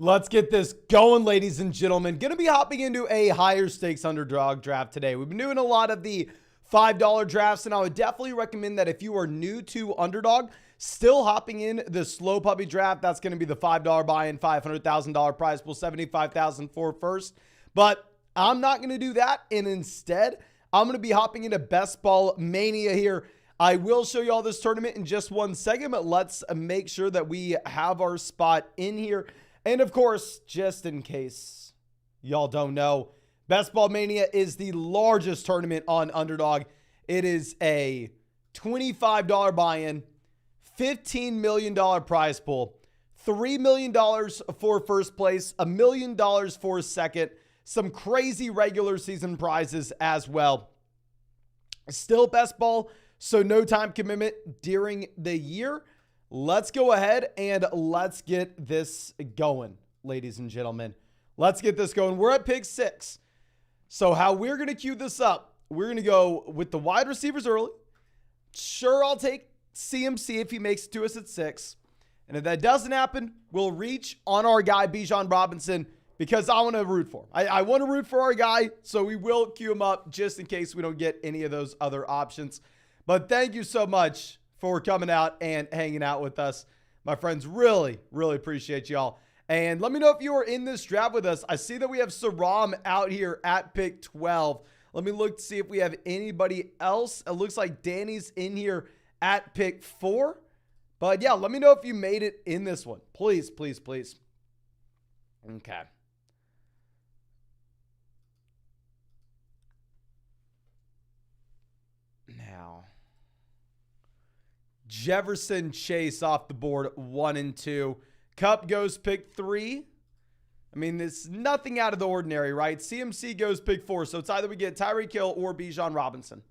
Let's get this going, ladies and gentlemen. Going to be hopping into a higher stakes underdog draft today. We've been doing a lot of the $5 drafts, and I would definitely recommend that if you are new to Underdog, still hopping in the slow puppy draft. That's going to be the $5 buy-in, $500,000 prize pool, $75,000 for first. But I'm not going to do that, and instead, I'm going to be hopping into Best Ball Mania here. I will show you all this tournament in just one second, but let's make sure that we have our spot in here. And of course, just in case y'all don't know, Best Ball Mania is the largest tournament on Underdog. It is a $25 buy-in, $15 million prize pool, $3 million for first place, $1 million for second, some crazy regular season prizes as well. Still best ball, so no time commitment during the year. Let's go ahead and let's get this going, ladies and gentlemen. Let's get this going. We're at pick 6. So how we're going to cue this up, we're going to go with the wide receivers early. Sure, I'll take CMC if he makes it to us at 6. And if that doesn't happen, we'll reach on our guy, Bijan Robinson, because I want to root for him. I want to root for our guy, so we will cue him up just in case we don't get any of those other options. But thank you so much for coming out and hanging out with us. My friends, really, really appreciate y'all. And let me know if you are in this draft with us. I see that we have Saram out here at pick 12. Let me look to see if we have anybody else. It looks like Danny's in here at pick 4. But yeah, let me know if you made it in this one. Please, please, please. Okay. Now, Jefferson Chase off the board, 1 and 2. Cup goes pick 3. I mean, it's nothing out of the ordinary, right? CMC goes pick 4. So it's either we get Tyreek Hill or Bijan Robinson.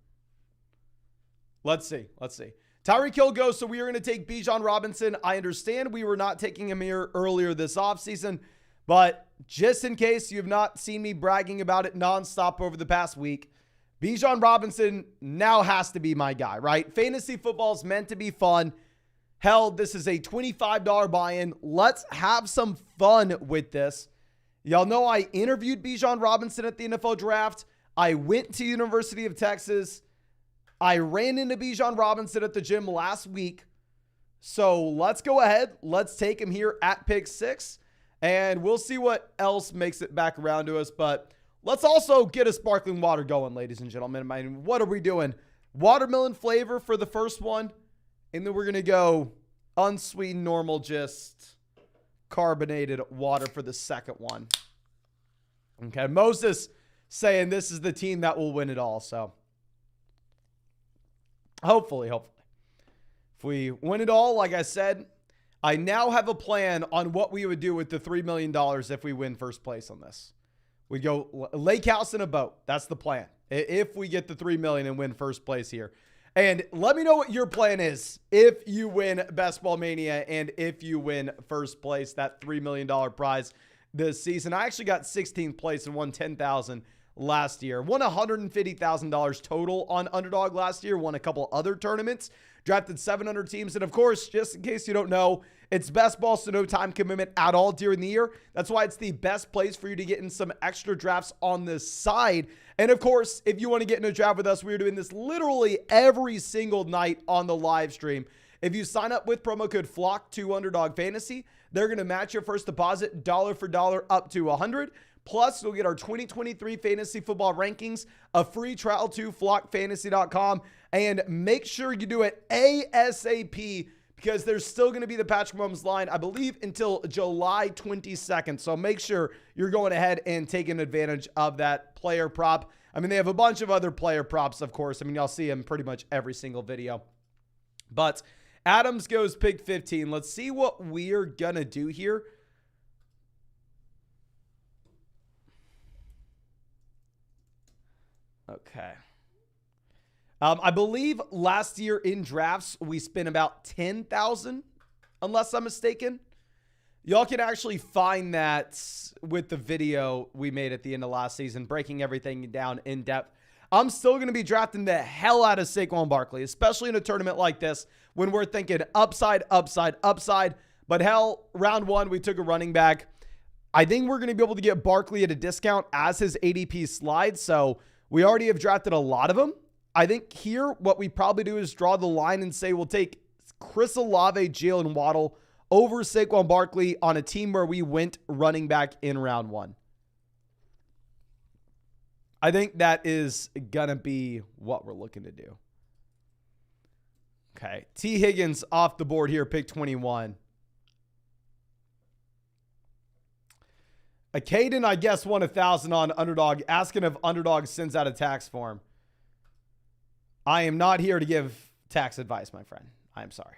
Let's see. Let's see. Tyreek Hill goes, so we are going to take Bijan Robinson. I understand we were not taking him here earlier this offseason, but just in case you have not seen me bragging about it nonstop over the past week, Bijan Robinson now has to be my guy, right? Fantasy football is meant to be fun. Hell, this is a $25 buy-in. Let's have some fun with this. Y'all know I interviewed Bijan Robinson at the NFL draft. I went to University of Texas. I ran into Bijan Robinson at the gym last week. So let's go ahead. Let's take him here at pick 6. And we'll see what else makes it back around to us. But let's also get a sparkling water going, ladies and gentlemen. I mean, what are we doing? Watermelon flavor for the first one. And then we're going to go unsweetened, normal, just carbonated water for the second one. Okay, Moses saying this is the team that will win it all. So hopefully. If we win it all, like I said, I now have a plan on what we would do with the $3 million if we win first place on this. We go lake house in a boat. That's the plan. If we get the $3 million and win first place here. And let me know what your plan is if you win Best Ball Mania and if you win first place, that $3 million prize this season. I actually got 16th place and won $10,000 last year. Won $150,000 total on Underdog last year. Won a couple other tournaments. Drafted 700 teams. And of course, just in case you don't know, it's best ball, so no time commitment at all during the year. That's why it's the best place for you to get in some extra drafts on the side. And of course, if you want to get in a draft with us, we're doing this literally every single night on the live stream. If you sign up with promo code FLOCK to Underdog Fantasy, they're going to match your first deposit dollar for dollar up to $100. Plus, you'll get our 2023 fantasy football rankings, a free trial to flockfantasy.com, and make sure you do it ASAP because there's still going to be the Patrick Mahomes line, I believe, until July 22nd. So make sure you're going ahead and taking advantage of that player prop. I mean, they have a bunch of other player props, of course. I mean, y'all see them pretty much every single video. But Adams goes pick 15. Let's see what we're going to do here. Okay. I believe last year in drafts, we spent about $10,000, unless I'm mistaken. Y'all can actually find that with the video we made at the end of last season, breaking everything down in depth. I'm still going to be drafting the hell out of Saquon Barkley, especially in a tournament like this when we're thinking upside, upside, upside. But hell, round one, we took a running back. I think we're going to be able to get Barkley at a discount as his ADP slides. So we already have drafted a lot of them. I think here what we probably do is draw the line and say we'll take Chris Olave, Jalen Waddle over Saquon Barkley on a team where we went running back in round 1. I think that is going to be what we're looking to do. Okay. T. Higgins off the board here, pick 21. A Caden, I guess, won 1,000 on Underdog, asking if Underdog sends out a tax form. I am not here to give tax advice, my friend. I am sorry.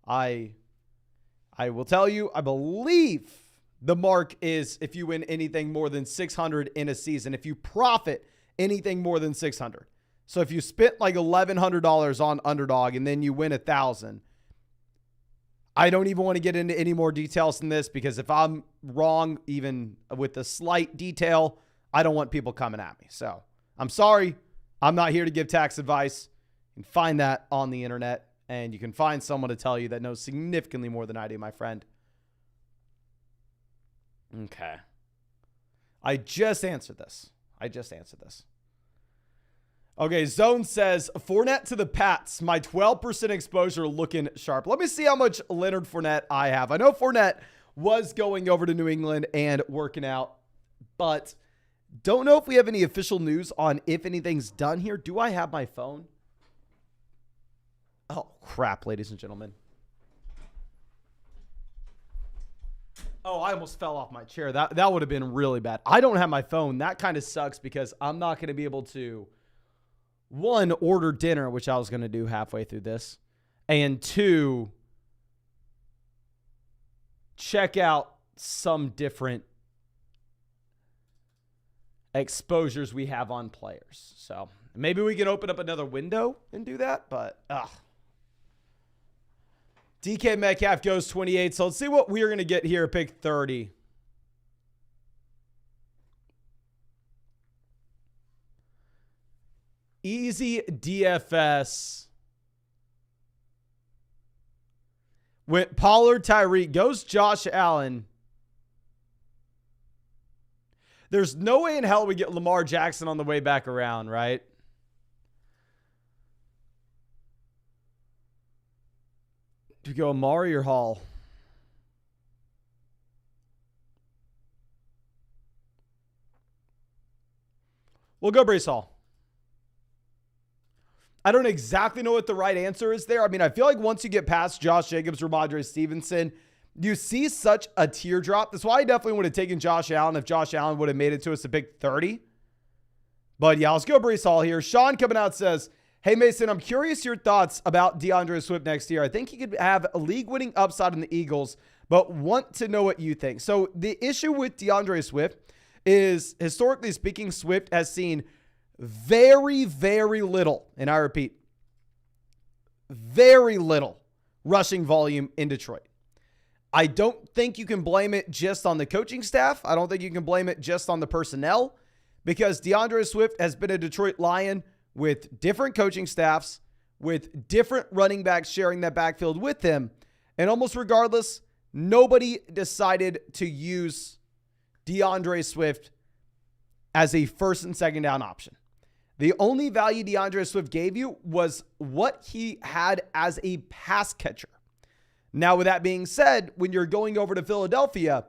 I will tell you, I believe the mark is if you win anything more than 600 in a season, if you profit anything more than 600. So if you spent like $1,100 on Underdog and then you win 1,000, I don't even want to get into any more details than this, because if I'm wrong, even with a slight detail, I don't want people coming at me. So I'm sorry. I'm not here to give tax advice. You can find that on the internet, and you can find someone to tell you that knows significantly more than I do, my friend. Okay. I just answered this. Okay, Zone says, Fournette to the Pats. My 12% exposure looking sharp. Let me see how much Leonard Fournette I have. I know Fournette was going over to New England and working out, but don't know if we have any official news on if anything's done here. Do I have my phone? Oh, crap, ladies and gentlemen. Oh, I almost fell off my chair. That would have been really bad. I don't have my phone. That kind of sucks because I'm not going to be able to, 1, order dinner, which I was going to do halfway through this, and 2, check out some different exposures we have on players. So maybe we can open up another window and do that, but DK Metcalf goes 28. So let's see what we're going to get here. Pick 30. Easy DFS. Went Pollard, Tyreek. Goes Josh Allen. There's no way in hell we get Lamar Jackson on the way back around, right? Do we go Amari or Hall? We'll go Breece Hall. I don't exactly know what the right answer is there. I mean, I feel like once you get past Josh Jacobs, Ramondre Stevenson, you see such a teardrop. That's why I definitely would have taken Josh Allen if Josh Allen would have made it to us a pick 30. But yeah, let's go Breece Hall here. Sean coming out says, hey, Mason, I'm curious your thoughts about DeAndre Swift next year. I think he could have a league-winning upside in the Eagles, but want to know what you think. So the issue with DeAndre Swift is, historically speaking, Swift has seen very, very little, and I repeat, very little rushing volume in Detroit. I don't think you can blame it just on the coaching staff. I don't think you can blame it just on the personnel, because DeAndre Swift has been a Detroit Lion with different coaching staffs, with different running backs sharing that backfield with him. And almost regardless, nobody decided to use DeAndre Swift as a first and second down option. The only value DeAndre Swift gave you was what he had as a pass catcher. Now, with that being said, when you're going over to Philadelphia,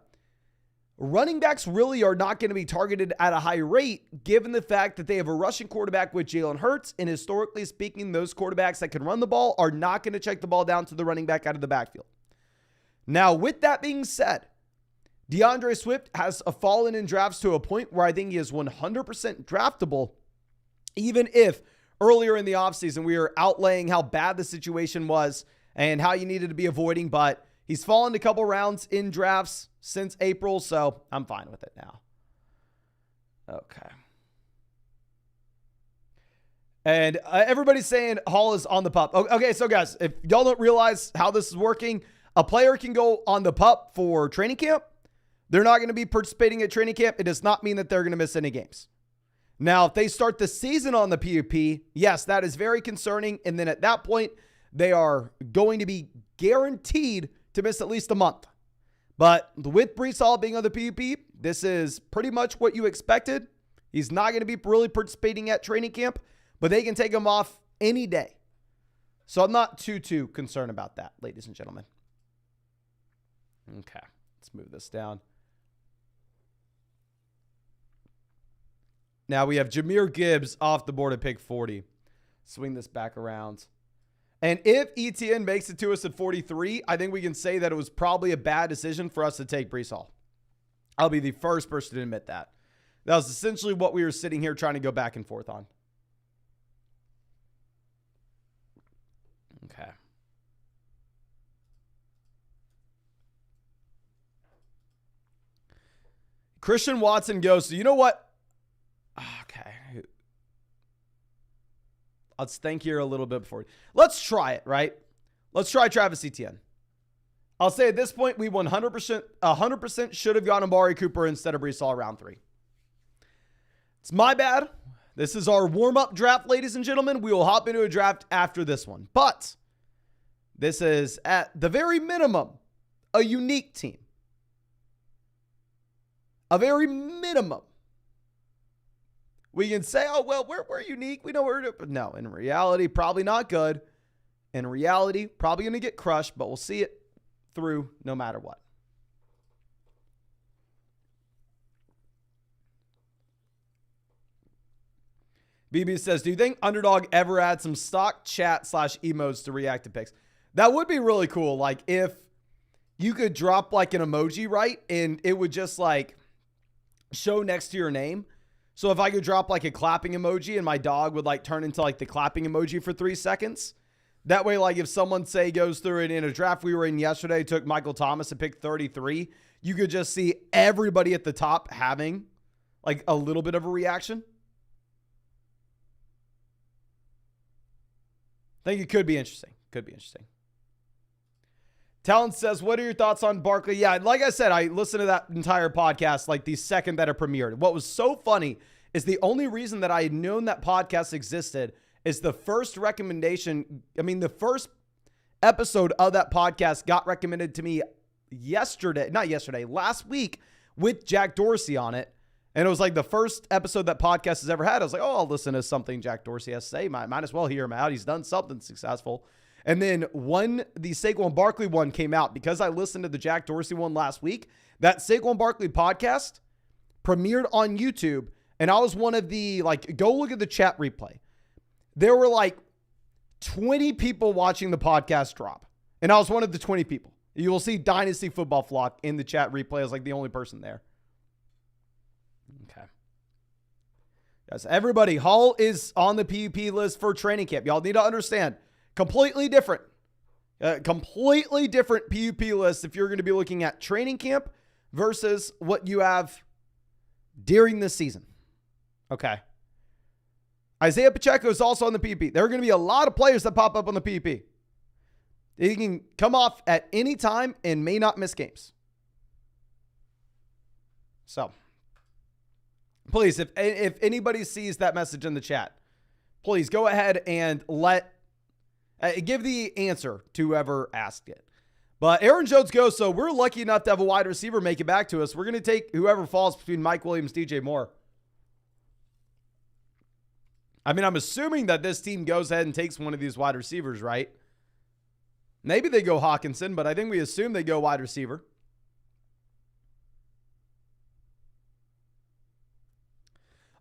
running backs really are not going to be targeted at a high rate, given the fact that they have a rushing quarterback with Jalen Hurts. And historically speaking, those quarterbacks that can run the ball are not going to check the ball down to the running back out of the backfield. Now, with that being said, DeAndre Swift has fallen in drafts to a point where I think he is 100% draftable, even if earlier in the offseason we were outlaying how bad the situation was and how you needed to be avoiding, but he's fallen a couple rounds in drafts since April, so I'm fine with it now. Okay. And everybody's saying Hall is on the pup. Okay, so guys, if y'all don't realize how this is working, a player can go on the pup for training camp. They're not going to be participating at training camp. It does not mean that they're going to miss any games. Now, if they start the season on the PUP, yes, that is very concerning. And then at that point, they are going to be guaranteed to miss at least a month. But with Breece Hall being on the PUP, this is pretty much what you expected. He's not going to be really participating at training camp, but they can take him off any day. So I'm not too concerned about that, ladies and gentlemen. Okay, let's move this down. Now we have Jahmyr Gibbs off the board at pick 40. Swing this back around. And if ETN makes it to us at 43, I think we can say that it was probably a bad decision for us to take Breece Hall. I'll be the first person to admit that. That was essentially what we were sitting here trying to go back and forth on. Okay. Christian Watson goes, so you know what? Okay. Let's think here a little bit before. Let's try it, right? Let's try Travis Etienne. I'll say at this point, we 100% should have gone Amari Cooper instead of Breece Hall round 3. It's my bad. This is our warm-up draft, ladies and gentlemen. We will hop into a draft after this one. But this is, at the very minimum, a unique team. A very minimum. We can say, oh, well, we're unique. We know we're, but no, in reality, probably not good. In reality, probably going to get crushed, but we'll see it through no matter what. BB says, do you think Underdog ever add some stock chat / emotes to react to picks? That would be really cool. Like if you could drop like an emoji, right? And it would just like show next to your name. So if I could drop like a clapping emoji and my dog would like turn into like the clapping emoji for 3 seconds. That way, like if someone say goes through it in a draft we were in yesterday, took Michael Thomas and picked 33, you could just see everybody at the top having like a little bit of a reaction. I think it could be interesting. Could be interesting. Talon says, what are your thoughts on Barkley? Yeah, like I said, I listened to that entire podcast like the second that it premiered. What was so funny is the only reason that I had known that podcast existed is the first recommendation. I mean, the first episode of that podcast got recommended to me last week with Jack Dorsey on it. And it was like the first episode that podcast has ever had. I was like, oh, I'll listen to something Jack Dorsey has to say. Might as well hear him out. He's done something successful. And then when the Saquon Barkley one came out, because I listened to the Jack Dorsey one last week, that Saquon Barkley podcast premiered on YouTube. And I was one of the, like, go look at the chat replay. There were like 20 people watching the podcast drop. And I was one of the 20 people. You will see Dynasty Football Flock in the chat replay. I was like the only person there. Okay. Yes, everybody, Hall is on the PUP list for training camp. Y'all need to understand. Completely different PUP list if you're going to be looking at training camp versus what you have during this season. Okay. Isaiah Pacheco is also on the PUP. There are going to be a lot of players that pop up on the PUP. He can come off at any time and may not miss games. So, please, if anybody sees that message in the chat, please go ahead and give the answer to whoever asked it. But Aaron Jones goes, so we're lucky enough to have a wide receiver make it back to us. We're going to take whoever falls between Mike Williams, DJ Moore. I mean, I'm assuming that this team goes ahead and takes one of these wide receivers, right? Maybe they go Hawkinson, but I think we assume they go wide receiver.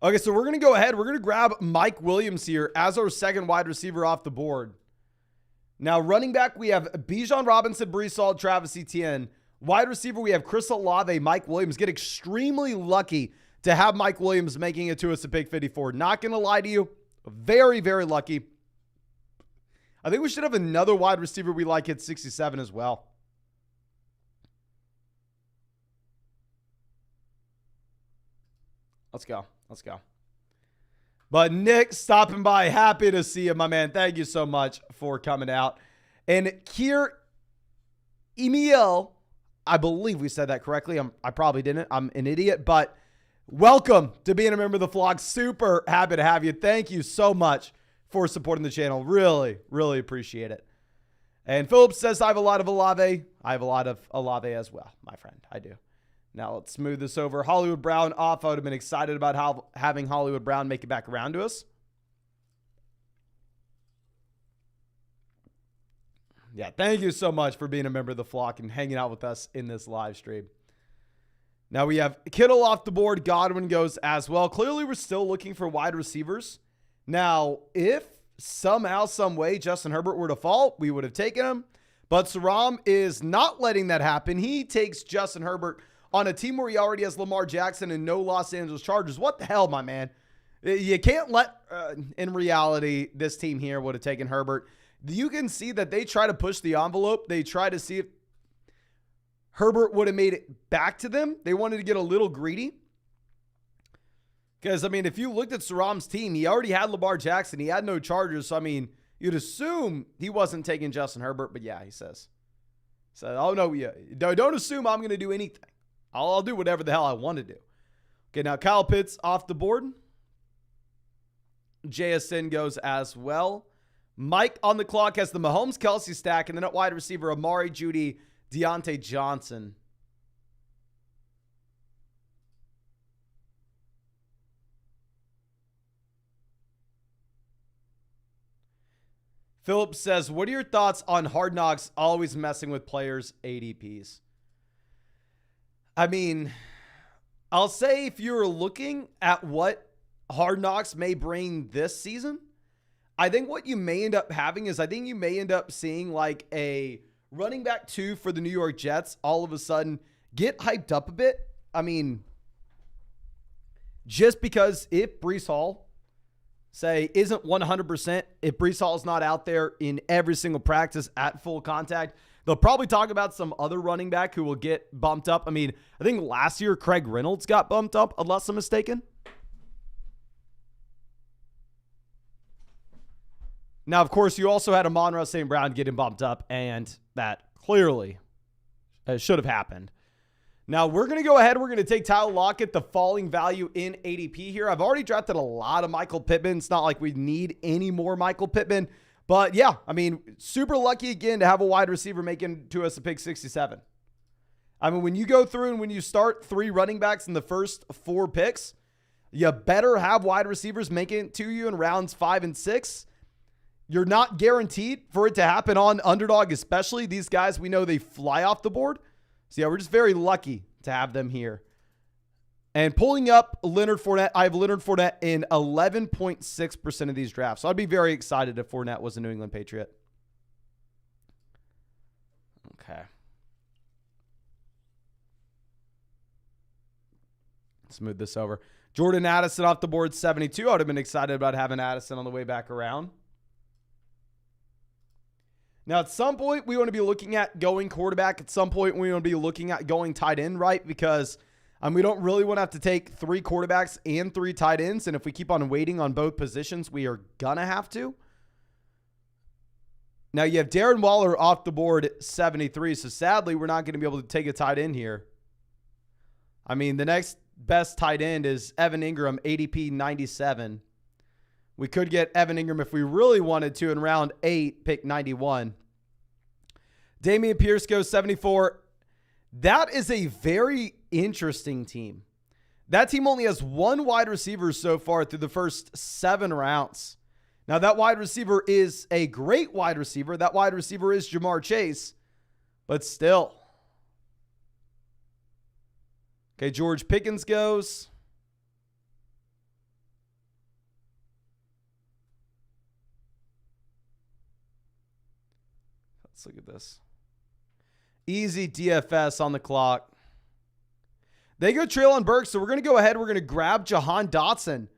Okay, so we're going to go ahead. We're going to grab Mike Williams here as our second wide receiver off the board. Now, running back, we have Bijan Robinson, Breece Hall, Travis Etienne. Wide receiver, we have Chris Olave, Mike Williams. Get extremely lucky to have Mike Williams making it to us at pick 54. Not going to lie to you. Very, very lucky. I think we should have another wide receiver we like at 67 as well. Let's go. Let's go. But Nick stopping by. Happy to see you, my man. Thank you so much for coming out. And Kier Emil, I believe we said that correctly. I probably didn't. I'm an idiot. But welcome to being a member of the vlog. Super happy to have you. Thank you so much for supporting the channel. Really, really appreciate it. And Phillips says, I have a lot of Olave. I have a lot of Olave as well, my friend. I do. Now let's smooth this over. Hollywood Brown off. I would have been excited about having Hollywood Brown make it back around to us. Yeah, thank you so much for being a member of the flock and hanging out with us in this live stream. Now we have Kittle off the board. Godwin goes as well. Clearly, we're still looking for wide receivers. Now, if somehow, some way, Justin Herbert were to fall, we would have taken him. But Saram is not letting that happen. He takes Justin Herbert on a team where he already has Lamar Jackson and no Los Angeles Chargers. What the hell, my man? You can't let, in reality, this team here would have taken Herbert. You can see that they try to push the envelope. They try to see if Herbert would have made it back to them. They wanted to get a little greedy. Because, I mean, if you looked at Saram's team, he already had Lamar Jackson. He had no Chargers. So, I mean, you'd assume he wasn't taking Justin Herbert. But, yeah, he says. So, oh, no, yeah. Don't assume I'm going to do anything. I'll do whatever the hell I want to do. Okay, now Kyle Pitts off the board. JSN goes as well. Mike on the clock has the Mahomes-Kelsey stack, and then at wide receiver, Amari, Judy, Deontay Johnson. Phillips says, what are your thoughts on Hard Knocks always messing with players' ADPs? I mean, I'll say if you're looking at what Hard Knocks may bring this season, I think what you may end up having is I think you may end up seeing like a running back 2 for the New York Jets all of a sudden get hyped up a bit. I mean, just because if Breece Hall, say, isn't 100%, if Breece Hall is not out there in every single practice at full contact, they'll probably talk about some other running back who will get bumped up. I mean, I think last year Craig Reynolds got bumped up, unless I'm mistaken. Now, of course, you also had Amon-Ra St. Brown getting bumped up, and that clearly should have happened. Now, we're going to go ahead. We're going to take Tyler Lockett, the falling value in ADP here. I've already drafted a lot of Michael Pittman. It's not like we need any more Michael Pittman. But, yeah, I mean, super lucky again to have a wide receiver making to us a pick 67. I mean, when you go through and when you start 3 running backs in the first 4 picks, you better have wide receivers making it to you in rounds 5 and 6. You're not guaranteed for it to happen on Underdog, especially these guys. We know they fly off the board. So, yeah, we're just very lucky to have them here. And pulling up Leonard Fournette, I have Leonard Fournette in 11.6% of these drafts. So, I'd be very excited if Fournette was a New England Patriot. Okay. Smooth this over. Jordan Addison off the board, 72. I would have been excited about having Addison on the way back around. Now, at some point, we want to be looking at going quarterback. At some point, we want to be looking at going tight end, right? Because we don't really want to have to take 3 quarterbacks and 3 tight ends. And if we keep on waiting on both positions, we are going to have to. Now, you have Darren Waller off the board at 73. So, sadly, we're not going to be able to take a tight end here. I mean, the next best tight end is Evan Ingram, ADP 97. We could get Evan Ingram if we really wanted to in round 8, pick 91. Damian Pierce goes 74. That is a very interesting team. That team only has 1 wide receiver so far through the first 7 rounds. Now, that wide receiver is a great wide receiver. That wide receiver is Jamar Chase, but still. Okay, George Pickens goes. Let's look at this. Easy DFS on the clock. They go Treylon Burks, so we're going to go ahead. We're going to grab Jahan Dotson.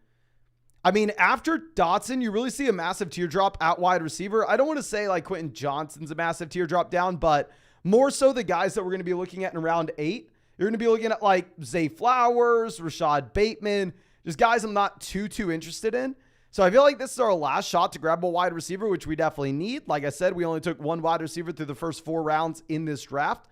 I mean, after Dotson, you really see a massive teardrop at wide receiver. I don't want to say like Quentin Johnston's a massive teardrop down, but more so the guys that we're going to be looking at in round 8. You're going to be looking at like Zay Flowers, Rashad Bateman, just guys I'm not too interested in. So I feel like this is our last shot to grab a wide receiver, which we definitely need. Like I said, we only took 1 wide receiver through the first 4 rounds in this draft.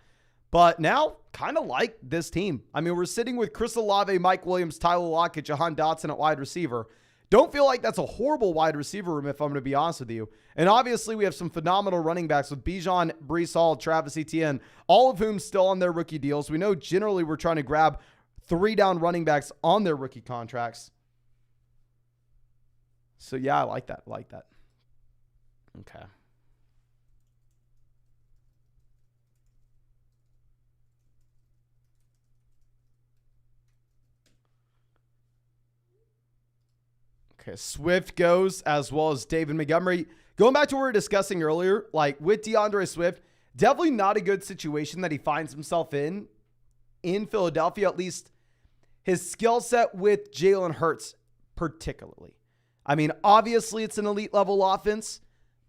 But now, kind of like this team. I mean, we're sitting with Chris Olave, Mike Williams, Tyler Lockett, Jahan Dotson at wide receiver. Don't feel like that's a horrible wide receiver room, if I'm going to be honest with you. And obviously, we have some phenomenal running backs with Bijan, Breece Hall, Travis Etienne, all of whom still on their rookie deals. We know generally we're trying to grab 3-down running backs on their rookie contracts. So, yeah, I like that. Okay. Okay, Swift goes as well as David Montgomery. Going back to what we were discussing earlier, like with DeAndre Swift, definitely not a good situation that he finds himself in Philadelphia, at least his skill set with Jalen Hurts particularly. I mean, obviously it's an elite level offense,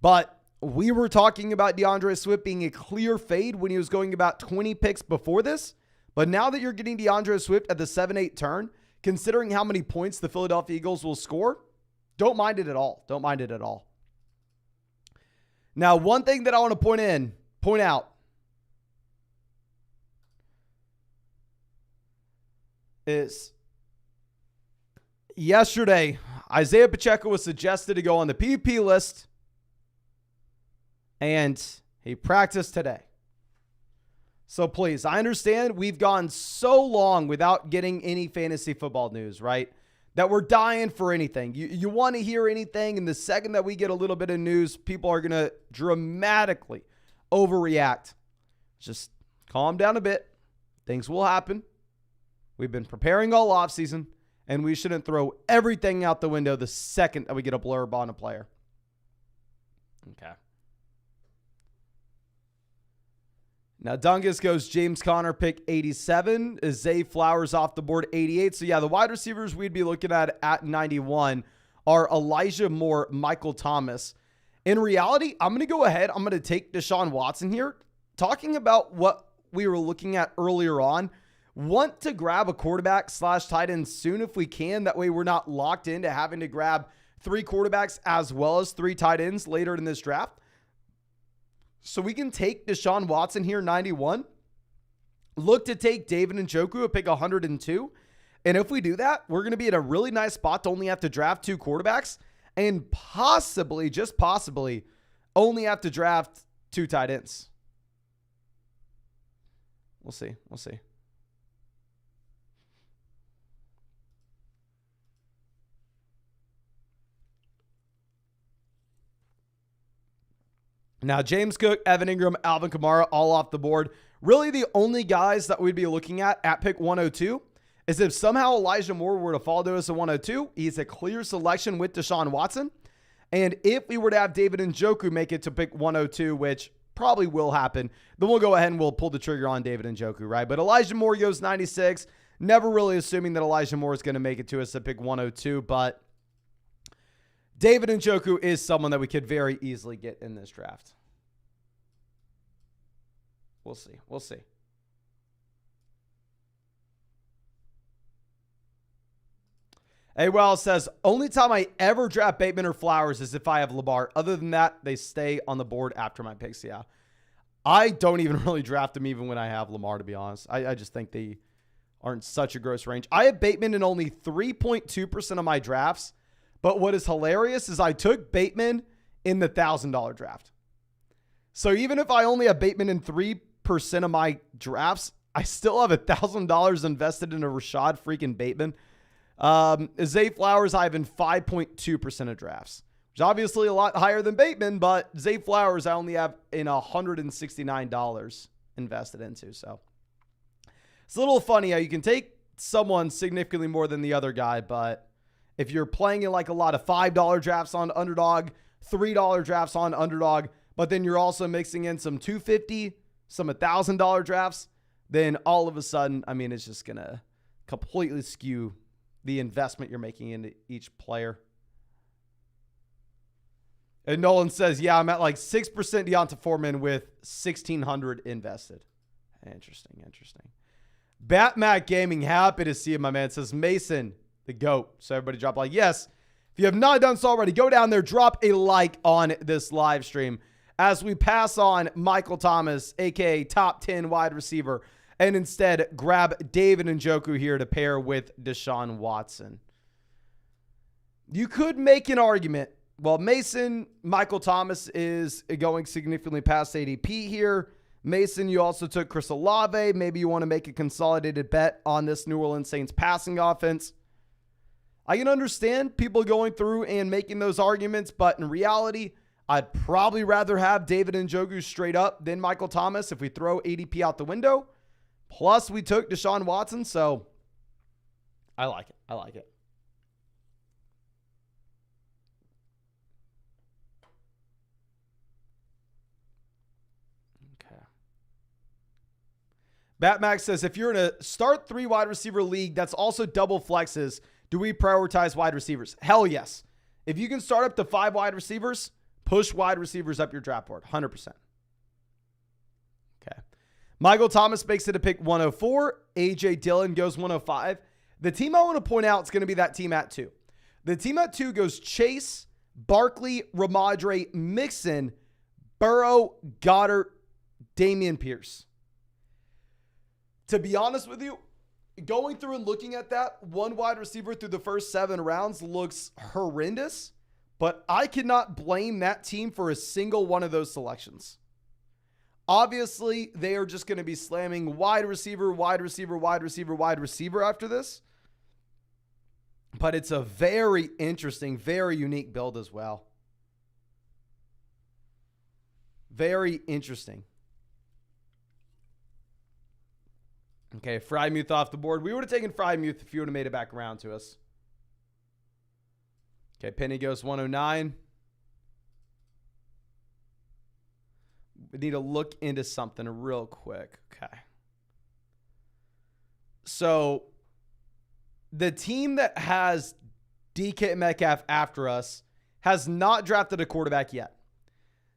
but we were talking about DeAndre Swift being a clear fade when he was going about 20 picks before this. But now that you're getting DeAndre Swift at the 7-8 turn, considering how many points the Philadelphia Eagles will score, don't mind it at all. Don't mind it at all. Now, one thing that I want to point out is yesterday, Isaiah Pacheco was suggested to go on the PUP list, and he practiced today. So please, I understand we've gone so long without getting any fantasy football news, right? That we're dying for anything. You want to hear anything, and the second that we get a little bit of news, people are going to dramatically overreact. Just calm down a bit. Things will happen. We've been preparing all offseason, and we shouldn't throw everything out the window the second that we get a blurb on a player. Okay. Now, Dungus goes James Conner, pick 87. Zay Flowers off the board, 88. So, yeah, the wide receivers we'd be looking at 91 are Elijah Moore, Michael Thomas. In reality, I'm going to go ahead. I'm going to take Deshaun Watson here. Talking about what we were looking at earlier on, want to grab a quarterback / tight end soon if we can. That way we're not locked into having to grab 3 quarterbacks as well as 3 tight ends later in this draft. So we can take Deshaun Watson here, 91. Look to take David Njoku at pick 102. And if we do that, we're going to be in a really nice spot to only have to draft 2 quarterbacks and possibly, just possibly, only have to draft 2 tight ends. We'll see. We'll see. Now, James Cook, Evan Ingram, Alvin Kamara, all off the board. Really, the only guys that we'd be looking at pick 102 is if somehow Elijah Moore were to fall to us at 102, he's a clear selection with Deshaun Watson. And if we were to have David Njoku make it to pick 102, which probably will happen, then we'll go ahead and we'll pull the trigger on David Njoku, right? But Elijah Moore goes 96. Never really assuming that Elijah Moore is going to make it to us at pick 102, but David Njoku is someone that we could very easily get in this draft. We'll see. We'll see. A Wells says, only time I ever draft Bateman or Flowers is if I have Lamar. Other than that, they stay on the board after my picks. Yeah. I don't even really draft them even when I have Lamar, to be honest. I just think they aren't such a gross range. I have Bateman in only 3.2% of my drafts. But what is hilarious is I took Bateman in the $1,000 draft. So even if I only have Bateman in 3% of my drafts, I still have $1,000 invested in a Rashad freaking Bateman. Zay Flowers, I have in 5.2% of drafts, which is obviously a lot higher than Bateman, but Zay Flowers, I only have in $169 invested into. So it's a little funny how you can take someone significantly more than the other guy, but if you're playing in like a lot of $5 drafts on Underdog, $3 drafts on Underdog, but then you're also mixing in some $250, some $1,000 drafts, then all of a sudden, I mean, it's just going to completely skew the investment you're making into each player. And Nolan says, yeah, I'm at like 6% Deonta Foreman with 1,600 invested. Interesting. Batmac Gaming, happy to see you, my man. Says Mason, the GOAT. So everybody drop a like. Yes, if you have not done so already, go down there, drop a like on this live stream as we pass on Michael Thomas, a.k.a. top 10 wide receiver, and instead grab David Njoku here to pair with Deshaun Watson. You could make an argument. Well, Mason, Michael Thomas is going significantly past ADP here. Mason, you also took Chris Olave. Maybe you want to make a consolidated bet on this New Orleans Saints passing offense. I can understand people going through and making those arguments, but in reality, I'd probably rather have David Njoku straight up than Michael Thomas if we throw ADP out the window. Plus, we took Deshaun Watson, so I like it. I like it. Okay. Batmax says, if you're in a start 3 wide receiver league that's also double flexes, do we prioritize wide receivers? Hell yes. If you can start up to 5 wide receivers, push wide receivers up your draft board. 100%. Okay. Michael Thomas makes it a pick 104. A.J. Dillon goes 105. The team I want to point out is going to be that team at 2. The team at 2 goes Chase, Barkley, Ramondre, Mixon, Burrow, Goddard, Dameon Pierce. To be honest with you, going through and looking at that, one wide receiver through the first 7 rounds looks horrendous, but I cannot blame that team for a single one of those selections. Obviously, they are just going to be slamming wide receiver, wide receiver, wide receiver, wide receiver after this. But it's a very interesting, very unique build as well. Very interesting. Okay, Frymuth off the board. We would have taken Frymuth if you would have made it back around to us. Okay, Penny goes 109. We need to look into something real quick. Okay. So, the team that has DK Metcalf after us has not drafted a quarterback yet.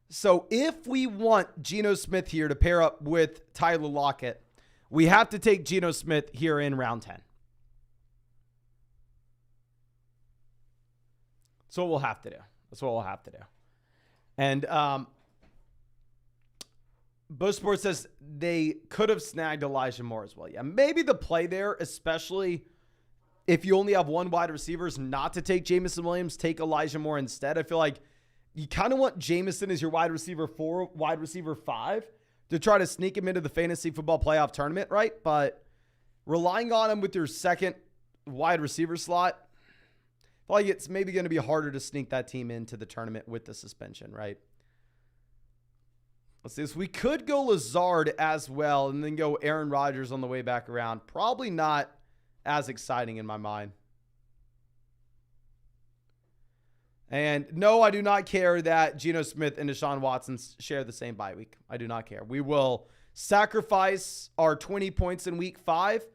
So, if we want Geno Smith here to pair up with Tyler Lockett, we have to take Geno Smith here in round 10. That's what we'll have to do. That's what we'll have to do. And Bo Sports says they could have snagged Elijah Moore as well. Yeah, maybe the play there, especially if you only have one wide receiver, is not to take Jameson Williams, take Elijah Moore instead. I feel like you kind of want Jameson as your wide receiver 4, wide receiver 5 to try to sneak him into the fantasy football playoff tournament, right? But relying on him with your second wide receiver slot, I feel like it's maybe going to be harder to sneak that team into the tournament with the suspension, right? Let's see this. We could go Lazard as well and then go Aaron Rodgers on the way back around. Probably not as exciting in my mind. And no, I do not care that Geno Smith and Deshaun Watson share the same bye week. I do not care. We will sacrifice our 20 points in week 5.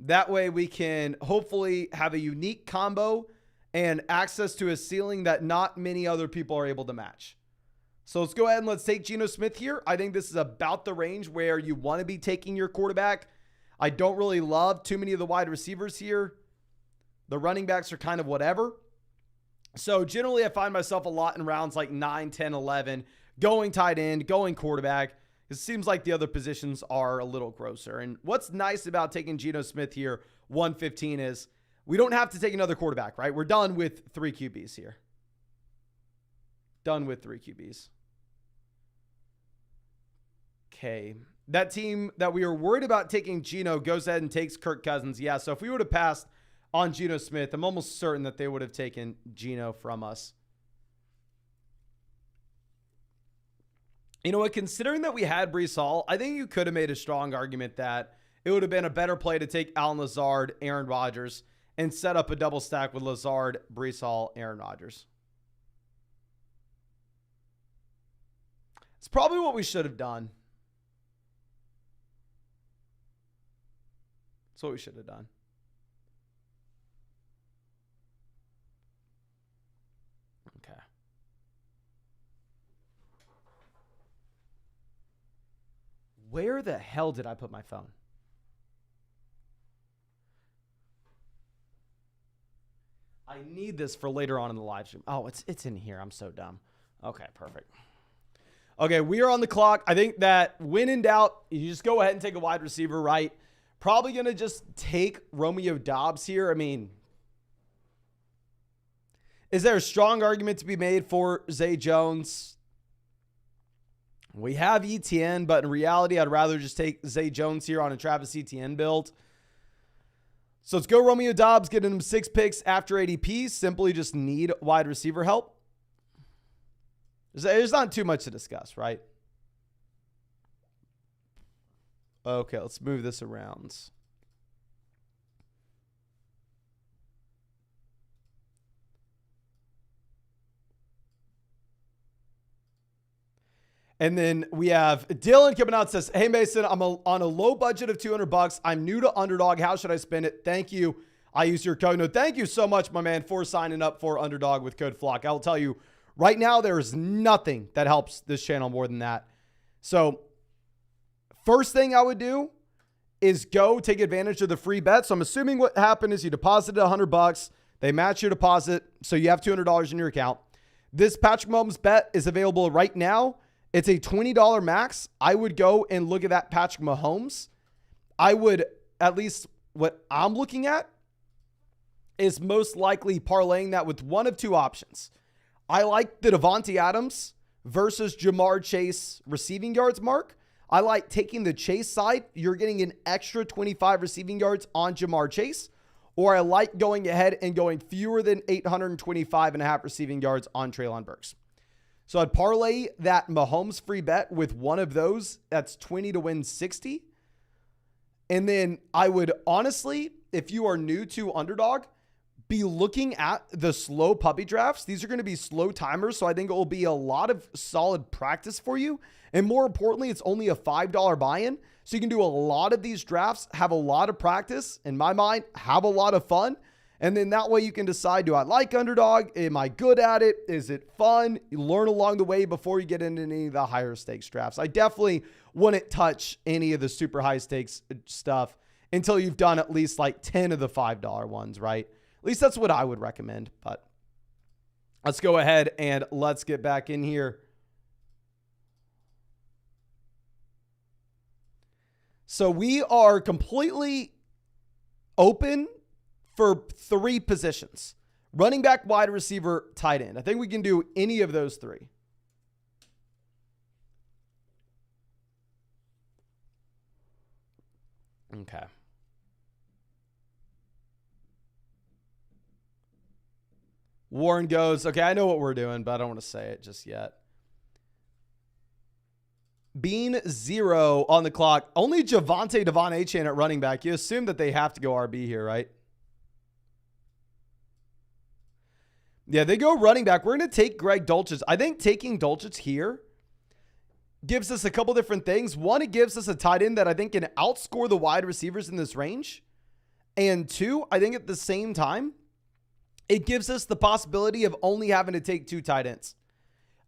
That way we can hopefully have a unique combo and access to a ceiling that not many other people are able to match. So let's go ahead and let's take Geno Smith here. I think this is about the range where you want to be taking your quarterback. I don't really love too many of the wide receivers here. The running backs are kind of whatever. So generally I find myself a lot in rounds like 9, 10, 11, going tight end, going quarterback. It seems like the other positions are a little grosser. And what's nice about taking Geno Smith here, 115, is we don't have to take another quarterback, right? We're done with 3 QBs here. Done with 3 QBs. Okay. That team that we were worried about taking Geno goes ahead and takes Kirk Cousins. Yeah, so if we would have passed on Geno Smith, I'm almost certain that they would have taken Geno from us. You know what? Considering that we had Breece Hall, I think you could have made a strong argument that it would have been a better play to take Allen Lazard, Aaron Rodgers, and set up a double stack with Lazard, Breece Hall, Aaron Rodgers. It's probably what we should have done. It's what we should have done. Okay. Where the hell did I put my phone? I need this for later on in the live stream. Oh, it's in here. I'm so dumb. Okay, perfect. Okay, we are on the clock. I think that when in doubt, you just go ahead and take a wide receiver, right? Probably going to just take Romeo Doubs here. I mean, Is there a strong argument to be made for Zay Jones? We have ETN, but in reality, I'd rather just take Zay Jones here on a Travis Etienne build. So let's go Romeo Doubs, getting him 6 picks after ADP. Simply just need wide receiver help. There's not too much to discuss, right? Okay, let's move this around. And then we have Dylan coming out and says, hey, Mason, I'm on a low budget of $200. I'm new to Underdog. How should I spend it? Thank you. I use your code. No, thank you so much, my man, for signing up for Underdog with code FLOCK. I will tell you right now, there is nothing that helps this channel more than that. So first thing I would do is go take advantage of the free bet. So I'm assuming what happened is you deposited $100. They match your deposit. So you have $200 in your account. This Patrick Mahomes bet is available right now. It's a $20 max. I would go and look at that Patrick Mahomes. I would, at least what I'm looking at, is most likely parlaying that with one of two options. I like the Devontae Adams versus Jamar Chase receiving yards mark. I like taking the Chase side. You're getting an extra 25 receiving yards on Jamar Chase. Or I like going ahead and going fewer than 825.5 receiving yards on Treylon Burks. So I'd parlay that Mahomes free bet with one of those. That's 20 to win 60. And then I would honestly, if you are new to Underdog, be looking at the slow puppy drafts. These are going to be slow timers. So I think it will be a lot of solid practice for you. And more importantly, it's only a $5 buy-in. So you can do a lot of these drafts, have a lot of practice, in my mind, have a lot of fun. And then that way you can decide, do I like Underdog? Am I good at it? Is it fun? You learn along the way before you get into any of the higher stakes drafts. I definitely wouldn't touch any of the super high stakes stuff until you've done at least like 10 of the $5 ones, right? At least that's what I would recommend. But let's go ahead and let's get back in here. So we are completely open for 3 positions: running back, wide receiver, tight end. I think we can do any of those 3. Okay. Warren goes, okay, I know what we're doing, but I don't want to say it just yet. Bean 0 on the clock. Only Javonte Devon Achane at running back. You assume that they have to go RB here, right? Yeah, they go running back. We're going to take Greg Dulcich. I think taking Dulcich here gives us a couple different things. One, it gives us a tight end that I think can outscore the wide receivers in this range. And 2, I think at the same time, it gives us the possibility of only having to take 2 tight ends.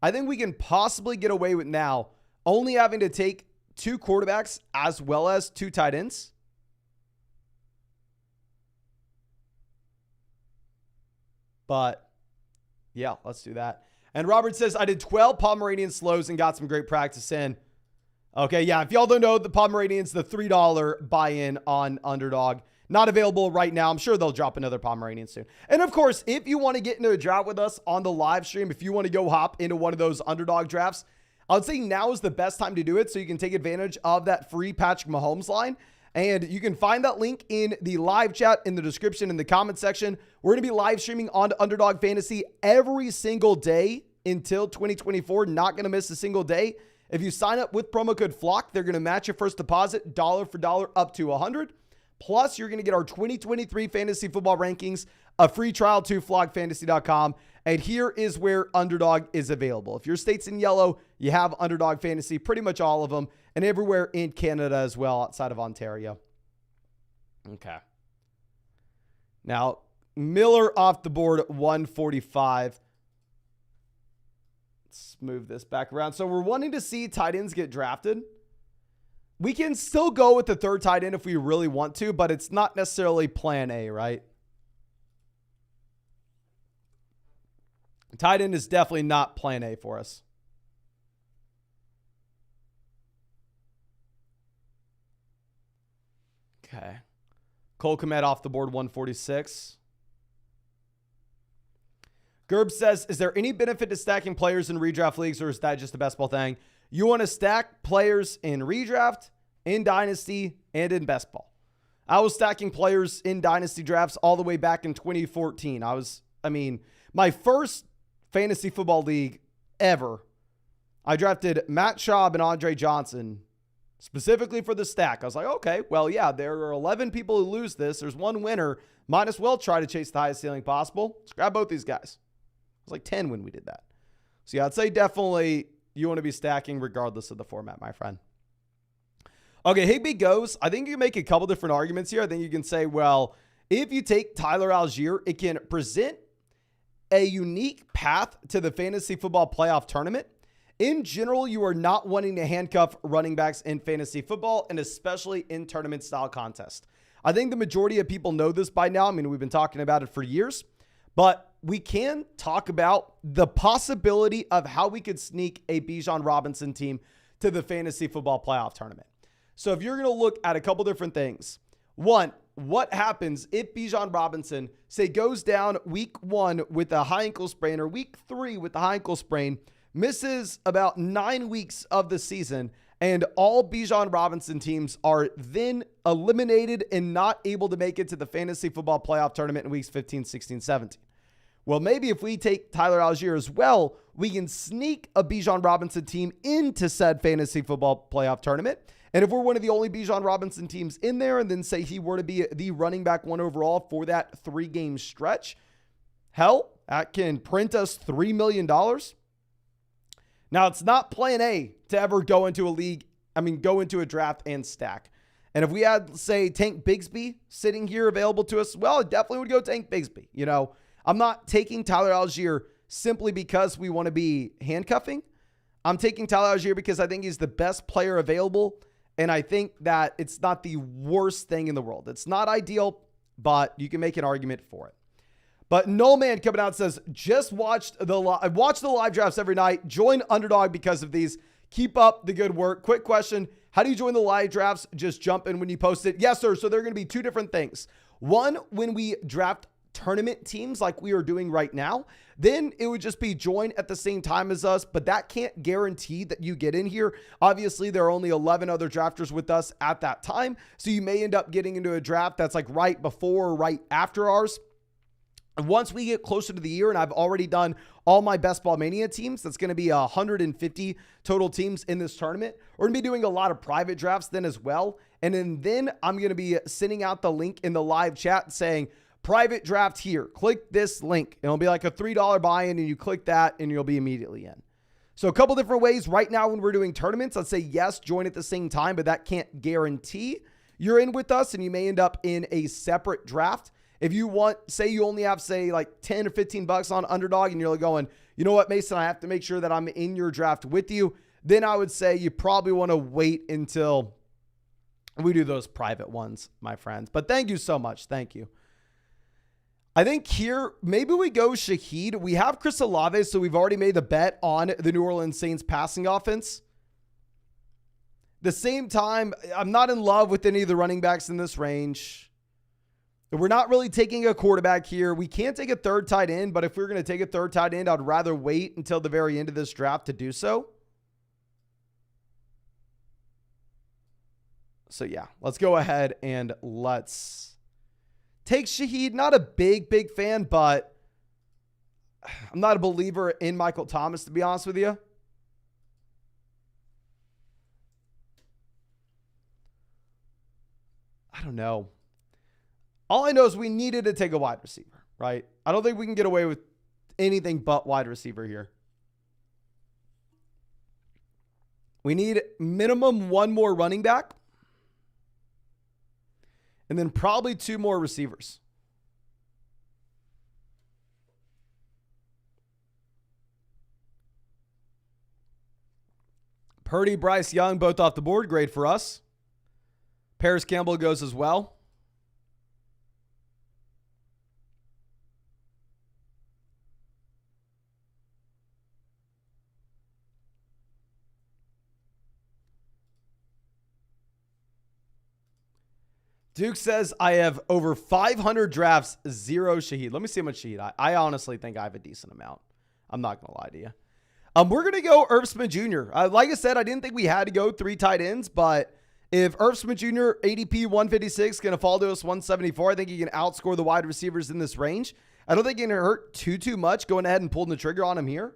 I think we can possibly get away with now only having to take 2 quarterbacks as well as 2 tight ends. But yeah, let's do that. And Robert says, I did 12 Pomeranian slows and got some great practice in. Okay, yeah, if y'all don't know, the Pomeranian's the $3 buy-in on Underdog. Not available right now. I'm sure they'll drop another Pomeranian soon. And of course, if you want to get into a draft with us on the live stream, if you want to go hop into one of those Underdog drafts, I would say now is the best time to do it so you can take advantage of that free Patrick Mahomes line. And you can find that link in the live chat, in the description, in the comment section. We're going to be live streaming on Underdog Fantasy every single day until 2024. Not going to miss a single day. If you sign up with promo code FLOCK, they're going to match your first deposit dollar for dollar up to $100. Plus, you're going to get our 2023 fantasy football rankings, a free trial to flockfantasy.com. And here is where Underdog is available. If your state's in yellow, you have Underdog Fantasy, pretty much all of them, and everywhere in Canada as well, outside of Ontario. Okay. Now, Miller off the board at 145. Let's move this back around. So we're wanting to see tight ends get drafted. We can still go with the 3rd tight end if we really want to, but it's not necessarily plan A, right? Tight end is definitely not plan A for us. Okay. Cole Kmet off the board, 146. Gerb says, is there any benefit to stacking players in redraft leagues, or is that just a best ball thing? You want to stack players in redraft, in dynasty, and in best ball. I was stacking players in dynasty drafts all the way back in 2014. My first fantasy football league ever, I drafted Matt Schaub and Andre Johnson specifically for the stack. I was like, okay, well, yeah, there are 11 people who lose this. There's one winner. Might as well try to chase the highest ceiling possible. Let's grab both these guys. It was like 10 when we did that. So yeah, I'd say definitely you want to be stacking regardless of the format, my friend. Okay, Higbee goes. I think you can make a couple different arguments here. I think you can say, well, if you take Tyler Algier, it can present a unique path to the fantasy football playoff tournament. In general, you are not wanting to handcuff running backs in fantasy football, and especially in tournament style contests. I think the majority of people know this by now. I mean, we've been talking about it for years, but we can talk about the possibility of how we could sneak a Bijan Robinson team to the fantasy football playoff tournament. So if you're going to look at a couple different things, one, what happens if Bijan Robinson, say, goes down week 1 with a high ankle sprain or week 3 with a high ankle sprain, misses about 9 weeks of the season, and all Bijan Robinson teams are then eliminated and not able to make it to the fantasy football playoff tournament in weeks 15, 16, 17. Well, maybe if we take Tyler Algier as well, we can sneak a Bijan Robinson team into said fantasy football playoff tournament. And if we're one of the only Bijan Robinson teams in there, and then say he were to be the running back 1 overall for that 3-game stretch, hell, that can print us $3 million. Now, it's not plan A to ever go into a draft and stack. And if we had, say, Tank Bigsby sitting here available to us, well, I definitely would go Tank Bigsby. You know, I'm not taking Tyler Algier simply because we want to be handcuffing. I'm taking Tyler Algier because I think he's the best player available. And I think that it's not the worst thing in the world. It's not ideal, but you can make an argument for it. But No Man coming out says, I watch the live drafts every night. Join Underdog because of these. Keep up the good work. Quick question. How do you join the live drafts? Just jump in when you post it. Yes, sir. So there are going to be 2 different things. One, when we draft tournament teams like we are doing right now, then it would just be join at the same time as us, but that can't guarantee that you get in here. Obviously, there are only 11 other drafters with us at that time, so you may end up getting into a draft that's like right before or right after ours. Once we get closer to the year, and I've already done all my Best Ball Mania teams, that's going to be 150 total teams in this tournament. We're going to be doing a lot of private drafts then as well. And then I'm going to be sending out the link in the live chat saying, private draft here. Click this link. It'll be like a $3 buy-in, and you click that, and you'll be immediately in. So a couple different ways. Right now when we're doing tournaments, I'd say yes, join at the same time, but that can't guarantee you're in with us, and you may end up in a separate draft. If you want, say you only have, say, like 10 or 15 bucks on Underdog, and you're going, you know what, Mason, I have to make sure that I'm in your draft with you, then I would say you probably want to wait until we do those private ones, my friends. But thank you so much. Thank you. I think here, maybe we go Shaheed. We have Chris Olave, so we've already made the bet on the New Orleans Saints passing offense. The same time, I'm not in love with any of the running backs in this range. We're not really taking a quarterback here. We can't take a third tight end, but if we're going to take a third tight end, I'd rather wait until the very end of this draft to do so. So yeah, let's go ahead and let's take Shaheed. Not a big fan, but I'm not a believer in Michael Thomas, to be honest with you. I don't know. All I know is we needed to take a wide receiver, right? I don't think we can get away with anything but wide receiver here. We need minimum 1 more running back. And then probably 2 more receivers. Purdy, Bryce Young, both off the board. Great for us. Paris Campbell goes as well. Duke says, I have over 500 drafts, 0 Shaheed. Let me see how much Shaheed. I honestly think I have a decent amount. I'm not going to lie to you. We're going to go Irv Smith Jr. Like I said, I didn't think we had to go 3 tight ends, but if Irv Smith Jr. ADP 156 going to fall to us 174, I think he can outscore the wide receivers in this range. I don't think it's going to hurt too much going ahead and pulling the trigger on him here.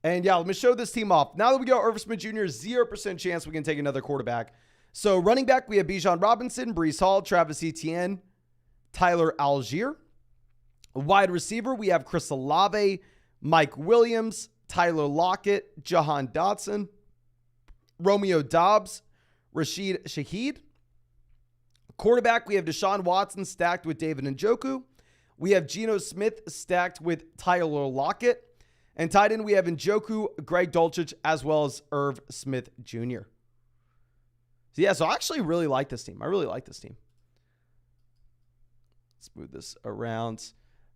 And yeah, let me show this team off. Now that we got Irv Smith Jr., 0% chance we can take another quarterback. So running back, we have Bijan Robinson, Breece Hall, Travis Etienne, Tyler Algier. Wide receiver, we have Chris Olave, Mike Williams, Tyler Lockett, Jahan Dotson, Romeo Dobbs, Rashid Shaheed. Quarterback, we have Deshaun Watson stacked with David Njoku. We have Geno Smith stacked with Tyler Lockett. And tight end, we have Njoku, Greg Dulcich, as well as Irv Smith Jr. So yeah, so I actually really like this team. I really like this team. Let's move this around.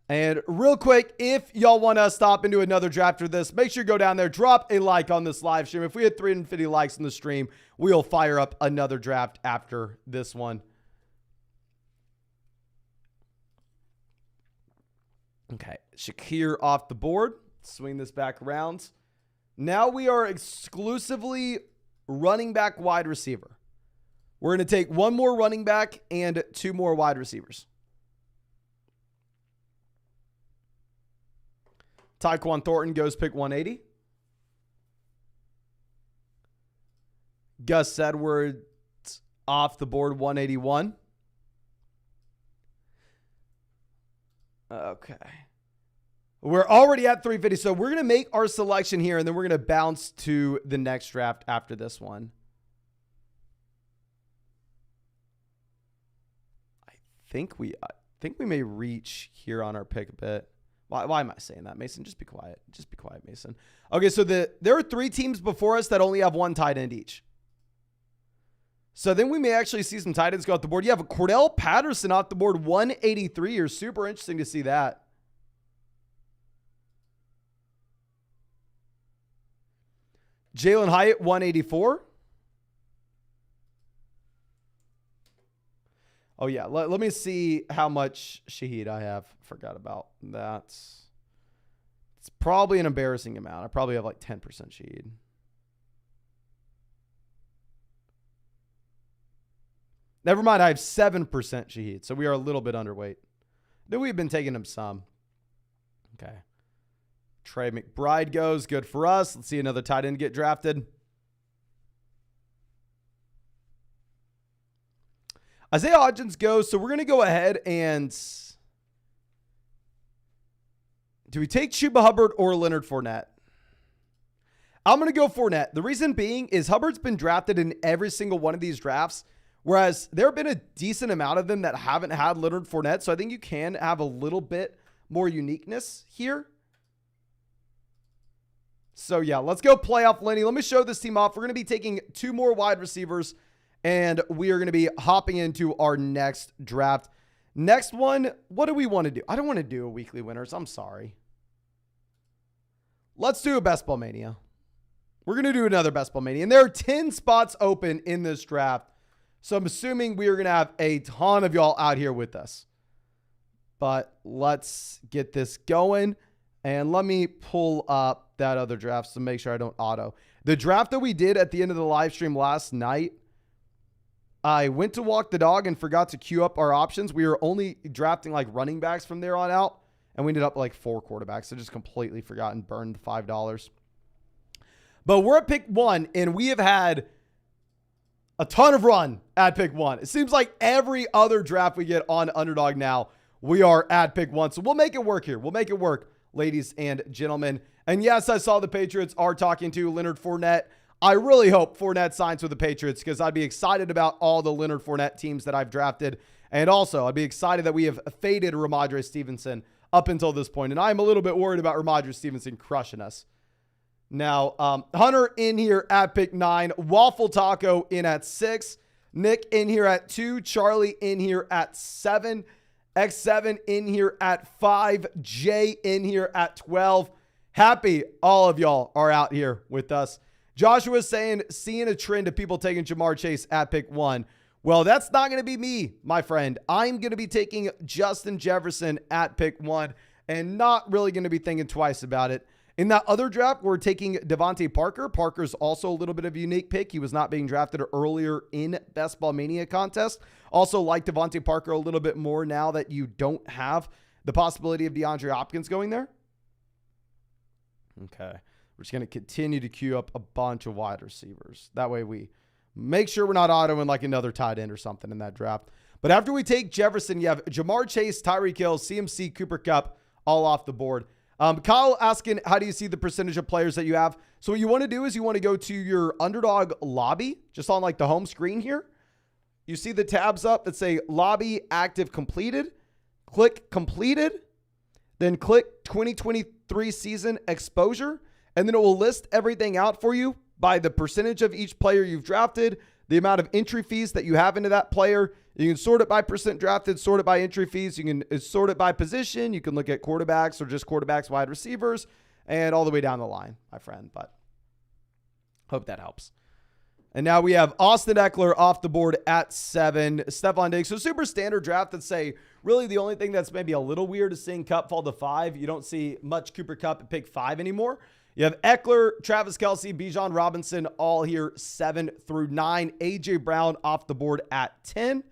And real quick, if y'all want to stop and do another draft for this, make sure you go down there, drop a like on this live stream. If we hit 350 likes in the stream, we'll fire up another draft after this one. Okay, Shakir off the board. Swing this back around. Now we are exclusively running back wide receiver. We're going to take 1 more running back and 2 more wide receivers. Tyquan Thornton goes pick 180. Gus Edwards off the board 181. Okay. We're already at 350, so we're going to make our selection here, and then we're going to bounce to the next draft after this one. I think we may reach here on our pick a bit. Why am I saying that, Mason? Just be quiet. Just be quiet, Mason. Okay, so there are 3 teams before us that only have 1 tight end each. So then we may actually see some tight ends go off the board. You have Cordell Patterson off the board, 183. You're super interesting to see that. Jalen Hyatt, 184. Oh, yeah. Let me see how much Shaheed I have. Forgot about that. It's probably an embarrassing amount. I probably have like 10% Shaheed. Never mind. I have 7% Shaheed. So we are a little bit underweight. Then we've been taking him some. Okay. Trey McBride goes. Good for us. Let's see another tight end get drafted. Isaiah Hodgins goes. So we're going to go ahead and... Do we take Chuba Hubbard or Leonard Fournette? I'm going to go Fournette. The reason being is Hubbard's been drafted in every single one of these drafts, whereas there have been a decent amount of them that haven't had Leonard Fournette. So I think you can have a little bit more uniqueness here. So, yeah, let's go playoff Lenny. Let me show this team off. We're going to be taking 2 more wide receivers, and we are going to be hopping into our next draft. Next one, what do we want to do? I don't want to do a weekly winners. I'm sorry. Let's do a Best Ball Mania. We're going to do another Best Ball Mania, and there are 10 spots open in this draft. So I'm assuming we are going to have a ton of y'all out here with us. But let's get this going. And let me pull up that other draft to make sure I don't auto. The draft that we did at the end of the live stream last night, I went to walk the dog and forgot to queue up our options. We were only drafting like running backs from there on out. And we ended up like 4 quarterbacks. So just completely forgot and burned $5. But we're at pick 1, and we have had a ton of run at pick 1. It seems like every other draft we get on Underdog now, we are at pick 1. So we'll make it work here. We'll make it work, ladies and gentlemen. And yes, I saw the Patriots are talking to Leonard Fournette. I really hope Fournette signs with the Patriots because I'd be excited about all the Leonard Fournette teams that I've drafted. And also, I'd be excited that we have faded Ramondre Stevenson up until this point. And I'm a little bit worried about Ramondre Stevenson crushing us. Now, Hunter in here at pick 9. Waffle Taco in at 6. Nick in here at 2. Charlie in here at 7. X7 in here at 5. Jay in here at 12. Happy all of y'all are out here with us. Joshua saying, seeing a trend of people taking Jamar Chase at pick 1. Well, that's not going to be me, my friend. I'm going to be taking Justin Jefferson at pick 1 and not really going to be thinking twice about it. In that other draft, we're taking Devontae Parker. Parker's also a little bit of a unique pick. He was not being drafted earlier in Best Ball Mania contest. Also like Devontae Parker a little bit more now that you don't have the possibility of DeAndre Hopkins going there. Okay. We're just going to continue to queue up a bunch of wide receivers. That way we make sure we're not autoing like another tight end or something in that draft. But after we take Jefferson, you have Jamar Chase, Tyreek Hill, CMC, Cooper Kupp, all off the board. Kyle asking, how do you see the percentage of players that you have? So what you want to do is you want to go to your Underdog lobby, just on like the home screen here. You see the tabs up that say lobby active completed. Click completed, then click 2023 season exposure, and then it will list everything out for you by the percentage of each player you've drafted, the amount of entry fees that you have into that player. You can sort it by percent drafted, sort it by entry fees. You can sort it by position. You can look at quarterbacks or just quarterbacks, wide receivers, and all the way down the line, my friend. But hope that helps. And now we have Austin Eckler off the board at 7. Stephon Diggs. So super standard draft. Let's say really the only thing that's maybe a little weird is seeing Kupp fall to 5. You don't see much Cooper Kupp at pick 5 anymore. You have Eckler, Travis Kelce, Bijan Robinson, all here 7 through 9. A.J. Brown off the board at 10.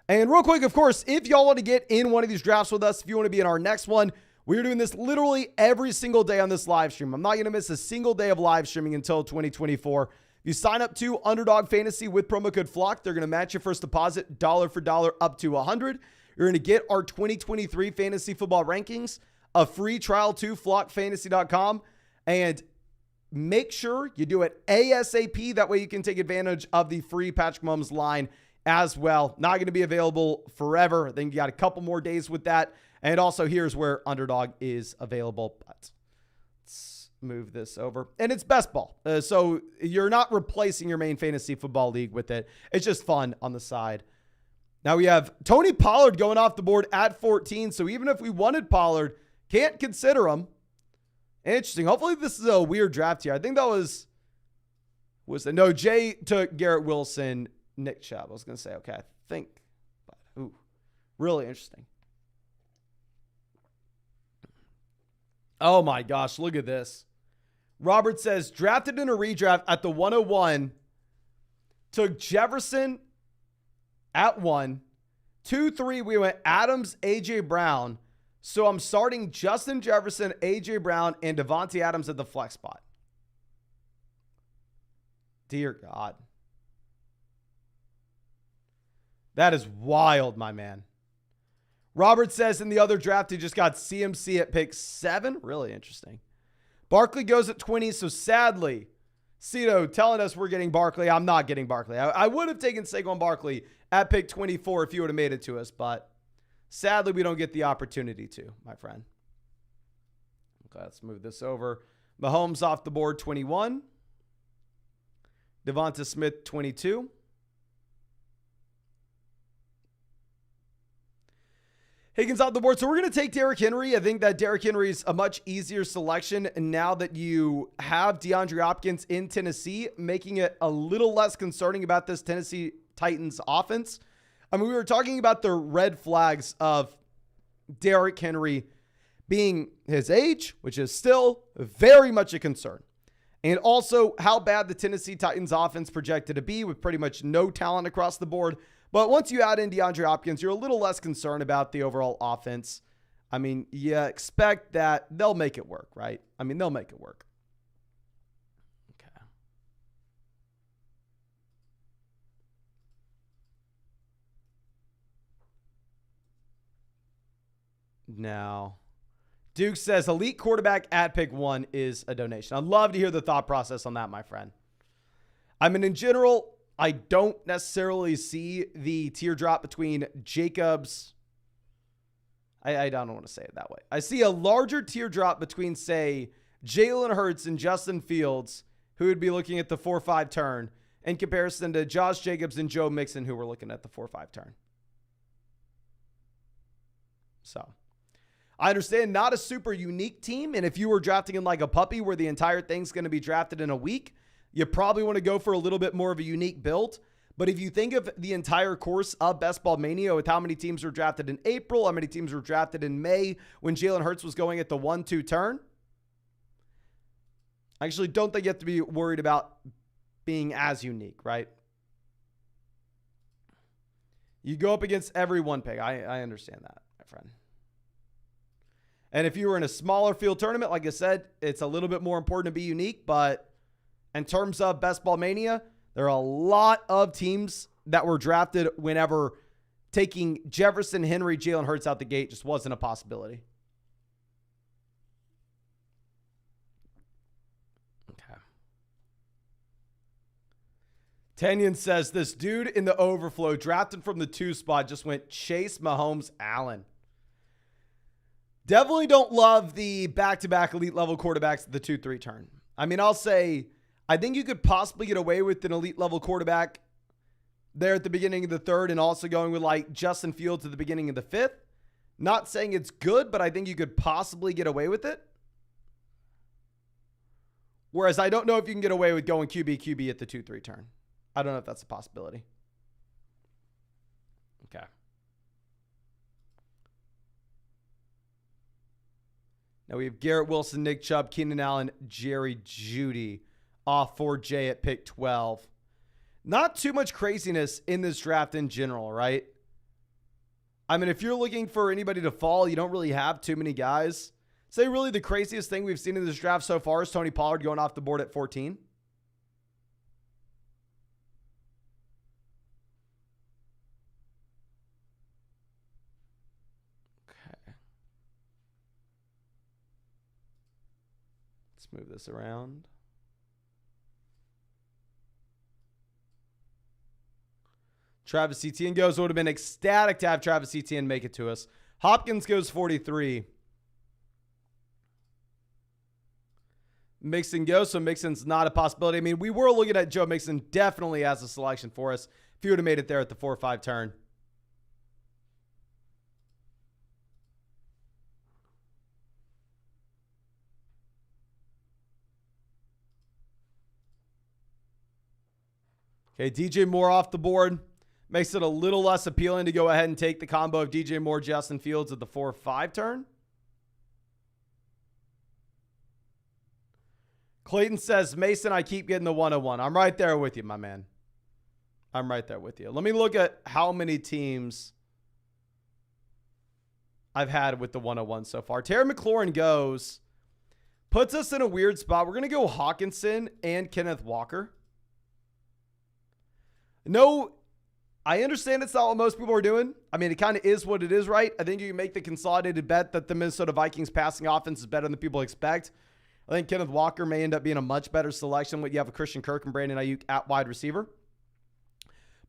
And real quick, of course, if y'all want to get in one of these drafts with us, if you want to be in our next one, we're doing this literally every single day on this live stream. I'm not going to miss a single day of live streaming until 2024. If you sign up to Underdog Fantasy with promo code FLOCK, they're going to match your first deposit dollar for dollar up to $100. You're going to get our 2023 fantasy football rankings, a free trial to flockfantasy.com, and make sure you do it ASAP. That way you can take advantage of the free Patrick Mahomes line as well. Not going to be available forever. I think you got a couple more days with that. And also here's where Underdog is available. But let's move this over. And it's best ball. So you're not replacing your main fantasy football league with it. It's just fun on the side. Now we have Tony Pollard going off the board at 14. So even if we wanted Pollard, can't consider him. Interesting. Hopefully this is a weird draft here. I think that was no, Jay took Garrett Wilson, Nick Chubb. I was going to say, okay, I think. But, ooh, really interesting. Oh my gosh, look at this. Robert says, drafted in a redraft at the 101, took Jefferson at 1. 2-3, we went Adams, A.J. Brown. So I'm starting Justin Jefferson, A.J. Brown, and Devontae Adams at the flex spot. Dear God. That is wild, my man. Robert says in the other draft, he just got CMC at pick 7. Really interesting. Barkley goes at 20. So sadly, Cito telling us we're getting Barkley. I'm not getting Barkley. I would have taken Saquon Barkley at pick 24 if you would have made it to us, but sadly, we don't get the opportunity to, my friend. Okay, let's move this over. Mahomes off the board, 21. Devonta Smith, 22. Higgins off the board. So we're going to take Derrick Henry. I think that Derrick Henry is a much easier selection now that you have DeAndre Hopkins in Tennessee, making it a little less concerning about this Tennessee Titans offense. I mean, we were talking about the red flags of Derrick Henry being his age, which is still very much a concern. And also how bad the Tennessee Titans offense projected to be with pretty much no talent across the board. But once you add in DeAndre Hopkins, you're a little less concerned about the overall offense. I mean, you expect that they'll make it work, right? I mean, they'll make it work. Okay. Now, Duke says elite quarterback at pick 1 is a donation. I'd love to hear the thought process on that, my friend. I mean, in general, I don't necessarily see the teardrop between Jacobs. I don't want to say it that way. I see a larger teardrop between, say, Jalen Hurts and Justin Fields, who would be looking at the 4-5 turn, in comparison to Josh Jacobs and Joe Mixon, who were looking at the 4-5 turn. So I understand not a super unique team. And if you were drafting in like a puppy where the entire thing's going to be drafted in a week, you probably want to go for a little bit more of a unique build. But if you think of the entire course of Best Ball Mania with how many teams were drafted in April, how many teams were drafted in May when Jalen Hurts was going at the 1-2 turn, I actually don't think you have to be worried about being as unique, right? You go up against every one pick. I understand that, my friend. And if you were in a smaller field tournament, like I said, it's a little bit more important to be unique. But in terms of Best Ball Mania, there are a lot of teams that were drafted whenever taking Jefferson, Henry, Jalen Hurts out the gate just wasn't a possibility. Okay. Tanyan says, this dude in the overflow drafted from the 2 spot just went Chase Mahomes Allen. Definitely don't love the back-to-back elite level quarterbacks at the 2-3 turn. I mean, I'll say, I think you could possibly get away with an elite level quarterback there at the beginning of the 3rd and also going with like Justin Fields at the beginning of the 5th. Not saying it's good, but I think you could possibly get away with it. Whereas I don't know if you can get away with going QB at the 2-3 turn. I don't know if that's a possibility. Okay. Now we have Garrett Wilson, Nick Chubb, Keenan Allen, Jerry Jeudy off for Jay at pick 12. Not too much craziness in this draft in general, right? I mean, if you're looking for anybody to fall, you don't really have too many guys. Say really the craziest thing we've seen in this draft so far is Tony Pollard going off the board at 14. Let's move this around. Travis Etienne goes. Would have been ecstatic to have Travis Etienne make it to us. Hopkins goes 43. Mixon goes, so Mixon's not a possibility. I mean, we were looking at Joe Mixon definitely as a selection for us if he would have made it there at the 4-5 turn. Okay, DJ Moore off the board. Makes it a little less appealing to go ahead and take the combo of DJ Moore, Justin Fields at the 4-5 turn. Clayton says, Mason, I keep getting the 101. I'm right there with you, my man. I'm right there with you. Let me look at how many teams I've had with the 101 so far. Terry McLaurin goes, puts us in a weird spot. We're going to go Hawkinson and Kenneth Walker. No, I understand it's not what most people are doing. I mean, it kind of is what it is, right? I think you can make the consolidated bet that the Minnesota Vikings passing offense is better than people expect. I think Kenneth Walker may end up being a much better selection when you have a Christian Kirk and Brandon Ayuk at wide receiver.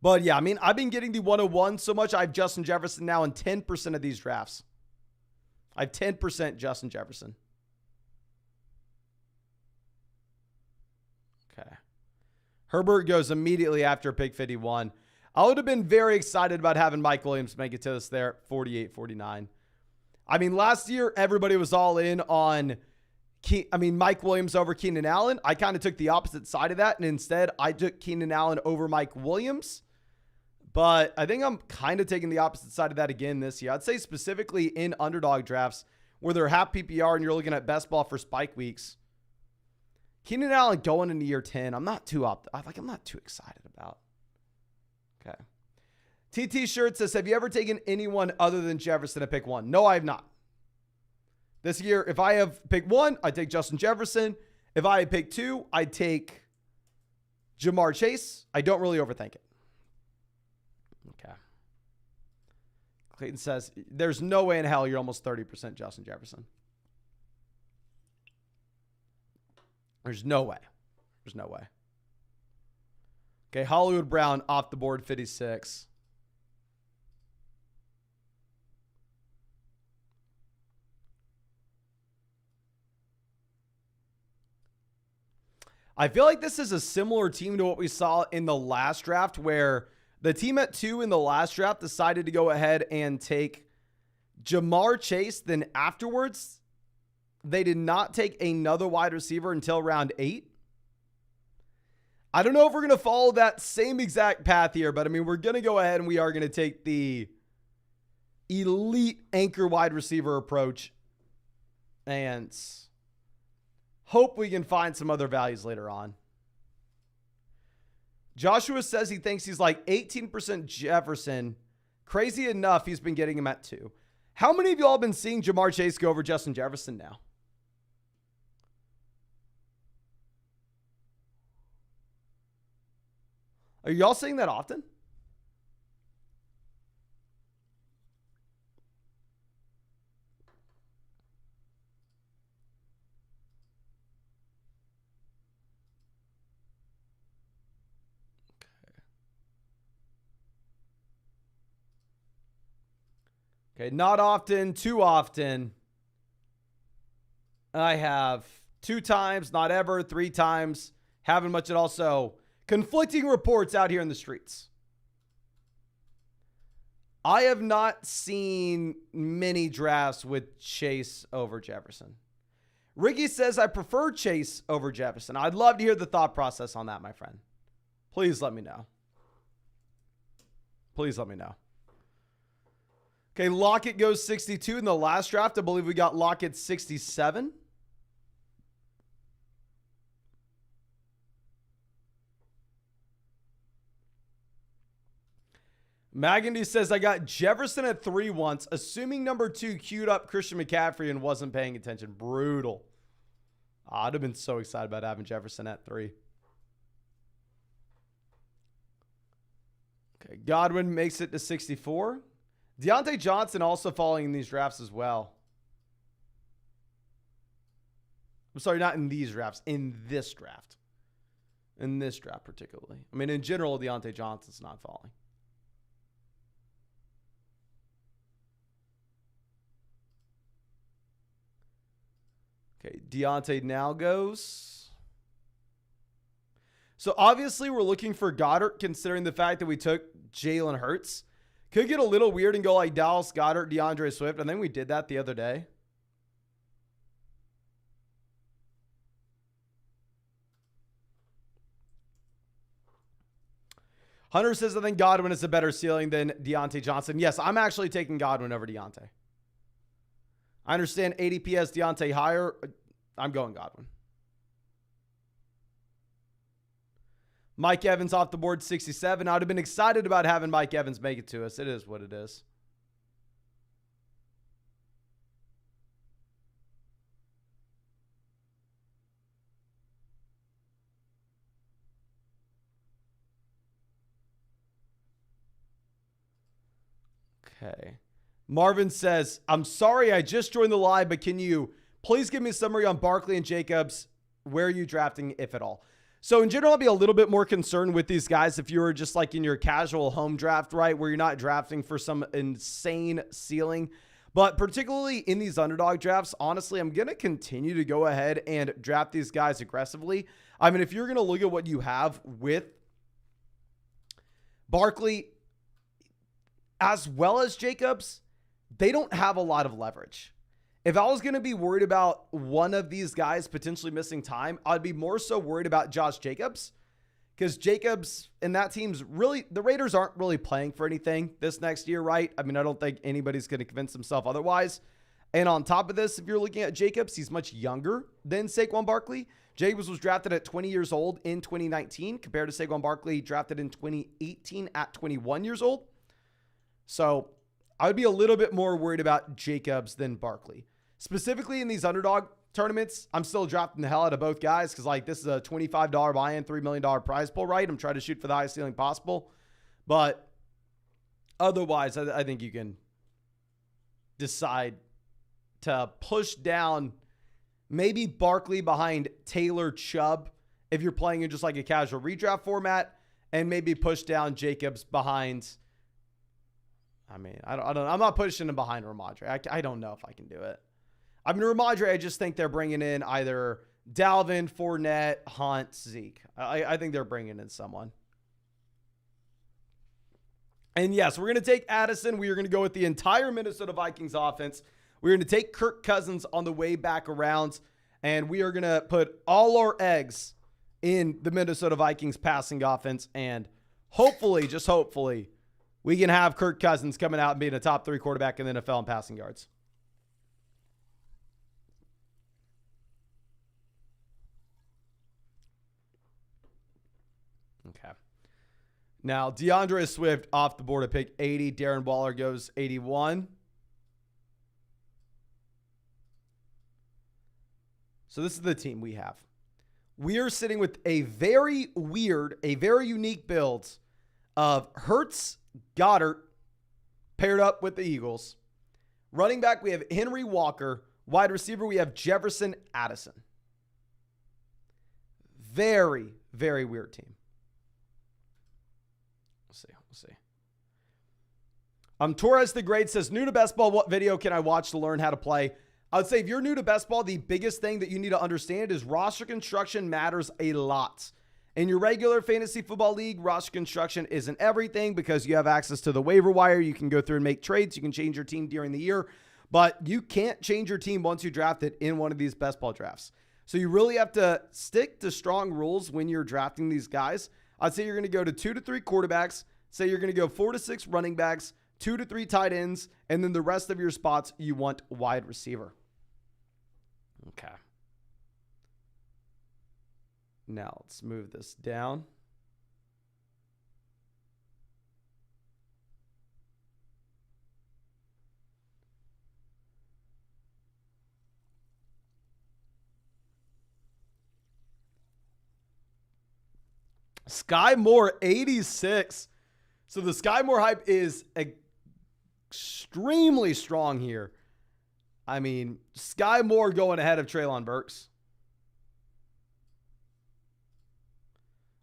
But yeah, I mean, I've been getting the 101 so much. I have Justin Jefferson now in 10% of these drafts. I have 10% Justin Jefferson. Okay. Herbert goes immediately after pick 51. I would have been very excited about having Mike Williams make it to us there at 48-49. I mean, last year, everybody was all in on Mike Williams over Keenan Allen. I kind of took the opposite side of that, and instead, I took Keenan Allen over Mike Williams. But I think I'm kind of taking the opposite side of that again this year. I'd say specifically in underdog drafts where they're half PPR and you're looking at best ball for spike weeks. Keenan Allen going into year 10, I'm not too excited about. Okay. TT Shirt says, have you ever taken anyone other than Jefferson at pick 1? No, I have not. This year, if I have pick 1, I take Justin Jefferson. If I have pick 2, I take Jamar Chase. I don't really overthink it. Okay. Clayton says, there's no way in hell you're almost 30% Justin Jefferson. There's no way. There's no way. Okay, Hollywood Brown off the board, 56. I feel like this is a similar team to what we saw in the last draft, where the team at 2 in the last draft decided to go ahead and take Jamar Chase. Then afterwards, they did not take another wide receiver until round 8. I don't know if we're going to follow that same exact path here, but I mean, we're going to go ahead and we are going to take the elite anchor wide receiver approach and hope we can find some other values later on. Joshua says he thinks he's like 18% Jefferson. Crazy enough, he's been getting him at 2. How many of y'all have been seeing Jamar Chase go over Justin Jefferson now? Are y'all seeing that often? Okay, not often, too often. I have 2 times, not ever, 3 times, haven't much at all. So, conflicting reports out here in the streets. I have not seen many drafts with Chase over Jefferson. Ricky says I prefer Chase over Jefferson. I'd love to hear the thought process on that, my friend. Please let me know. Please let me know. Okay, Lockett goes 62 in the last draft. I believe we got Lockett 67. Magandy says, I got Jefferson at 3 once, assuming number 2 queued up Christian McCaffrey and wasn't paying attention. Brutal. I'd have been so excited about having Jefferson at 3. Okay, Godwin makes it to 64. Deontay Johnson also falling in these drafts as well. I'm sorry, not in these drafts, in this draft. In this draft particularly. I mean, in general, Deontay Johnson's not falling. Okay, Deontay now goes. So obviously we're looking for Goddard considering the fact that we took Jalen Hurts. Could get a little weird and go like Dallas Goddard, DeAndre Swift. I think we did that the other day. Hunter says, I think Godwin is a better ceiling than Deontay Johnson. Yes, I'm actually taking Godwin over Deontay. I understand ADP has Deontay higher. I'm going Godwin. Mike Evans off the board, 67. I would have been excited about having Mike Evans make it to us. It is what it is. Okay. Marvin says, I'm sorry I just joined the live, but can you please give me a summary on Barkley and Jacobs? Where are you drafting, if at all? So in general, I'll be a little bit more concerned with these guys if you were just like in your casual home draft, right, where you're not drafting for some insane ceiling. But particularly in these underdog drafts, honestly, I'm going to continue to go ahead and draft these guys aggressively. I mean, if you're going to look at what you have with Barkley as well as Jacobs, they don't have a lot of leverage. If I was going to be worried about one of these guys potentially missing time, I'd be more so worried about Josh Jacobs, because Jacobs and that team's really, the Raiders aren't really playing for anything this next year, right? I mean, I don't think anybody's going to convince himself otherwise. And on top of this, if you're looking at Jacobs, he's much younger than Saquon Barkley. Jacobs was drafted at 20 years old in 2019 compared to Saquon Barkley drafted in 2018 at 21 years old. So I would be a little bit more worried about Jacobs than Barkley. Specifically in these underdog tournaments, I'm still drafting the hell out of both guys because, like, this is a $25 buy-in, $3 million prize pool, right? I'm trying to shoot for the highest ceiling possible. But otherwise, I think you can decide to push down maybe Barkley behind Taylor Chubb if you're playing in just like a casual redraft format, and maybe push down Jacobs behind, I mean, I don't know. I'm not pushing him behind Ramondre. I don't know if I can do it. I mean, Ramondre, I just think they're bringing in either Dalvin, Fournette, Hunt, Zeke. I think they're bringing in someone. And yes, we're going to take Addison. We are going to go with the entire Minnesota Vikings offense. We're going to take Kirk Cousins on the way back around, and we are going to put all our eggs in the Minnesota Vikings passing offense. And hopefully, just hopefully, we can have Kirk Cousins coming out and being a top 3 quarterback in the NFL in passing yards. Okay. Now, DeAndre Swift off the board at pick 80. Darren Waller goes 81. So this is the team we have. We are sitting with a very weird, a very unique build of Hurts, Goddard paired up with the Eagles. Running back, we have Henry Walker. Wide receiver, we have Jefferson Addison. Very, very weird team. We'll see. Torres the Great says, new to best ball, what video can I watch to learn how to play? I would say if you're new to best ball, the biggest thing that you need to understand is roster construction matters a lot. In your regular fantasy football league, roster construction isn't everything because you have access to the waiver wire. You can go through and make trades. You can change your team during the year, but you can't change your team once you draft it in one of these best ball drafts. So you really have to stick to strong rules when you're drafting these guys. I'd say you're going to go to 2 to 3 quarterbacks. Say you're going to go 4 to 6 running backs, 2 to 3 tight ends, and then the rest of your spots you want wide receiver. Okay. Now let's move this down. Sky Moore 86. So the Sky Moore hype is extremely strong here. I mean, Sky Moore going ahead of Treylon Burks.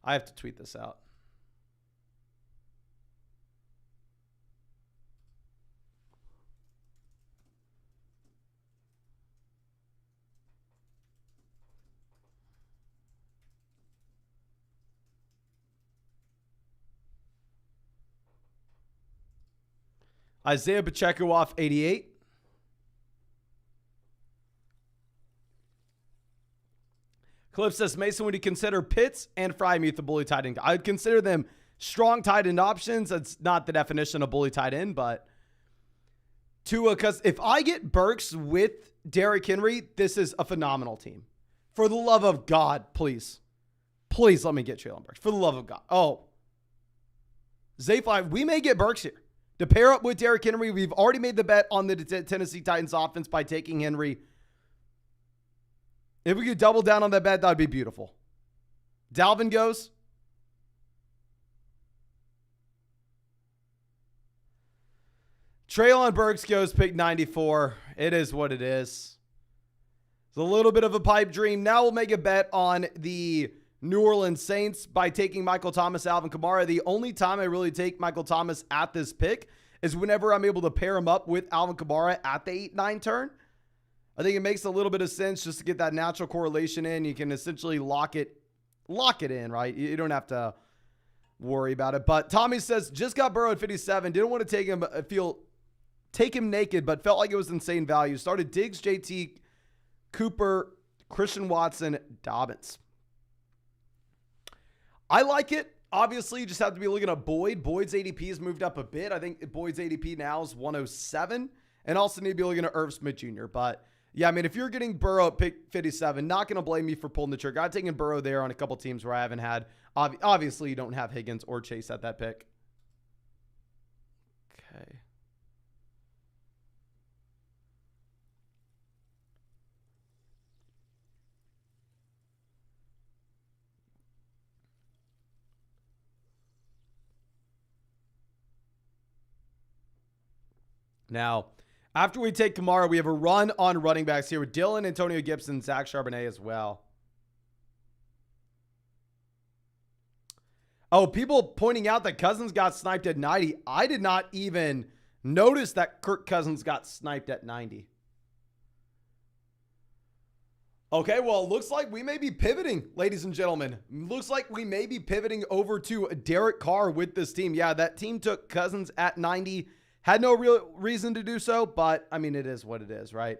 I have to tweet this out. Isaiah Pacheco off 88. Cliff says, Mason, would you consider Pitts and Freiermuth the bully tight end? I'd consider them strong tight end options. That's not the definition of bully tight end, but Tua, because if I get Burks with Derrick Henry, this is a phenomenal team. For the love of God, please. Please let me get Treylon Burks. For the love of God. Oh. Zayfly, we may get Burks here. To pair up with Derrick Henry, we've already made the bet on the Tennessee Titans offense by taking Henry. If we could double down on that bet, that would be beautiful. Dalvin goes. Treylon Burks goes pick 94. It is what it is. It's a little bit of a pipe dream. Now we'll make a bet on the New Orleans Saints by taking Michael Thomas, Alvin Kamara. The only time I really take Michael Thomas at this pick is whenever I'm able to pair him up with Alvin Kamara at the 8-9 turn. I think it makes a little bit of sense just to get that natural correlation in. You can essentially lock it in, right? You don't have to worry about it. But Tommy says, just got Burrow at 57. Didn't want to take him naked, but felt like it was insane value. Started Diggs, JT, Cooper, Christian Watson, Dobbins. I like it. Obviously, you just have to be looking at Boyd. Boyd's ADP has moved up a bit. I think Boyd's ADP now is 107. And also need to be looking at Irv Smith Jr. But yeah, I mean, if you're getting Burrow at pick 57, not going to blame me for pulling the trigger. I've taken Burrow there on a couple teams where I haven't had. Obviously, you don't have Higgins or Chase at that pick. Okay. Now, after we take Kamara, we have a run on running backs here with Dylan, Antonio Gibson, Zach Charbonnet as well. Oh, people pointing out that Cousins got sniped at 90. I did not even notice that Kirk Cousins got sniped at 90. Okay, well, it looks like we may be pivoting, ladies and gentlemen. Looks like we may be pivoting over to Derek Carr with this team. Yeah, that team took Cousins at 90. Had no real reason to do so, but, I mean, it is what it is, right?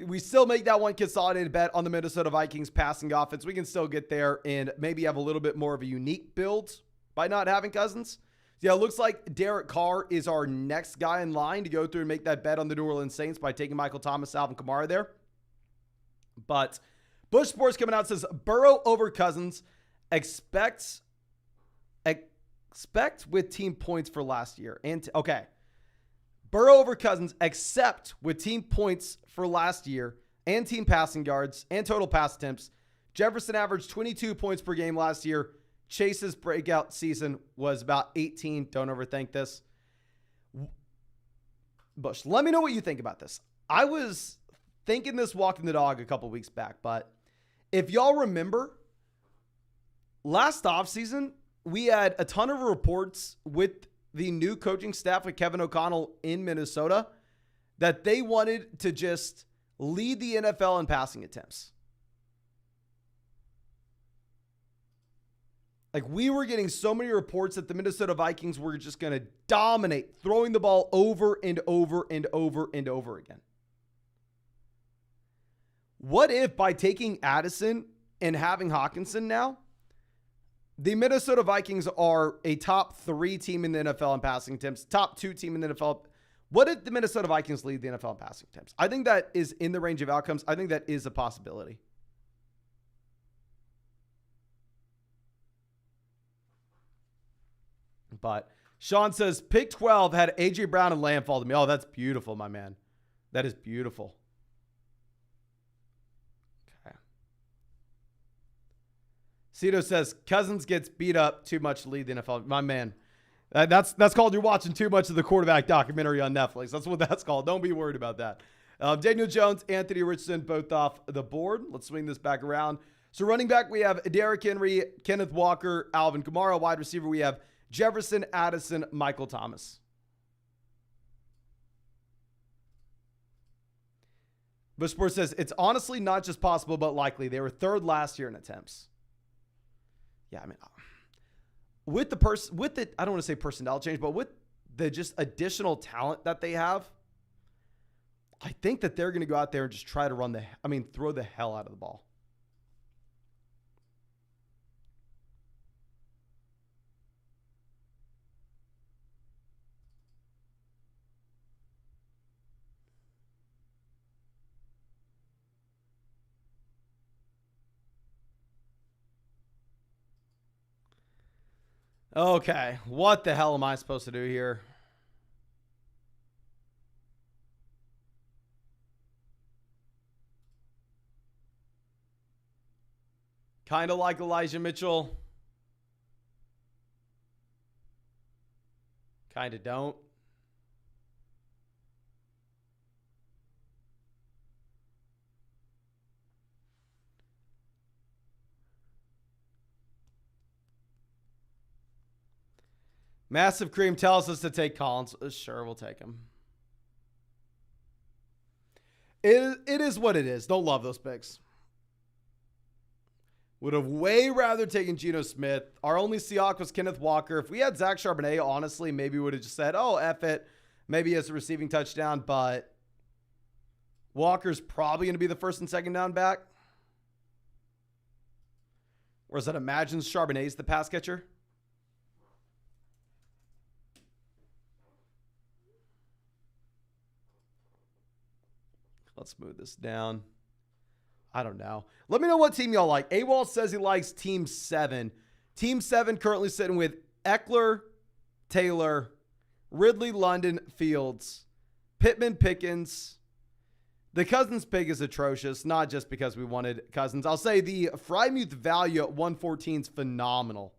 we still make that one consolidated bet on the Minnesota Vikings passing offense. We can still get there and maybe have a little bit more of a unique build by not having Cousins. Yeah, it looks like Derek Carr is our next guy in line to go through and make that bet on the New Orleans Saints by taking Michael Thomas, Alvin Kamara there. But Bush Sports coming out says Burrow over Cousins. Expect with team points for last year. And okay. Burrow over Cousins, except with team points for last year and team passing yards and total pass attempts. Jefferson averaged 22 points per game last year. Chase's breakout season was about 18. Don't overthink this. Bush, let me know what you think about this. I was thinking this walking the dog a couple weeks back, but if y'all remember, last offseason, we had a ton of reports with the new coaching staff with Kevin O'Connell in Minnesota that they wanted to just lead the NFL in passing attempts. Like, we were getting so many reports that the Minnesota Vikings were just going to dominate, throwing the ball over and over and over and over again. What if by taking Addison and having Hawkinson now, the Minnesota Vikings are a top 3 team in the NFL in passing attempts, top 2 team in the NFL. What if the Minnesota Vikings lead the NFL in passing attempts? I think that is in the range of outcomes. I think that is a possibility. But Sean says, pick 12 had A.J. Brown and Lamb fall to me. Oh, that's beautiful, my man. That is beautiful. Okay. Cito says, Cousins gets beat up too much to lead the NFL. My man, that's called you're watching too much of the quarterback documentary on Netflix. That's what that's called. Don't be worried about that. Daniel Jones, Anthony Richardson, both off the board. Let's swing this back around. So running back, we have Derrick Henry, Kenneth Walker, Alvin Kamara. Wide receiver, we have Jefferson, Addison, Michael Thomas. Bush Sports says, it's honestly not just possible, but likely. They were 3rd last year in attempts. Yeah, I mean, with the I don't want to say personnel change, but with the just additional talent that they have, I think that they're going to go out there and just try to throw the hell out of the ball. Okay, what the hell am I supposed to do here? Kind of like Elijah Mitchell. Kind of don't. Massive Cream tells us to take Collins. Sure, we'll take him. It is what it is. Don't love those picks. Would have way rather taken Geno Smith. Our only Seahawk was Kenneth Walker. If we had Zach Charbonnet, honestly, maybe we would have just said, oh, F it. Maybe he has a receiving touchdown, but Walker's probably going to be the first and second down back. Or is that imagine Charbonnet's the pass catcher? Let's move this down. I don't know. Let me know what team y'all like. AWOL says he likes Team 7. Team 7 currently sitting with Eckler, Taylor, Ridley, London, Fields, Pittman, Pickens. The Cousins pick is atrocious, not just because we wanted Cousins. I'll say the Frymuth value at 114 is phenomenal.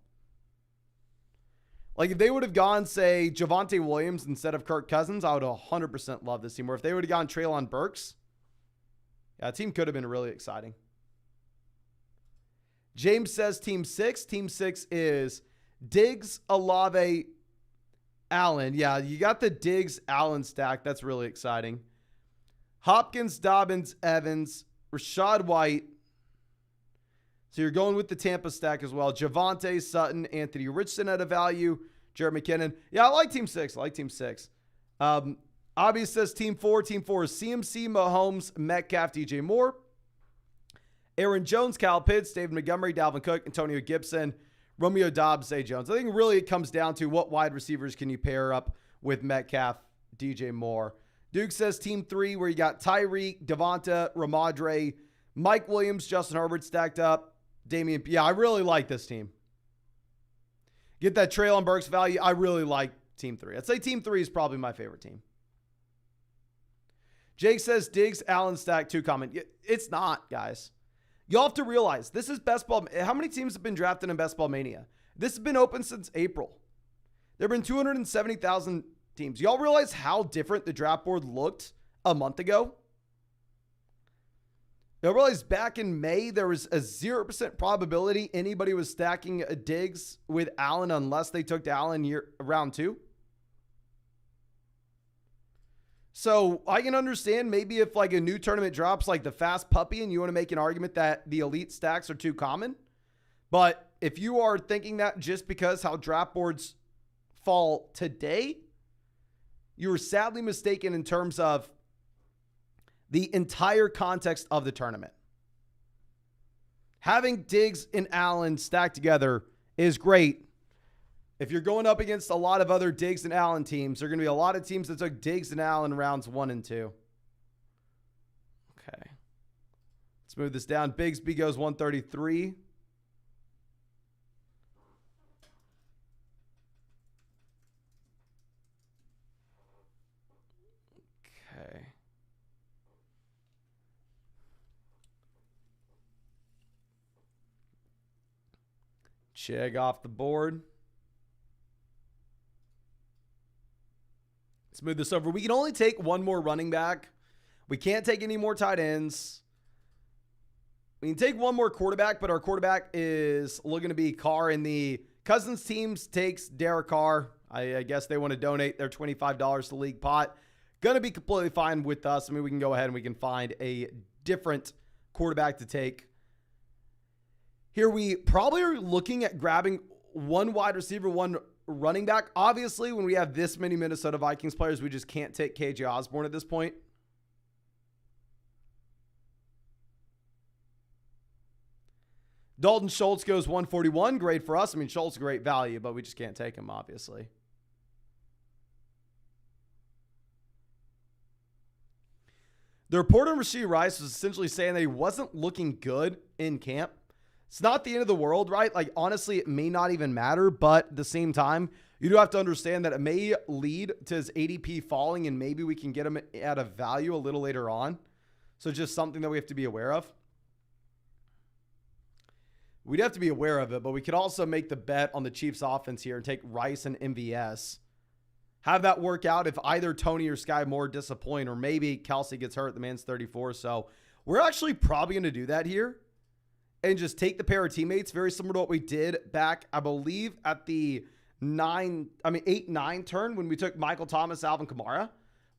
Like, if they would have gone, say, Javonte Williams instead of Kirk Cousins, I would 100% love this team. Or if they would have gone Treylon Burks, yeah, that team could have been really exciting. James says Team 6. Team 6 is Diggs, Olave, Allen. Yeah, you got the Diggs, Allen stack. That's really exciting. Hopkins, Dobbins, Evans, Rashad White. So you're going with the Tampa stack as well. Javonte, Sutton, Anthony Richardson at a value. Jared McKinnon. Yeah, I like Team 6. Obby says Team 4. Team 4 is CMC, Mahomes, Metcalf, DJ Moore, Aaron Jones, Kyle Pitts, David Montgomery, Dalvin Cook, Antonio Gibson, Romeo Doubs, Zay Jones. I think really it comes down to what wide receivers can you pair up with Metcalf, DJ Moore. Duke says Team 3, where you got Tyreek, Devonta, Ramadre, Mike Williams, Justin Herbert stacked up, Damian. Yeah, I really like this team. Get that Traylon Burks value. I really like Team 3. I'd say Team 3 is probably my favorite team. Jake says Diggs, Allen stack, 2 common. It's not, guys. Y'all have to realize this is best ball. How many teams have been drafted in Best Ball Mania? This has been open since April. There have been 270,000 teams. Y'all realize how different the draft board looked a month ago? Y'all realize back in May, there was a 0% probability anybody was stacking a Diggs with Allen unless they took Allen round 2. So I can understand maybe if like a new tournament drops like the Fast Puppy and you want to make an argument that the elite stacks are too common. But if you are thinking that just because how draft boards fall today, you were sadly mistaken in terms of the entire context of the tournament. Having Diggs and Allen stacked together is great. If you're going up against a lot of other Diggs and Allen teams, there are going to be a lot of teams that took Diggs and Allen rounds 1 and 2. Okay. Let's move this down. Bigsby goes 133. Okay. Chig off the board. Let's move this over. We can only take one more running back. We can't take any more tight ends. We can take one more quarterback, but our quarterback is looking to be Carr, and the Cousins teams takes Derek Carr. I guess they want to donate their $25 to league pot. Going to be completely fine with us. I mean, we can go ahead and we can find a different quarterback to take. Here we probably are looking at grabbing one wide receiver, one running back. Obviously, when we have this many Minnesota Vikings players, we just can't take KJ Osborne at this point. Dalton Schultz goes 141. Great for us. I mean, Schultz, great value, but we just can't take him, obviously. The report on Rashee Rice was essentially saying that he wasn't looking good in camp. It's not the end of the world, right? Like, honestly, it may not even matter, but at the same time, you do have to understand that it may lead to his ADP falling, and maybe we can get him at a value a little later on. So just something that we have to be aware of. We'd have to be aware of it, but we could also make the bet on the Chiefs offense here and take Rice and MVS. Have that work out if either Tony or Sky Moore disappoint, or maybe Kelsey gets hurt. The man's 34. So we're actually probably going to do that here and just take the pair of teammates, very similar to what we did back, I believe, at the 8-9 turn when we took Michael Thomas, Alvin Kamara.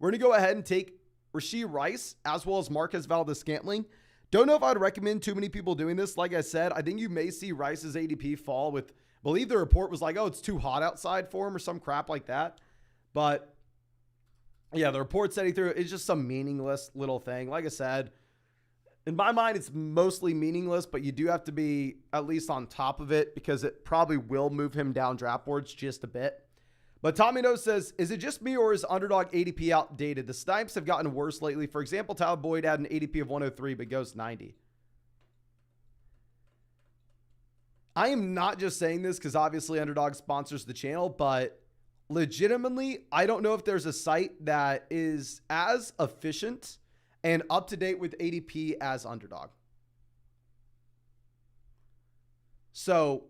We're going to go ahead and take Rashee Rice as well as Marquez Valdes-Scantling. Don't know if I'd recommend too many people doing this. Like I said, I think you may see Rice's ADP fall with, I believe the report was like, oh, it's too hot outside for him or some crap like that. But yeah, the report said he threw, it's just some meaningless little thing. Like I said, in my mind, it's mostly meaningless, but you do have to be at least on top of it because it probably will move him down draft boards just a bit. But Tommy No says, is it just me or is Underdog ADP outdated? The snipes have gotten worse lately. For example, Tyler Boyd had an ADP of 103, but goes 90. I am not just saying this because obviously Underdog sponsors the channel, but legitimately, I don't know if there's a site that is as efficient and up to date with ADP as Underdog. So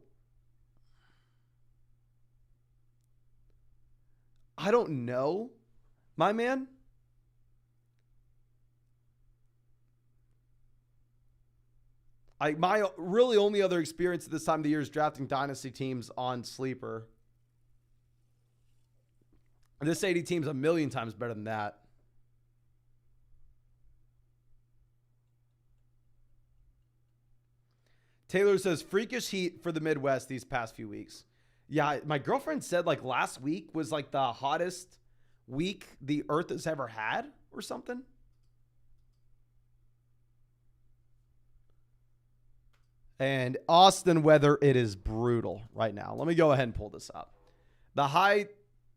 I don't know, my man. My really only other experience at this time of the year is drafting dynasty teams on Sleeper. This 80 team's a million times better than that. Taylor says, freakish heat for the Midwest these past few weeks. Yeah, my girlfriend said like last week was like the hottest week the earth has ever had or something. And Austin weather, it is brutal right now. Let me go ahead and pull this up. The high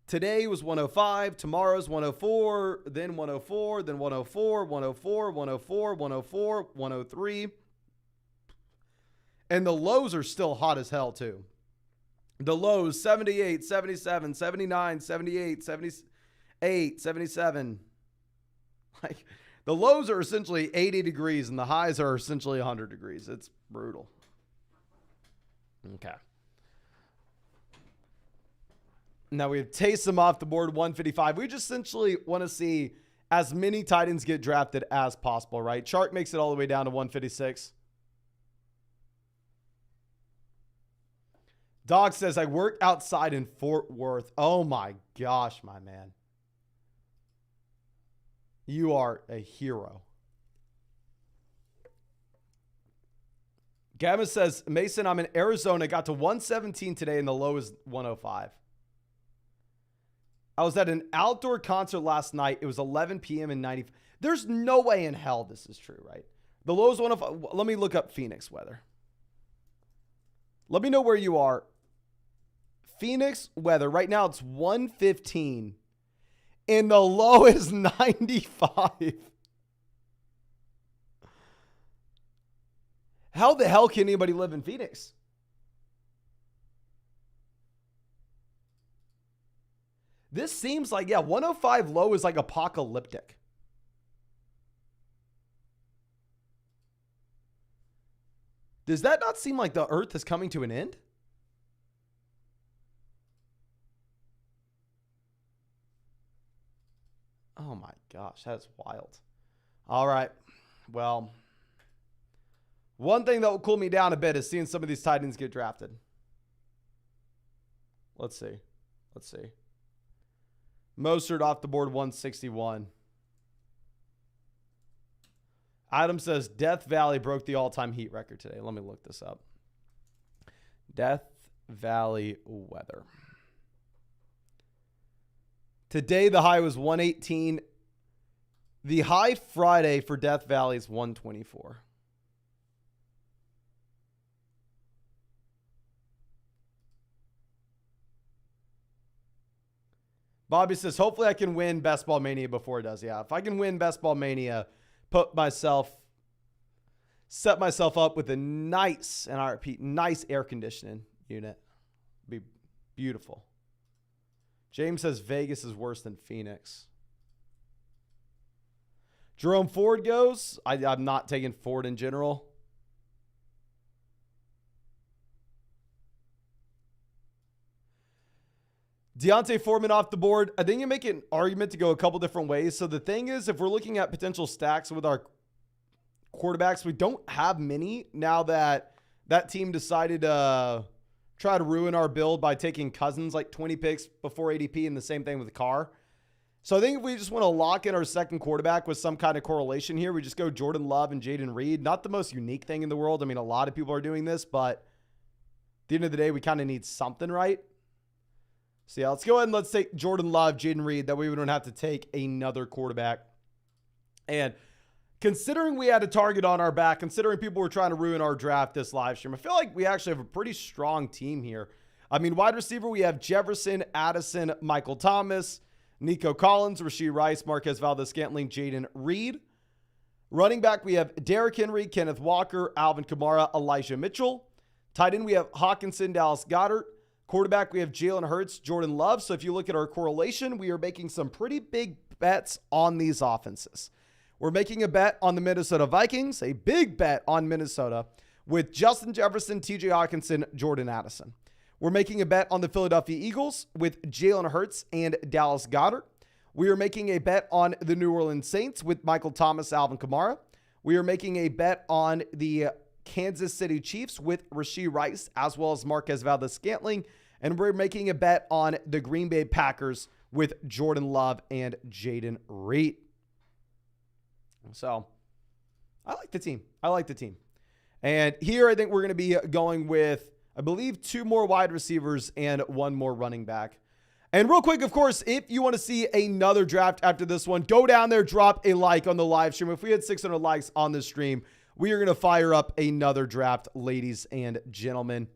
today was 105. Tomorrow's 104. Then 104. Then 104. 104. 104. 104. 103. And the lows are still hot as hell, too. The lows, 78, 77, 79, 78, 78, 77. Like, the lows are essentially 80 degrees, and the highs are essentially 100 degrees. It's brutal. Okay. Now we have Taysom off the board, 155. We just essentially want to see as many tight ends get drafted as possible, right? Chark makes it all the way down to 156. Dog says, I work outside in Fort Worth. Oh my gosh, my man. You are a hero. Gavin says, Mason, I'm in Arizona. Got to 117 today and the low is 105. I was at an outdoor concert last night. It was 11 p.m. and 90. There's no way in hell this is true, right? The low is 105. Let me look up Phoenix weather. Let me know where you are. Phoenix weather. Right now it's 115 and the low is 95. How the hell can anybody live in Phoenix? This seems like, 105 low is like apocalyptic. Does that not seem like the earth is coming to an end? Oh my gosh, that's wild. All right. Well, one thing that will cool me down a bit is seeing some of these tight ends get drafted. Let's see. Mostert off the board, 161. Adam says Death Valley broke the all-time heat record today. Let me look this up. Death Valley weather. Today, the high was 118. The high Friday for Death Valley is 124. Bobby says, hopefully I can win Best Ball Mania before it does. Yeah, if I can win Best Ball Mania, set myself up with a nice, and I repeat, nice air conditioning unit. Be beautiful. James says Vegas is worse than Phoenix. Jerome Ford goes. I'm not taking Ford in general. Deontay Foreman off the board. I think you make an argument to go a couple different ways. So the thing is, if we're looking at potential stacks with our quarterbacks, we don't have many now that that team decided to try to ruin our build by taking Cousins like 20 picks before ADP, and the same thing with Carr. So I think if we just want to lock in our second quarterback with some kind of correlation here, we just go Jordan Love and Jaden Reed. Not the most unique thing in the world. I mean, a lot of people are doing this, but at the end of the day, we kind of need something, right? So yeah, let's go ahead and let's take Jordan Love, Jaden Reed. That way we don't have to take another quarterback. And considering we had a target on our back, considering people were trying to ruin our draft this live stream, I feel like we actually have a pretty strong team here. I mean, wide receiver, we have Jefferson, Addison, Michael Thomas, Nico Collins, Rashee Rice, Marquez Valdez-Scantling, Jaden Reed. Running back, we have Derrick Henry, Kenneth Walker, Alvin Kamara, Elijah Mitchell. Tight end, we have Hawkinson, Dallas Goedert. Quarterback, we have Jalen Hurts, Jordan Love. So if you look at our correlation, we are making some pretty big bets on these offenses. We're making a bet on the Minnesota Vikings, a big bet on Minnesota with Justin Jefferson, TJ Hawkinson, Jordan Addison. We're making a bet on the Philadelphia Eagles with Jalen Hurts and Dallas Goedert. We are making a bet on the New Orleans Saints with Michael Thomas, Alvin Kamara. We are making a bet on the Kansas City Chiefs with Rashee Rice as well as Marquez Valdez-Scantling. And we're making a bet on the Green Bay Packers with Jordan Love and Jaden Reed. So I like the team. And here I think we're going to be going with, I believe, 2 more wide receivers and 1 more running back. And real quick, of course, if you want to see another draft after this one, go down there, drop a like on the live stream. If we had 600 likes on the stream, we are going to fire up another draft, ladies and gentlemen.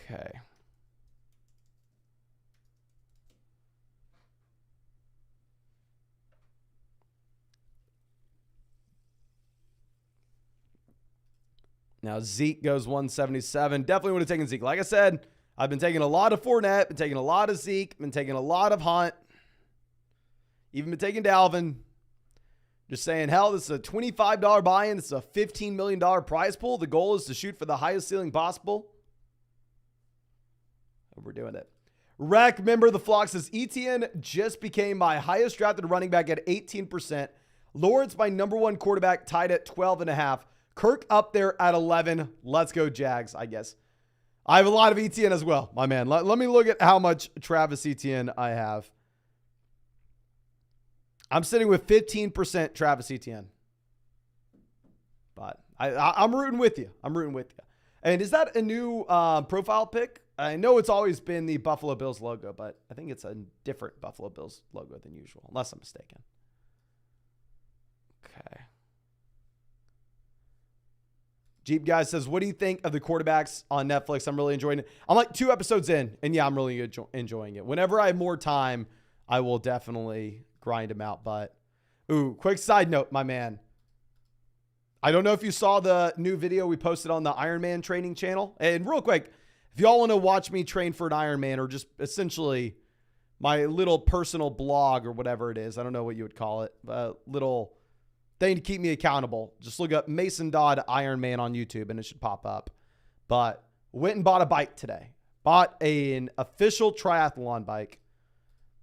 Okay. Now, Zeke goes 177. Definitely would have taken Zeke. Like I said, I've been taking a lot of Fournette, been taking a lot of Zeke, been taking a lot of Hunt, even been taking Dalvin. Just saying, hell, this is a $25 buy-in. This is a $15 million prize pool. The goal is to shoot for the highest ceiling possible. And we're doing it. Rec, member the flock, says, Etienne just became my highest drafted running back at 18%. Lawrence, my number one quarterback, tied at 12.5. Kirk up there at 11. Let's go Jags, I guess. I have a lot of Etienne as well, my man. Let me look at how much Travis Etienne I have. I'm sitting with 15% Travis Etienne. But I'm rooting with you. I'm rooting with you. And is that a new profile pic? I know it's always been the Buffalo Bills logo, but I think it's a different Buffalo Bills logo than usual, unless I'm mistaken. Okay. Jeep Guy says, what do you think of the quarterbacks on Netflix? I'm really enjoying it. I'm like 2 episodes in, and yeah, I'm really enjoying it. Whenever I have more time, I will definitely grind them out. But, ooh, quick side note, my man. I don't know if you saw the new video we posted on the Ironman training channel. And real quick, if y'all want to watch me train for an Ironman or just essentially my little personal blog or whatever it is, I don't know what you would call it, a little thing to keep me accountable, just look up Mason Dodd Ironman on YouTube and it should pop up. But went and bought a bike today. Bought an official triathlon bike.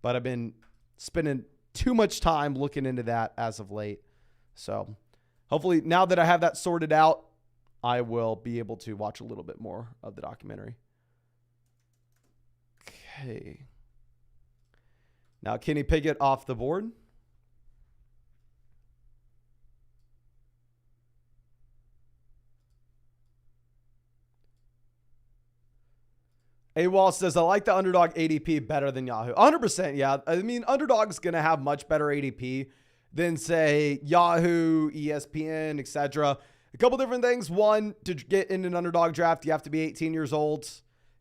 But I've been spending too much time looking into that as of late. So hopefully now that I have that sorted out, I will be able to watch a little bit more of the documentary. Okay. Now Kenny Pickett off the board. AWOL says, I like the Underdog ADP better than Yahoo. 100%, yeah. I mean, Underdog's going to have much better ADP than, say, Yahoo, ESPN, etc. A couple different things. One, to get in an Underdog draft, you have to be 18 years old.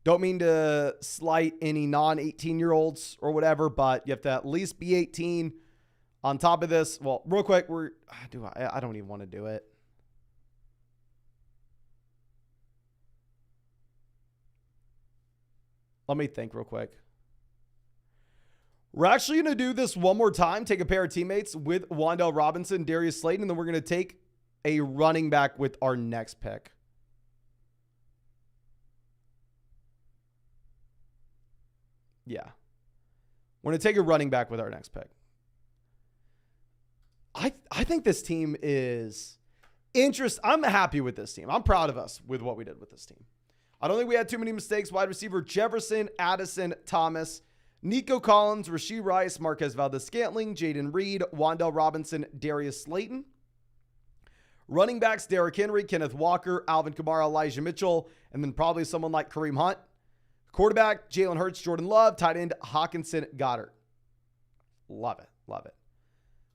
Don't mean to slight any non-18-year-olds or whatever, but you have to at least be 18. On top of this, well, real quick, I don't even want to do it. Let me think real quick. We're actually going to do this one more time. Take a pair of teammates with Wan'Dale Robinson, Darius Slayton, and then we're going to take a running back with our next pick. Yeah. We're going to take a running back with our next pick. I think this team is interesting. I'm happy with this team. I'm proud of us with what we did with this team. I don't think we had too many mistakes. Wide receiver Jefferson, Addison, Thomas, Nico Collins, Rashee Rice, Marquez Valdez-Scantling, Jaden Reed, Wan'Dale Robinson, Darius Slayton. Running backs, Derrick Henry, Kenneth Walker, Alvin Kamara, Elijah Mitchell, and then probably someone like Kareem Hunt. Quarterback, Jalen Hurts, Jordan Love. Tight end, Hawkinson, Goddard. Love it. Love it.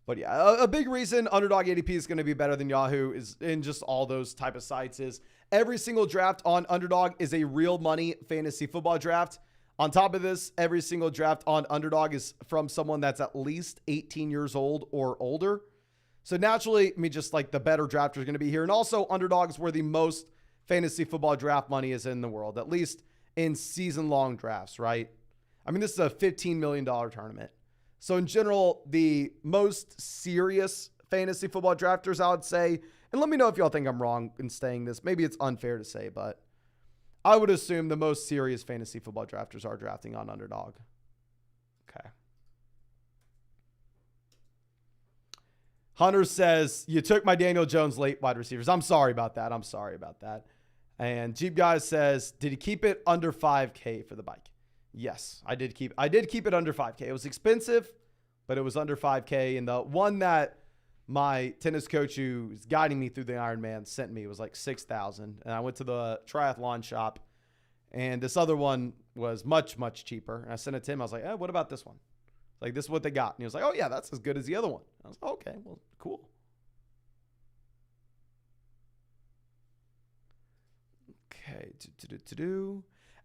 But yeah, a big reason Underdog ADP is going to be better than Yahoo is in just all those type of sites is every single draft on Underdog is a real money fantasy football draft. On top of this, every single draft on Underdog is from someone that's at least 18 years old or older. So naturally, I mean, just like the better drafters are going to be here. And also Underdog's where the most fantasy football draft money is in the world, at least in season-long drafts, right? I mean, this is a $15 million tournament. So in general, the most serious fantasy football drafters, I would say, and let me know if y'all think I'm wrong in saying this. Maybe it's unfair to say, but I would assume the most serious fantasy football drafters are drafting on Underdog. Okay. Hunter says, you took my Daniel Jones late wide receivers. I'm sorry about that. I'm sorry about that. And Jeep Guy says, did he keep it under 5K for the bike? Yes, I did keep it under 5K. It was expensive, but it was under 5K. And the one that my tennis coach who is guiding me through the Ironman sent me was like 6,000. And I went to the triathlon shop And this other one was much, much cheaper. And I sent it to him. I was like, what about this one? Like, this is what they got. And he was like, oh, yeah, that's as good as the other one. I was like, okay, well, cool. Okay.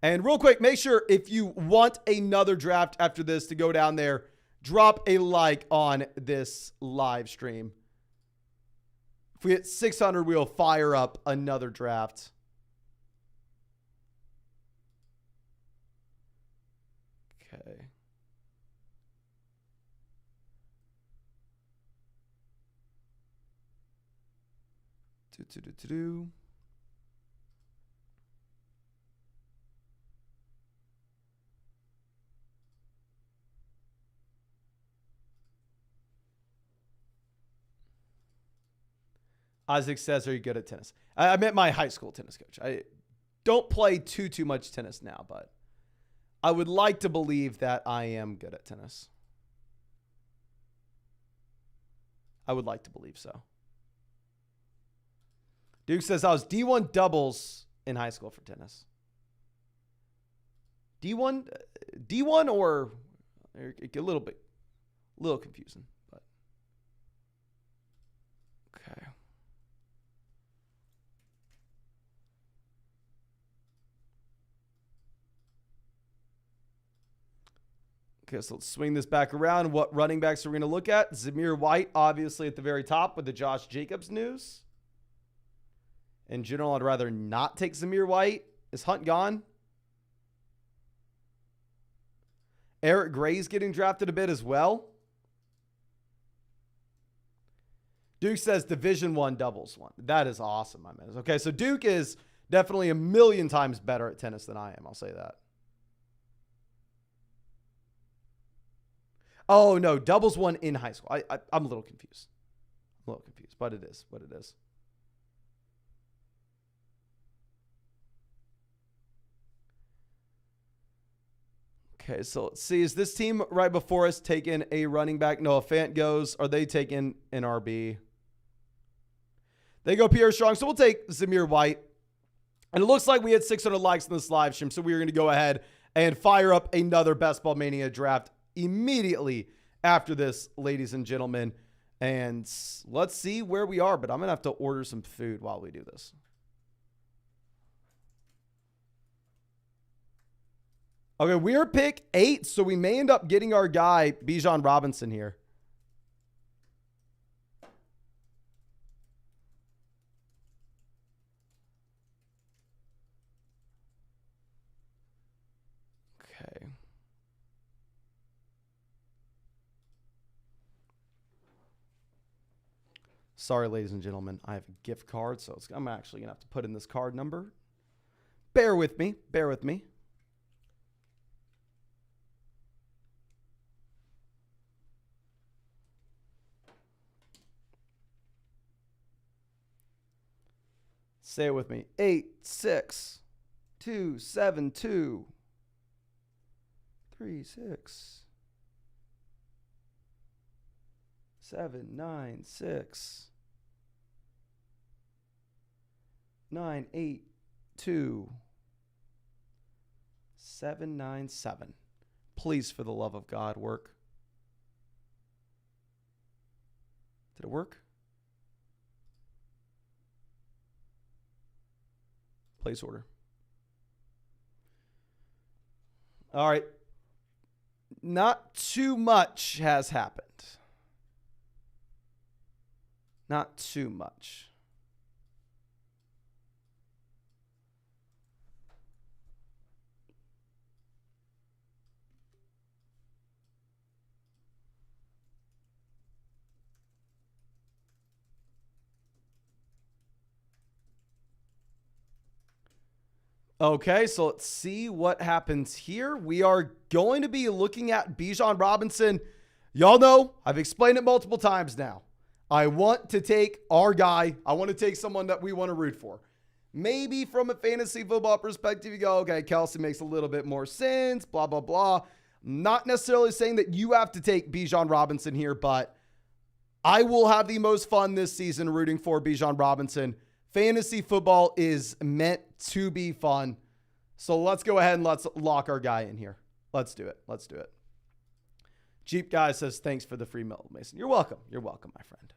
And real quick, make sure if you want another draft after this to go down there, drop a like on this live stream. If we hit 600, we'll fire up another draft. Okay. Isaac says, are you good at tennis? I meant my high school tennis coach. I don't play too much tennis now, but I would like to believe that I am good at tennis. I would like to believe so. Duke says, I was D1 doubles in high school for tennis. D1 or a little confusing, but okay. Okay, so let's swing this back around. What running backs are we going to look at? Zamir White, obviously, at the very top with the Josh Jacobs news. In general, I'd rather not take Zamir White. Is Hunt gone? Eric Gray's getting drafted a bit as well. Duke says Division I doubles one. That is awesome, my man. Okay, so Duke is definitely a million times better at tennis than I am. I'll say that. Oh, no, doubles one in high school. I'm a little confused. But it is what it is. Okay, so let's see. Is this team right before us taking a running back? No, if Fant goes, are they taking an RB? They go Pierre Strong, so we'll take Zamir White. And it looks like we had 600 likes in this live stream, so we're going to go ahead and fire up another Best Ball Mania draft immediately after this, ladies and gentlemen. And let's see where we are, but I'm going to have to order some food while we do this. Okay, we're pick 8, so we may end up getting our guy, Bijan Robinson, here. Okay. Sorry, ladies and gentlemen, I have a gift card, so I'm actually going to have to put in this card number. Bear with me. Say it with me. 86272 36 796 982 797. Please, for the love of God, work. Did it work? Place order. All right. Not too much has happened. Not too much. Okay, so let's see what happens here. We are going to be looking at Bijan Robinson. Y'all know, I've explained it multiple times now. I want to take our guy. I want to take someone that we want to root for. Maybe from a fantasy football perspective, you go, okay, Kelsey makes a little bit more sense, blah, blah, blah. Not necessarily saying that you have to take Bijan Robinson here, but I will have the most fun this season rooting for Bijan Robinson. Fantasy football is meant to be fun. So let's go ahead and let's lock our guy in here. Let's do it. Jeep guy says, thanks for the free milk, Mason. You're welcome. You're welcome, my friend.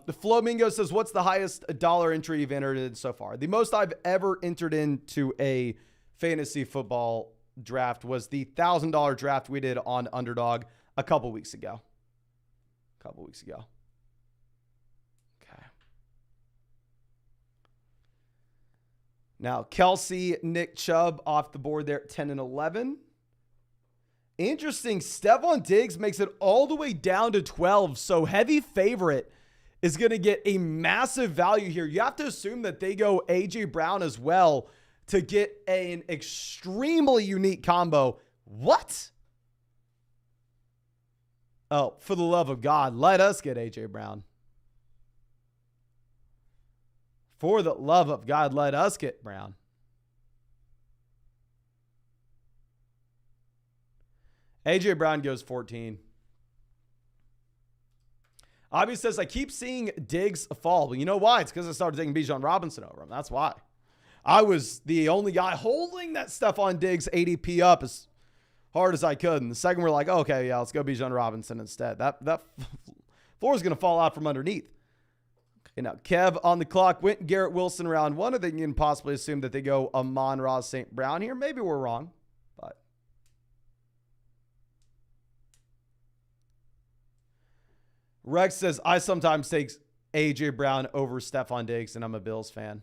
The Flamingo says, what's the highest dollar entry you've entered in so far? The most I've ever entered into a fantasy football draft was the $1,000 draft we did on Underdog a couple weeks ago. Okay. Now, Kelsey, Nick Chubb off the board there at 10 and 11. Interesting. Stephon Diggs makes it all the way down to 12. So heavy favorite is going to get a massive value here. You have to assume that they go A.J. Brown as well to get an extremely unique combo. What? Oh, for the love of God, let us get A.J. Brown. For the love of God, let us get Brown. A.J. Brown goes 14. Obvi says, I keep seeing Diggs fall. Well, you know why? It's because I started taking Bijan Robinson over him. That's why. I was the only guy holding that Stephon Diggs ADP up as hard as I could. And the second we're like, oh, okay, yeah, let's go Bijan Robinson instead. That floor is going to fall out from underneath. Okay, now Kev on the clock went Garrett Wilson round one. I think you can possibly assume that they go Amon-Ra St. Brown here. Maybe we're wrong, but Rex says, I sometimes take A.J. Brown over Stephon Diggs, and I'm a Bills fan.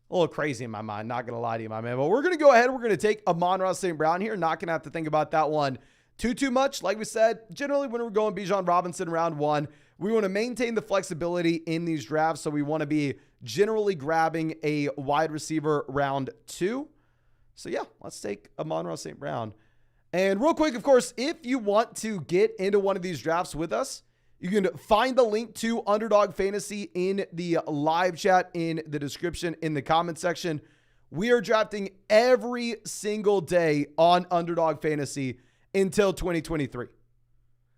A little crazy in my mind, not going to lie to you, my man. But we're going to go ahead. We're going to take Amon-Ra St. Brown here. Not going to have to think about that one too much. Like we said, generally when we're going Bijan Robinson round one, we want to maintain the flexibility in these drafts. So we want to be generally grabbing a wide receiver round two. So yeah, let's take Amon-Ra St. Brown. And real quick, of course, if you want to get into one of these drafts with us, you can find the link to Underdog Fantasy in the live chat in the description in the comment section. We are drafting every single day on Underdog Fantasy until 2023.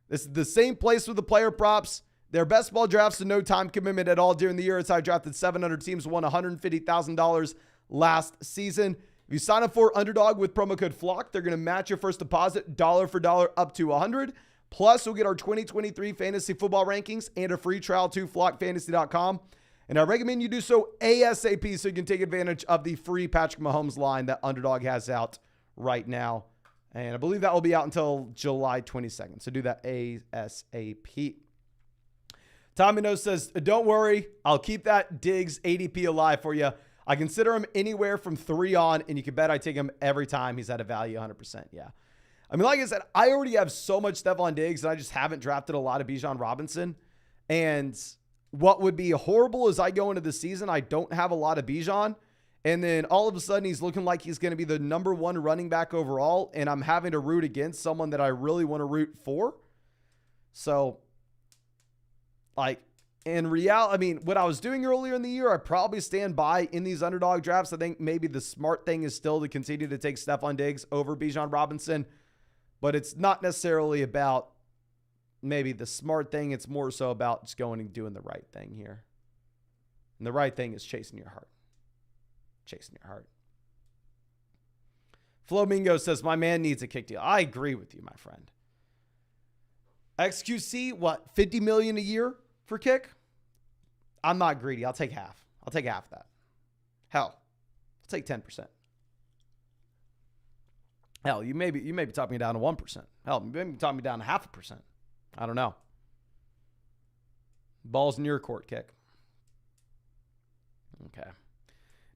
This is the same place with the player props. They're best ball drafts and no time commitment at all during the year. It's I drafted 700 teams, won $150,000 last season. If you sign up for Underdog with promo code FLOCK, they're going to match your first deposit dollar for dollar up to $100. Plus, we'll get our 2023 fantasy football rankings and a free trial to flockfantasy.com. And I recommend you do so ASAP so you can take advantage of the free Patrick Mahomes line that Underdog has out right now. And I believe that will be out until July 22nd. So do that ASAP. Tommy No says, don't worry, I'll keep that Diggs ADP alive for you. I consider him anywhere from 3 on, and you can bet I take him every time he's at a value 100%. Yeah. I mean, like I said, I already have so much Stephon Diggs, and I just haven't drafted a lot of Bijan Robinson. And what would be horrible is I go into the season, I don't have a lot of Bijan, and then all of a sudden he's looking like he's going to be the number 1 running back overall, and I'm having to root against someone that I really want to root for. So, like, in reality, I mean, what I was doing earlier in the year, I probably stand by in these Underdog drafts. I think maybe the smart thing is still to continue to take Stephon Diggs over Bijan Robinson. But it's not necessarily about maybe the smart thing. It's more so about just going and doing the right thing here. And the right thing is chasing your heart. Chasing your heart. Flamingo says, my man needs a kick deal. I agree with you, my friend. XQC, what, $50 million a year for kick? I'm not greedy. I'll take half. I'll take half of that. Hell, I'll take 10%. Hell, you may be talking me down to 1%. Hell, you may be talking me down to 0.5%. I don't know. Ball's in your court, kick. Okay.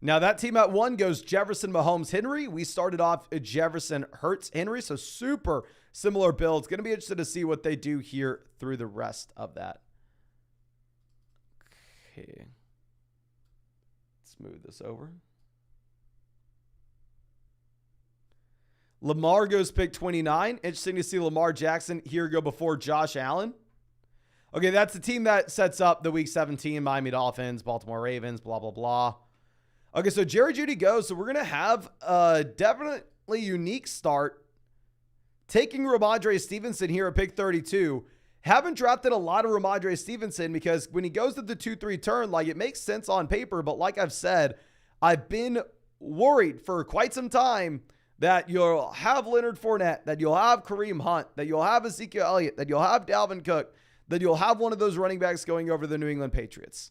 Now that team at 1 goes Jefferson, Mahomes, Henry. We started off Jefferson, Hurts, Henry. So super similar builds. Going to be interested to see what they do here through the rest of that. Okay. Let's move this over. Lamar goes pick 29. Interesting to see Lamar Jackson here go before Josh Allen. Okay, that's the team that sets up the Week 17, Miami Dolphins, Baltimore Ravens, blah, blah, blah. Okay, so Jerry Jeudy goes. So we're going to have a definitely unique start. Taking Ramondre Stevenson here at pick 32. Haven't drafted a lot of Ramondre Stevenson because when he goes to the 2-3 turn, like it makes sense on paper. But like I've said, I've been worried for quite some time that you'll have Leonard Fournette, that you'll have Kareem Hunt, that you'll have Ezekiel Elliott, that you'll have Dalvin Cook, that you'll have one of those running backs going over the New England Patriots.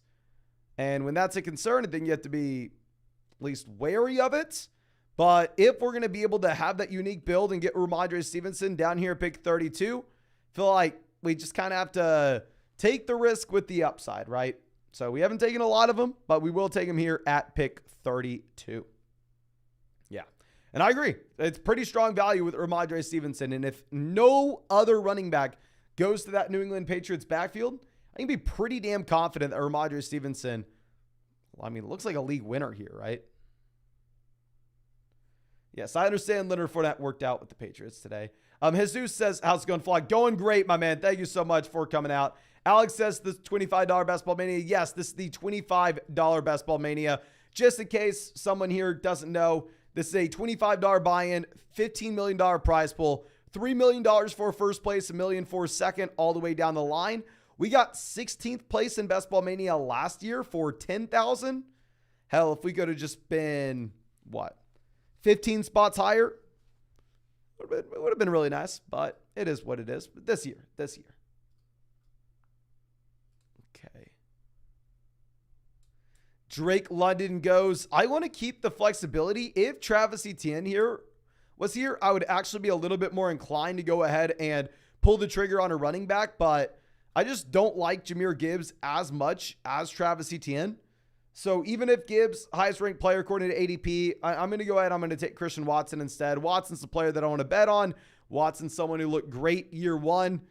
And when that's a concern, I think you have to be at least wary of it. But if we're going to be able to have that unique build and get Ramondre Stevenson down here at pick 32, I feel like we just kind of have to take the risk with the upside, right? So we haven't taken a lot of them, but we will take them here at pick 32. Yeah. And I agree. It's pretty strong value with Ramondre Stevenson. And if no other running back goes to that New England Patriots backfield, I can be pretty damn confident that Ramondre Stevenson, well, I mean, it looks like a league winner here, right? Yes, I understand Leonard Fournette worked out with the Patriots today. Jesus says, how's it going, Fly? Going great, my man. Thank you so much for coming out. Alex says, this $25 Best Ball Mania. Yes, this is the $25 Best Ball Mania. Just in case someone here doesn't know, this is a $25 buy-in, $15 million prize pool, $3 million for first place, $1 million for second, all the way down the line. We got 16th place in Best Ball Mania last year for $10,000. Hell, if we could have just been, 15 spots higher, it would have been really nice, but it is what it is. But this year. Okay. Drake London goes, I want to keep the flexibility. If Travis Etienne was here, I would actually be a little bit more inclined to go ahead and pull the trigger on a running back, but I just don't like Jahmyr Gibbs as much as Travis Etienne. So even if Gibbs, highest ranked player according to ADP, I'm going to go ahead. I'm going to take Christian Watson instead. Watson's the player that I want to bet on. Watson's someone who looked great year one.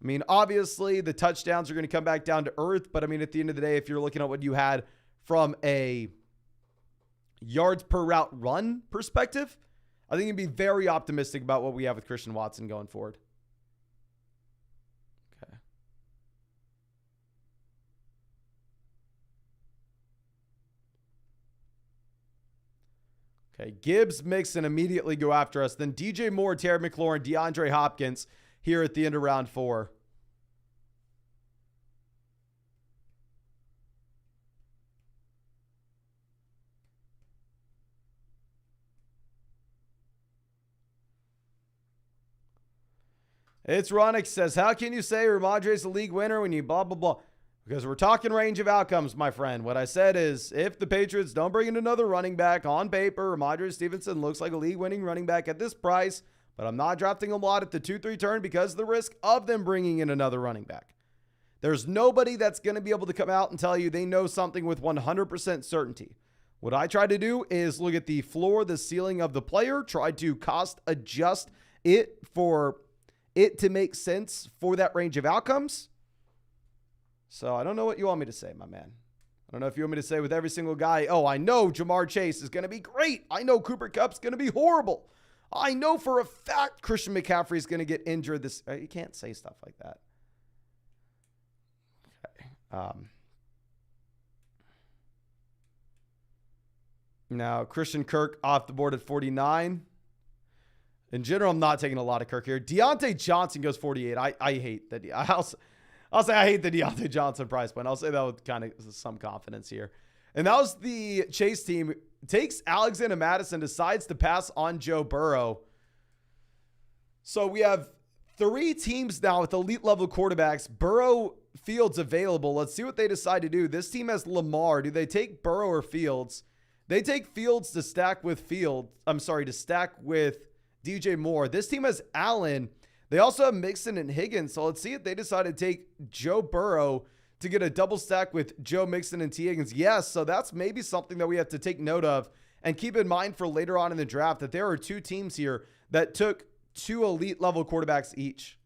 I mean, obviously the touchdowns are going to come back down to earth, but I mean, at the end of the day, if you're looking at what you had from a yards per route run perspective, I think you'd be very optimistic about what we have with Christian Watson going forward. Okay, Gibbs, Mixon immediately go after us. Then DJ Moore, Terry McLaurin, DeAndre Hopkins here at the end of round 4. It's Ronix says, how can you say Ramondre's the league winner when you blah, blah, blah? Because we're talking range of outcomes, my friend. What I said is if the Patriots don't bring in another running back on paper, Ramondre Stevenson looks like a league-winning running back at this price, but I'm not drafting a lot at the 2-3 turn because of the risk of them bringing in another running back. There's nobody that's going to be able to come out and tell you they know something with 100% certainty. What I try to do is look at the floor, the ceiling of the player, try to cost adjust it for it to make sense for that range of outcomes. So I don't know what you want me to say, my man. I don't know if you want me to say with every single guy, oh, I know Jamar Chase is going to be great. I know Cooper Kupp's going to be horrible. I know for a fact Christian McCaffrey is going to get injured. You can't say stuff like that. Okay. Now, Christian Kirk off the board at 49. In general, I'm not taking a lot of Kirk here. Deontay Johnson goes 48. I hate that. I'll say I hate the Deontay Johnson price point. I'll say that with kind of some confidence here. And that was the Chase team. Takes Alexander Madison, decides to pass on Joe Burrow. So we have 3 teams now with elite level quarterbacks. Burrow, Fields available. Let's see what they decide to do. This team has Lamar. Do they take Burrow or Fields? They take Fields to stack with to stack with DJ Moore. This team has Allen. They also have Mixon and Higgins. So let's see if they decide to take Joe Burrow to get a double stack with Joe Mixon and T. Higgins. Yes, so that's maybe something that we have to take note of and keep in mind for later on in the draft, that there are 2 teams here that took 2 elite level quarterbacks each.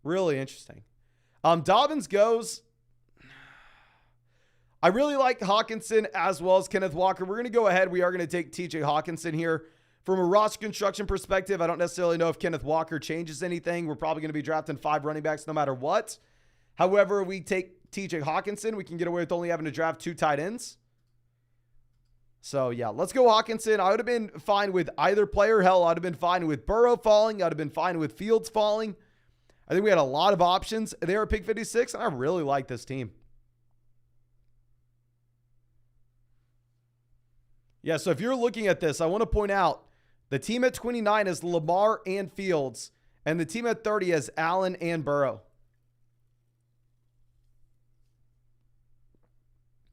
Really interesting. Dobbins goes. I really like Hawkinson as well as Kenneth Walker. We're going to go ahead. We are going to take TJ Hawkinson here. From a roster construction perspective, I don't necessarily know if Kenneth Walker changes anything. We're probably going to be drafting 5 running backs no matter what. However, we take TJ Hawkinson. We can get away with only having to draft 2 tight ends. So, yeah, let's go Hawkinson. I would have been fine with either player. Hell, I'd have been fine with Burrow falling. I'd have been fine with Fields falling. I think we had a lot of options there at pick 56, and I really like this team. Yeah, so if you're looking at this, I want to point out the team at 29 is Lamar and Fields, and the team at 30 is Allen and Burrow.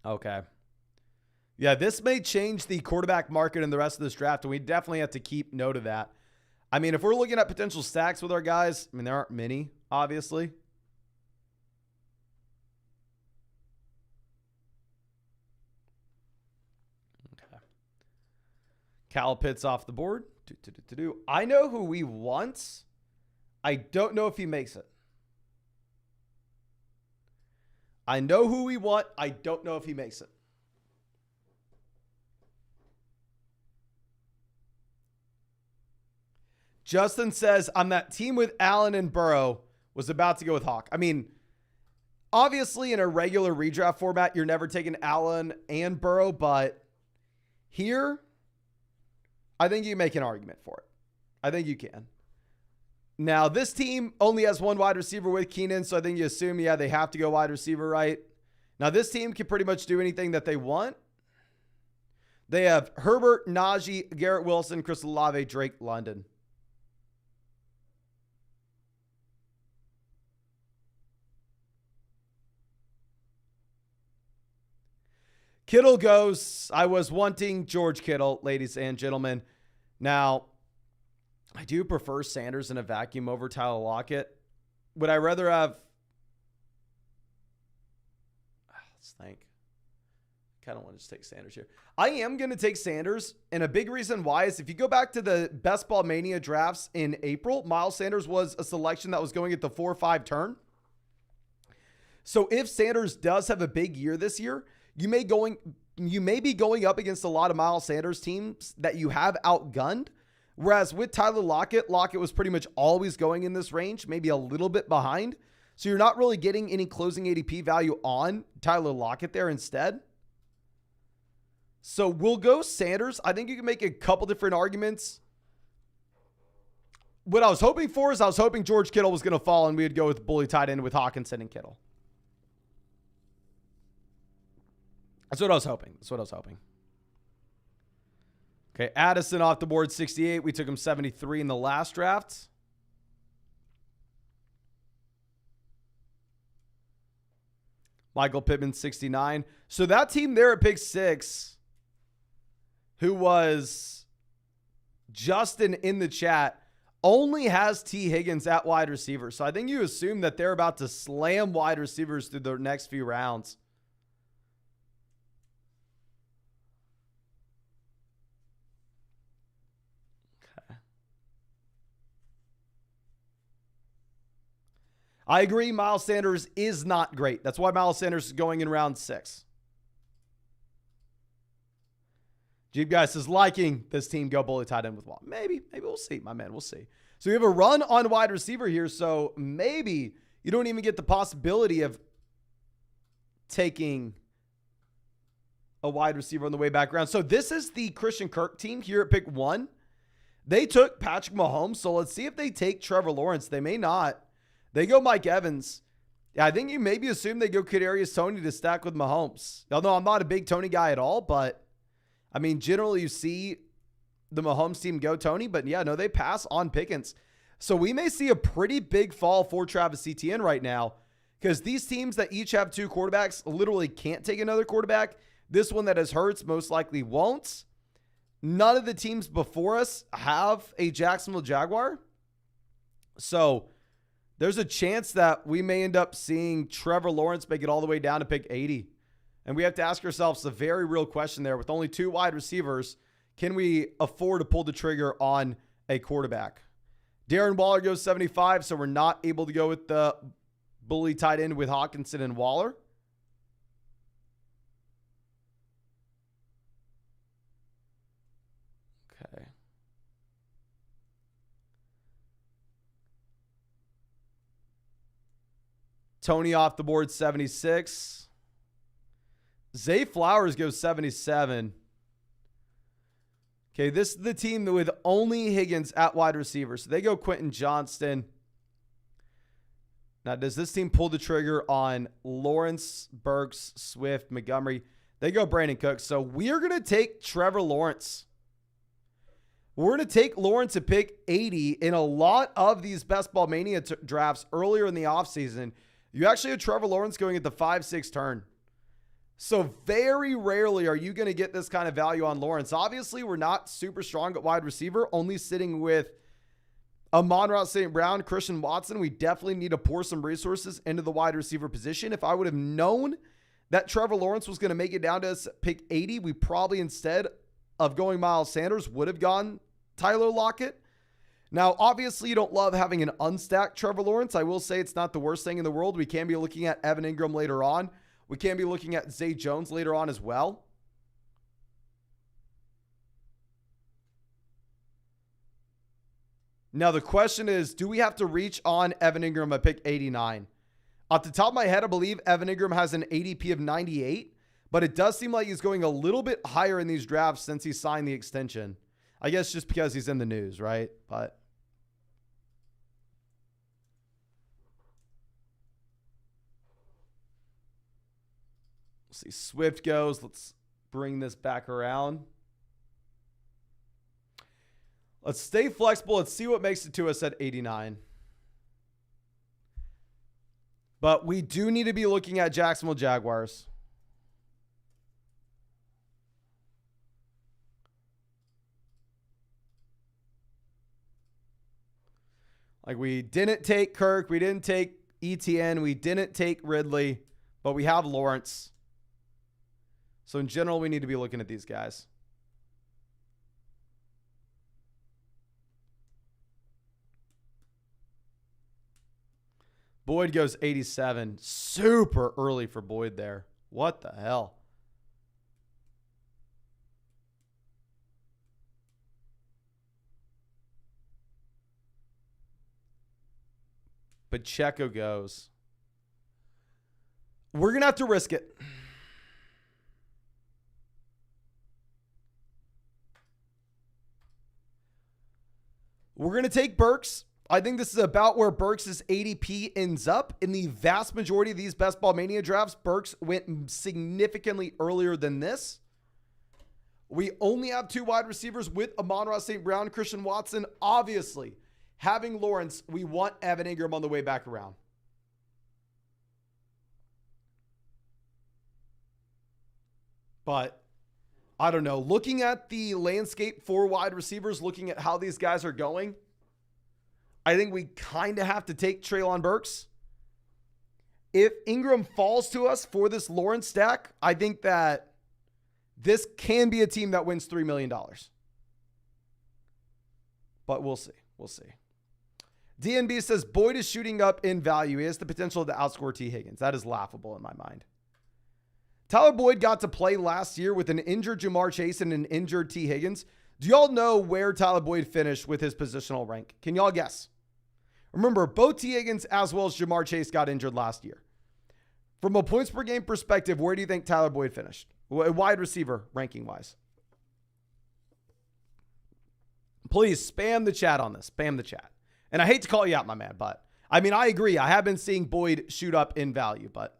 Okay. Yeah, this may change the quarterback market in the rest of this draft, and we definitely have to keep note of that. I mean, if we're looking at potential stacks with our guys, I mean, there aren't many, obviously. Okay. Cal Pitts off the board. I know who he wants. I don't know if he makes it. I know who we want. I don't know if he makes it. Justin says, I'm that team with Allen and Burrow, was about to go with Hawk. I mean, obviously in a regular redraft format, you're never taking Allen and Burrow, but here, I think you can make an argument for it. I think you can. Now, this team only has one wide receiver with Keenan, so I think you assume, yeah, they have to go wide receiver, right? Now, this team can pretty much do anything that they want. They have Herbert, Najee, Garrett Wilson, Chris Olave, Drake London. Kittle goes. I was wanting George Kittle, ladies and gentlemen. Now, I do prefer Sanders in a vacuum over Tyler Lockett. Would I rather have... Let's think. I kind of want to just take Sanders here. I am going to take Sanders, and a big reason why is if you go back to the Best Ball Mania drafts in April, Miles Sanders was a selection that was going at the 4-5 turn. So if Sanders does have a big year this year, you may be going up against a lot of Miles Sanders teams that you have outgunned. Whereas with Tyler Lockett, Lockett was pretty much always going in this range, maybe a little bit behind. So you're not really getting any closing ADP value on Tyler Lockett there instead. So we'll go Sanders. I think you can make a couple different arguments. What I was hoping for is I was hoping George Kittle was going to fall and we would go with bully tight end with Hawkinson and Kittle. That's what I was hoping. Okay, Addison off the board, 68. We took him 73 in the last draft. Michael Pittman, 69. So that team there at pick 6, who was Justin in the chat, only has T. Higgins at wide receiver. So I think you assume that they're about to slam wide receivers through the next few rounds. I agree, Miles Sanders is not great. That's why Miles Sanders is going in round 6. Jeep Guy says, liking this team go bully tight end with Wall. Maybe we'll see, my man. We'll see. So we have a run on wide receiver here. So maybe you don't even get the possibility of taking a wide receiver on the way back around. So this is the Christian Kirk team here at pick 1. They took Patrick Mahomes. So let's see if they take Trevor Lawrence. They may not. They go Mike Evans. Yeah, I think you maybe assume they go Kadarius Toney to stack with Mahomes. Although I'm not a big Toney guy at all, but I mean, generally you see the Mahomes team go Toney, but yeah, no, they pass on Pickens. So we may see a pretty big fall for Travis Etienne right now because these teams that each have 2 quarterbacks literally can't take another quarterback. This one that has Hurts most likely won't. None of the teams before us have a Jacksonville Jaguar. So there's a chance that we may end up seeing Trevor Lawrence make it all the way down to pick 80. And we have to ask ourselves a very real question there. With only 2 wide receivers, can we afford to pull the trigger on a quarterback? Darren Waller goes 75, so we're not able to go with the bully tight end with Hawkinson and Waller. Okay. Toney off the board, 76. Zay Flowers goes 77. Okay, this is the team with only Higgins at wide receiver. So they go Quentin Johnston. Now, does this team pull the trigger on Lawrence, Burks, Swift, Montgomery? They go Brandon Cooks. So we're going to take Trevor Lawrence. We're going to take Lawrence at pick 80. In a lot of these Best Ball Mania drafts earlier in the offseason, you actually have Trevor Lawrence going at the 5-6 turn. So very rarely are you going to get this kind of value on Lawrence. Obviously, we're not super strong at wide receiver, only sitting with Amon-Ra St. Brown, Christian Watson. We definitely need to pour some resources into the wide receiver position. If I would have known that Trevor Lawrence was going to make it down to us pick 80, we probably, instead of going Miles Sanders, would have gone Tyler Lockett. Now, obviously, you don't love having an unstacked Trevor Lawrence. I will say it's not the worst thing in the world. We can be looking at Evan Ingram later on. We can be looking at Zay Jones later on as well. Now, the question is, do we have to reach on Evan Ingram at pick 89? Off the top of my head, I believe Evan Ingram has an ADP of 98, but it does seem like he's going a little bit higher in these drafts since he signed the extension. I guess just because he's in the news, right? But let's see. Swift goes. Let's bring this back around. Let's stay flexible. Let's see what makes it to us at 89. But we do need to be looking at Jacksonville Jaguars. Like, we didn't take Kirk. We didn't take ETN. We didn't take Ridley. But we have Lawrence. So, in general, we need to be looking at these guys. Boyd goes 87. Super early for Boyd there. What the hell? Pacheco goes. We're going to have to risk it. We're going to take Burks. I think this is about where Burks' ADP ends up. In the vast majority of these Best Ball Mania drafts, Burks went significantly earlier than this. We only have two wide receivers with Amon-Ra St. Brown, Christian Watson. Obviously, having Lawrence, we want Evan Ingram on the way back around. But I don't know. Looking at the landscape for wide receivers, looking at how these guys are going, I think we kind of have to take Treylon Burks. If Ingram falls to us for this Lawrence stack, I think that this can be a team that wins $3 million. But we'll see. We'll see. DNB says Boyd is shooting up in value. He has the potential to outscore T. Higgins. That is laughable in my mind. Tyler Boyd got to play last year with an injured Jamar Chase and an injured T. Higgins. Do y'all know where Tyler Boyd finished with his positional rank? Can y'all guess? Remember, both T. Higgins as well as Jamar Chase got injured last year. From a points per game perspective, where do you think Tyler Boyd finished? Wide receiver ranking-wise. Please spam the chat on this. Spam the chat. And I hate to call you out, my man, but I mean, I agree. I have been seeing Boyd shoot up in value, but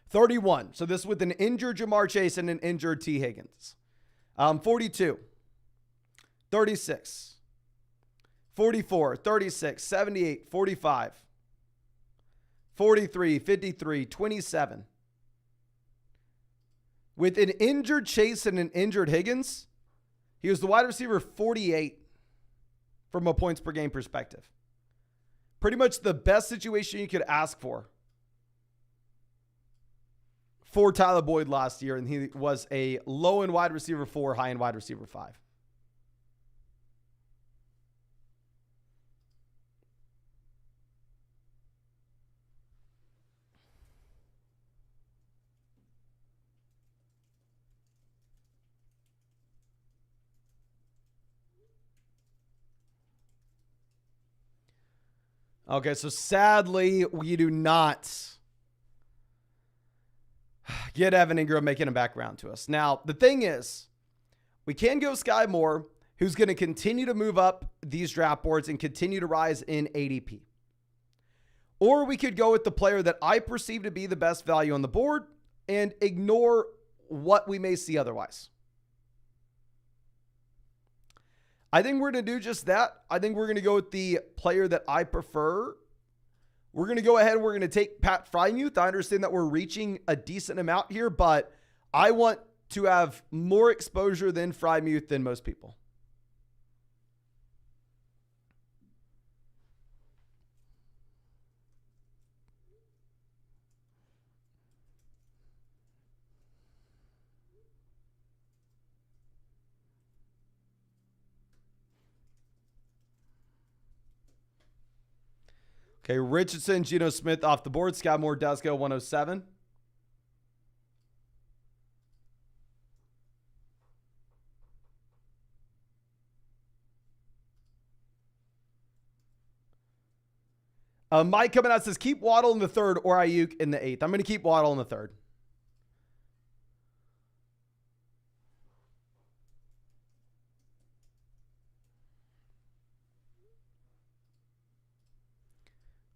31. So this with an injured Jamar Chase and an injured T. Higgins. 42. 36. 44, 36, 78, 45, 43, 53, 27. With an injured Chase and an injured Higgins, he was the wide receiver 48 from a points per game perspective. Pretty much the best situation you could ask for Tyler Boyd last year, and he was a low-end wide receiver 4, high-end wide receiver 5. Okay, so sadly, we do not get Evan Ingram making a back round to us. Now, the thing is, We can go Sky Moore, who's going to continue to move up these draft boards and continue to rise in ADP. Or we could go with the player that I perceive to be the best value on the board and ignore what we may see otherwise. I think we're going to do just that. I think we're going to go with the player that I prefer. We're going to go ahead and we're going to take Pat Freiermuth. I understand that we're reaching a decent amount here, but I want to have more exposure than Freiermuth than most people. Okay, Richardson, Geno Smith off the board. Scott Moore does go 107. Mike coming out says, keep Waddle in the third or Ayuk in the eighth. I'm going to keep Waddle in the third.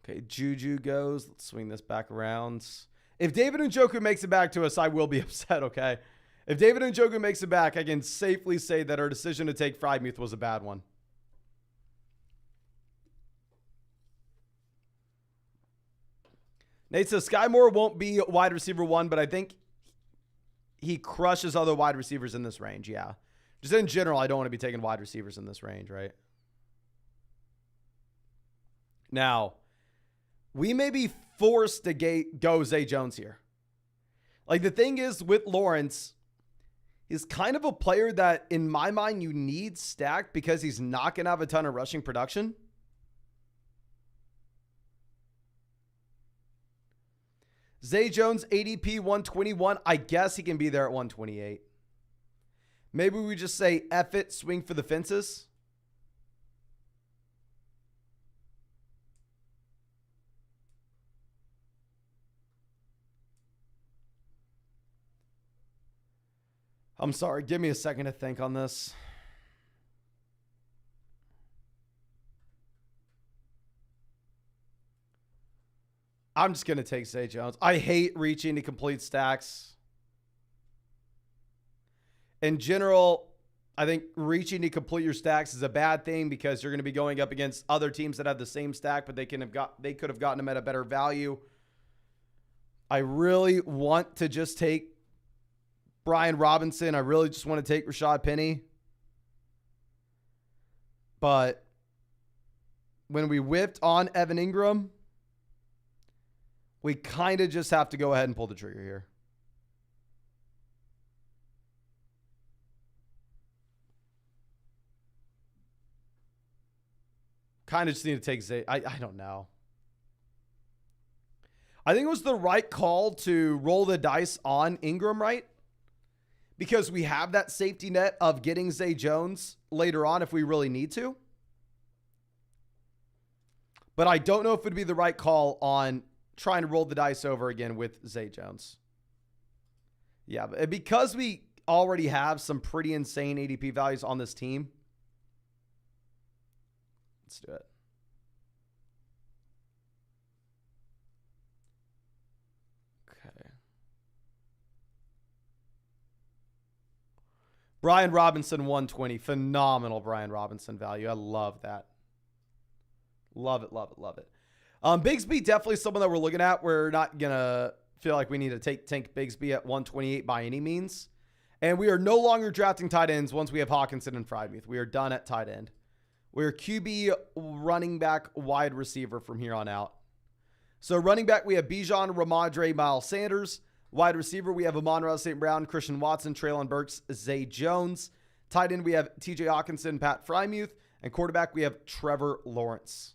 Okay, Juju goes. Let's swing this back around. If David Njoku makes it back to us, I will be upset, okay? If David Njoku makes it back, I can safely say that our decision to take Freiermuth was a bad one. Nate says Sky Moore won't be wide receiver one, but I think he crushes other wide receivers in this range, yeah. Just in general, I don't want to be taking wide receivers in this range, right? Now, we may be forced to go Zay Jones here. Like, the thing is with Lawrence, he's kind of a player that, in my mind, you need stacked because he's not going to have a ton of rushing production. Zay Jones, ADP 121. I guess he can be there at 128. Maybe we just say, F it, swing for the fences. I'm sorry. Give me a second to think on this. I'm just going to take Zay Jones. I hate reaching to complete stacks. In general, I think reaching to complete your stacks is a bad thing because you're going to be going up against other teams that have the same stack, but they could have gotten them at a better value. I really want to just take Brian Robinson. I really just want to take Rashad Penny. But when we whipped on Evan Ingram, we kind of just have to go ahead and pull the trigger here. Kind of just need to take Zay. I don't know. I think it was the right call to roll the dice on Ingram, right? Because we have that safety net of getting Zay Jones later on if we really need to. But I don't know if it would be the right call on trying to roll the dice over again with Zay Jones. Yeah, but because we already have some pretty insane ADP values on this team, let's do it. Brian Robinson, 120. Phenomenal Brian Robinson value. I love that. Love it, love it, love it. Bigsby, definitely someone that we're looking at. We're not going to feel like we need to tank Bigsby at 128 by any means. And we are no longer drafting tight ends once we have Hawkinson and Freiermuth. We are done at tight end. We're QB, running back, wide receiver from here on out. So running back, we have Bijan, Ramondre, Miles Sanders. Wide receiver, we have Amon-Ra St. Brown, Christian Watson, Treylon Burks, Zay Jones. Tight end, we have TJ Hawkinson, Pat Freiermuth. And quarterback, we have Trevor Lawrence.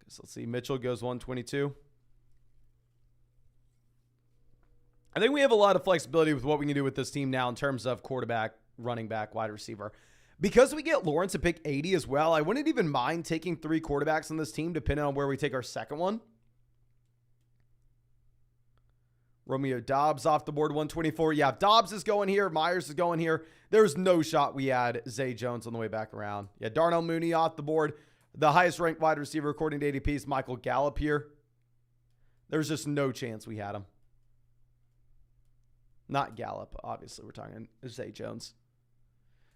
So let's see. Mitchell goes 122. I think we have a lot of flexibility with what we can do with this team now in terms of quarterback, running back, wide receiver. Because we get Lawrence at pick 80 as well, I wouldn't even mind taking 3 quarterbacks on this team depending on where we take our second one. Romeo Dobbs off the board, 124. Yeah, if Dobbs is going here, Myers is going here, there's no shot we add Zay Jones on the way back around. Yeah, Darnell Mooney off the board. The highest ranked wide receiver according to ADP is Michael Gallup here. There's just no chance we had him. Not Gallup, obviously. We're talking Zay Jones.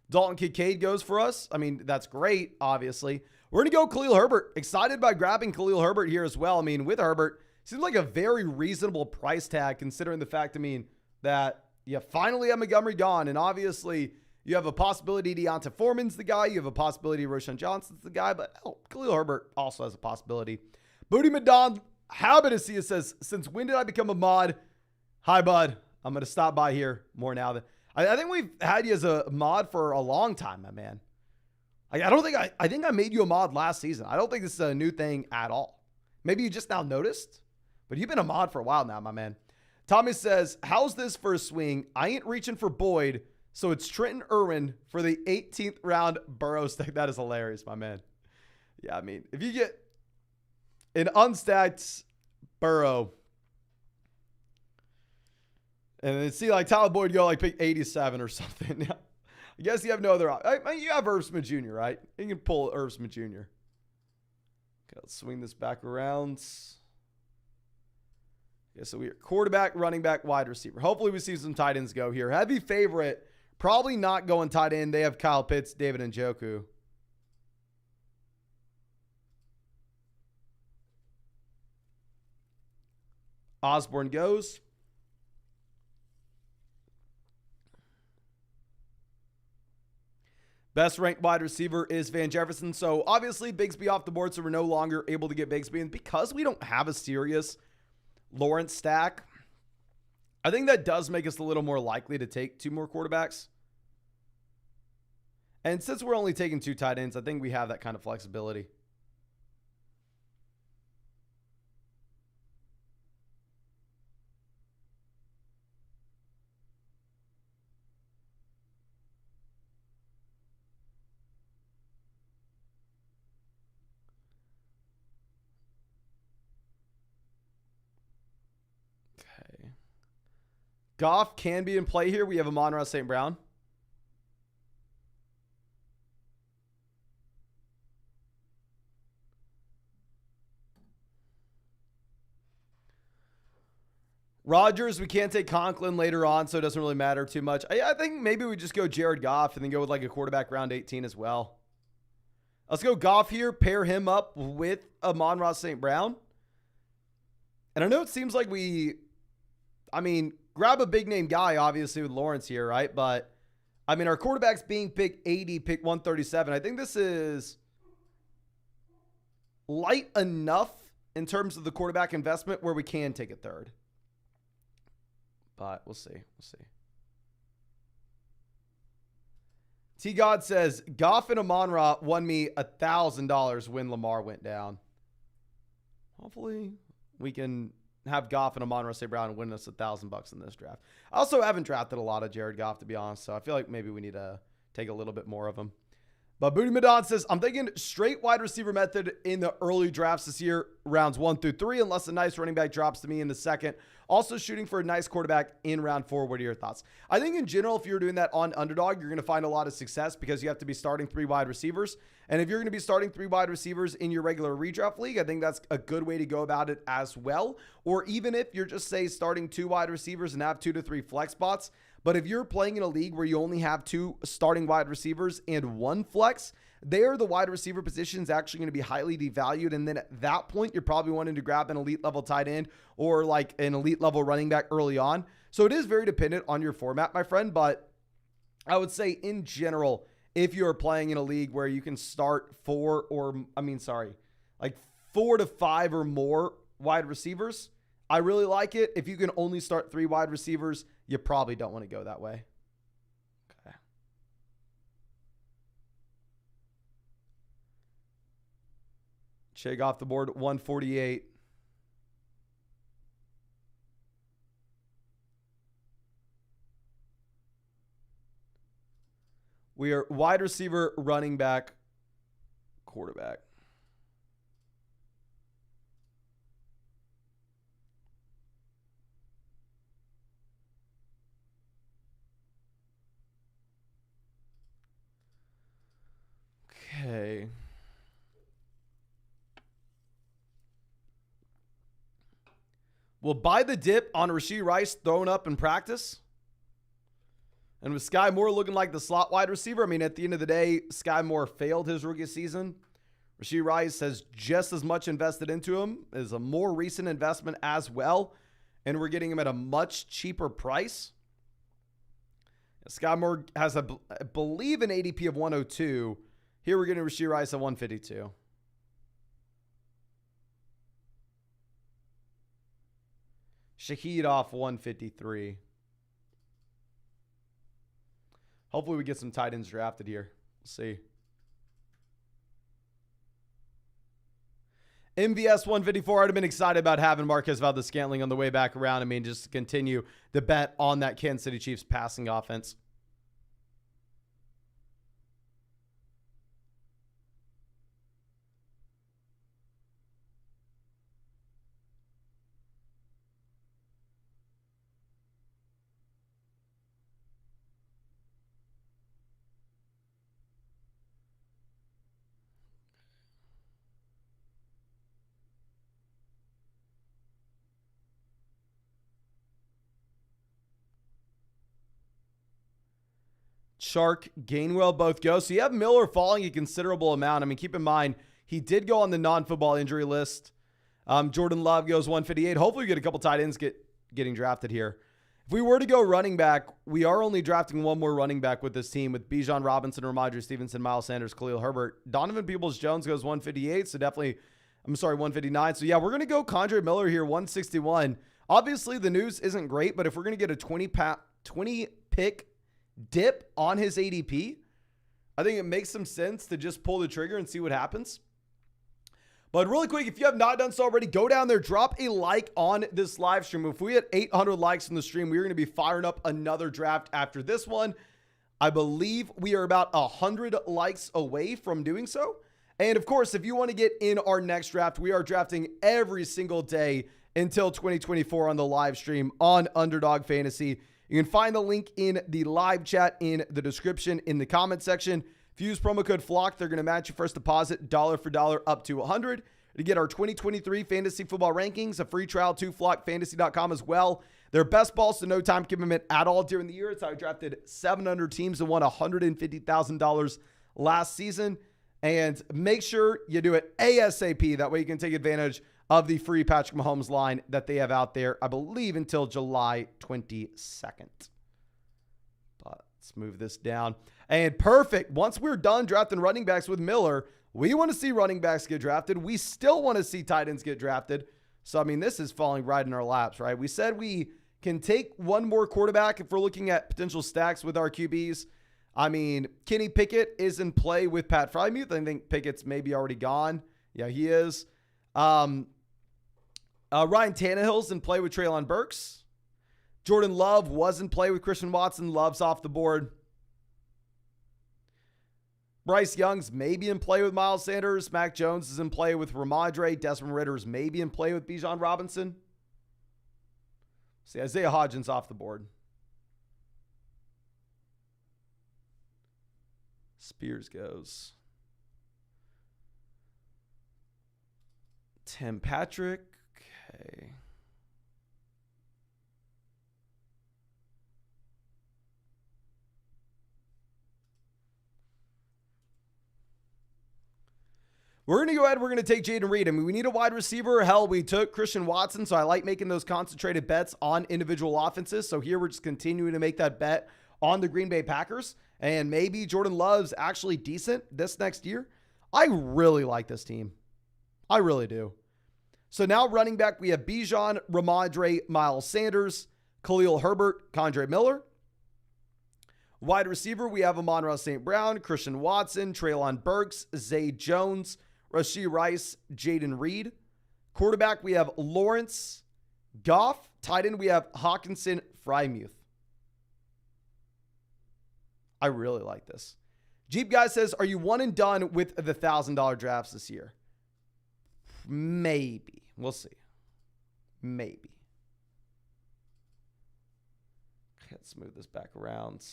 Dalton Kincaid goes for us. I mean, that's great, obviously. We're going to go Khalil Herbert. Excited by grabbing Khalil Herbert here as well. I mean, with Herbert, seems like a very reasonable price tag considering the fact, I mean, that you finally have Montgomery gone. And obviously, you have a possibility Deonta Foreman's the guy. You have a possibility Roshan Johnson's the guy. But Khalil Herbert also has a possibility. Booty Madon Habitacia says, since when did I become a mod? Hi, bud. I'm going to stop by here more now. I think we've had you as a mod for a long time, my man. I think I made you a mod last season. I don't think this is a new thing at all. Maybe you just now noticed, but you've been a mod for a while now, my man. Tommy says, how's this for a swing? I ain't reaching for Boyd, so it's Trenton Irwin for the 18th round Burrow stack. That is hilarious, my man. Yeah, I mean, if you get an unstacked Burrow, and then see like Tyler Boyd go like pick 87 or something. I guess you have no other option. You have Irv Smith Jr., right? You can pull Irv Smith Jr. Okay, let's swing this back around. Okay, so we are quarterback, running back, wide receiver. Hopefully we see some tight ends go here. Heavy favorite, probably not going tight end. They have Kyle Pitts, David Njoku. Osborne goes. Best ranked wide receiver is Van Jefferson. So obviously Bigsby off the board, so we're no longer able to get Bigsby. And because we don't have a serious Lawrence stack, I think that does make us a little more likely to take two more quarterbacks. And since we're only taking two tight ends, I think we have that kind of flexibility. Goff can be in play here. We have Amon-Ra St. Brown. Rodgers, we can't take Conklin later on, so it doesn't really matter too much. I think maybe we just go Jared Goff and then go with like a quarterback round 18 as well. Let's go Goff here, pair him up with Amon-Ra St. Brown. And I know it seems like grab a big name guy, obviously, with Lawrence here, right? But, our quarterback's being picked 80, pick 137. I think this is light enough in terms of the quarterback investment where we can take a third. But we'll see. We'll see. T-God says, Goff and Amon-Ra won me $1,000 when Lamar went down. Hopefully, we can have Goff and Amon-Ra St. Brown win us $1,000 in this draft. I also haven't drafted a lot of Jared Goff, to be honest, so I feel like maybe we need to take a little bit more of him. But Booty Madon says, I'm thinking straight wide receiver method in the early drafts this year, rounds 1 through 3, unless a nice running back drops to me in the second. Also shooting for a nice quarterback in round 4. What are your thoughts? I think in general, if you're doing that on Underdog, you're going to find a lot of success because you have to be starting 3 wide receivers. And if you're going to be starting 3 wide receivers in your regular redraft league, I think that's a good way to go about it as well. Or even if you're just, say, starting 2 wide receivers and have 2 to 3 flex spots. But if you're playing in a league where you only have 2 starting wide receivers and 1 flex, there the wide receiver position is actually going to be highly devalued. And then at that point, you're probably wanting to grab an elite level tight end or like an elite level running back early on. So it is very dependent on your format, my friend. But I would say in general, if you're playing in a league where you can start 4 to 5 or more wide receivers, I really like it. If you can only start 3 wide receivers, you probably don't want to go that way. Okay. Chig off the board, 148. We are wide receiver, running back, quarterback. will buy the dip on Rashee Rice throwing up in practice. And with Sky Moore looking like the slot wide receiver, I mean, at the end of the day, Sky Moore failed his rookie season. Rashee Rice has just as much invested into him, is a more recent investment as well. And we're getting him at a much cheaper price. Sky Moore has, I believe, an ADP of 102. Here we're getting Rashee Rice at 152. Shaheed off 153. Hopefully we get some tight ends drafted here. We'll see. MVS 154. I'd have been excited about having Marquez Valdes-Scantling on the way back around. I mean, just to continue the bet on that Kansas City Chiefs passing offense. Shark, Gainwell both go. So you have Miller falling a considerable amount. I mean, keep in mind, he did go on the non-football injury list. Jordan Love goes 158. Hopefully we get a couple tight ends getting drafted here. If we were to go running back, we are only drafting one more running back with this team with Bijan Robinson, Ramondre Stevenson, Miles Sanders, Khalil Herbert. Donovan Peoples-Jones goes 158. So definitely, 159. So yeah, we're going to go Kendre Miller here, 161. Obviously, the news isn't great, but if we're going to get a 20 pick dip on his ADP, I think it makes some sense to just pull the trigger and see what happens. But really quick, if you have not done so already, go down there, drop a like on this live stream. If we had 800 likes in the stream, we're going to be firing up another draft after this one. I believe we are about 100 likes away from doing so. And of course, if you want to get in our next draft, we are drafting every single day until 2024 on the live stream on Underdog Fantasy. You can find the link in the live chat in the description in the comment section. If you use promo code FLOCK, they're going to match your first deposit dollar for dollar up to $100 to get our 2023 fantasy football rankings, a free trial to flockfantasy.com as well. Their best balls to no time commitment at all during the year. It's how I drafted 700 teams and won $150,000 last season. And make sure you do it ASAP. That way you can take advantage of the free Patrick Mahomes line that they have out there, I believe, until July 22nd. But let's move this down. And perfect. Once we're done drafting running backs with Miller, we want to see running backs get drafted. We still want to see tight ends get drafted. So, I mean, this is falling right in our laps, right? We said we can take one more quarterback if we're looking at potential stacks with our QBs. I mean, Kenny Pickett is in play with Pat Freiermuth. I think Pickett's maybe already gone. Yeah, he is. Ryan Tannehill's in play with Treylon Burks. Jordan Love was in play with Christian Watson. Love's off the board. Bryce Young's maybe in play with Miles Sanders. Mac Jones is in play with Ramondre. Desmond Ritter's maybe in play with Bijan Robinson. See, Isaiah Hodgins off the board. Spears goes. Tim Patrick. Okay. We're going to go ahead. We're going to take Jaden Reed. I mean, we need a wide receiver. Hell, we took Christian Watson, so I like making those concentrated bets on individual offenses. So here we're just continuing to make that bet on the Green Bay Packers. And maybe Jordan Love's actually decent this next year. I really like this team. I really do. So now running back, we have Bijan, Ramondre, Miles Sanders, Khalil Herbert, Kendre Miller. Wide receiver, we have Amon-Ra St. Brown, Christian Watson, Treylon Burks, Zay Jones, Rashee Rice, Jaden Reed. Quarterback, we have Lawrence, Goff. Tight end, we have Hawkinson, Freiermuth. I really like this. Jeep Guy says, are you one and done with the $1,000 drafts this year? Maybe. We'll see. Maybe. Let's move this back around.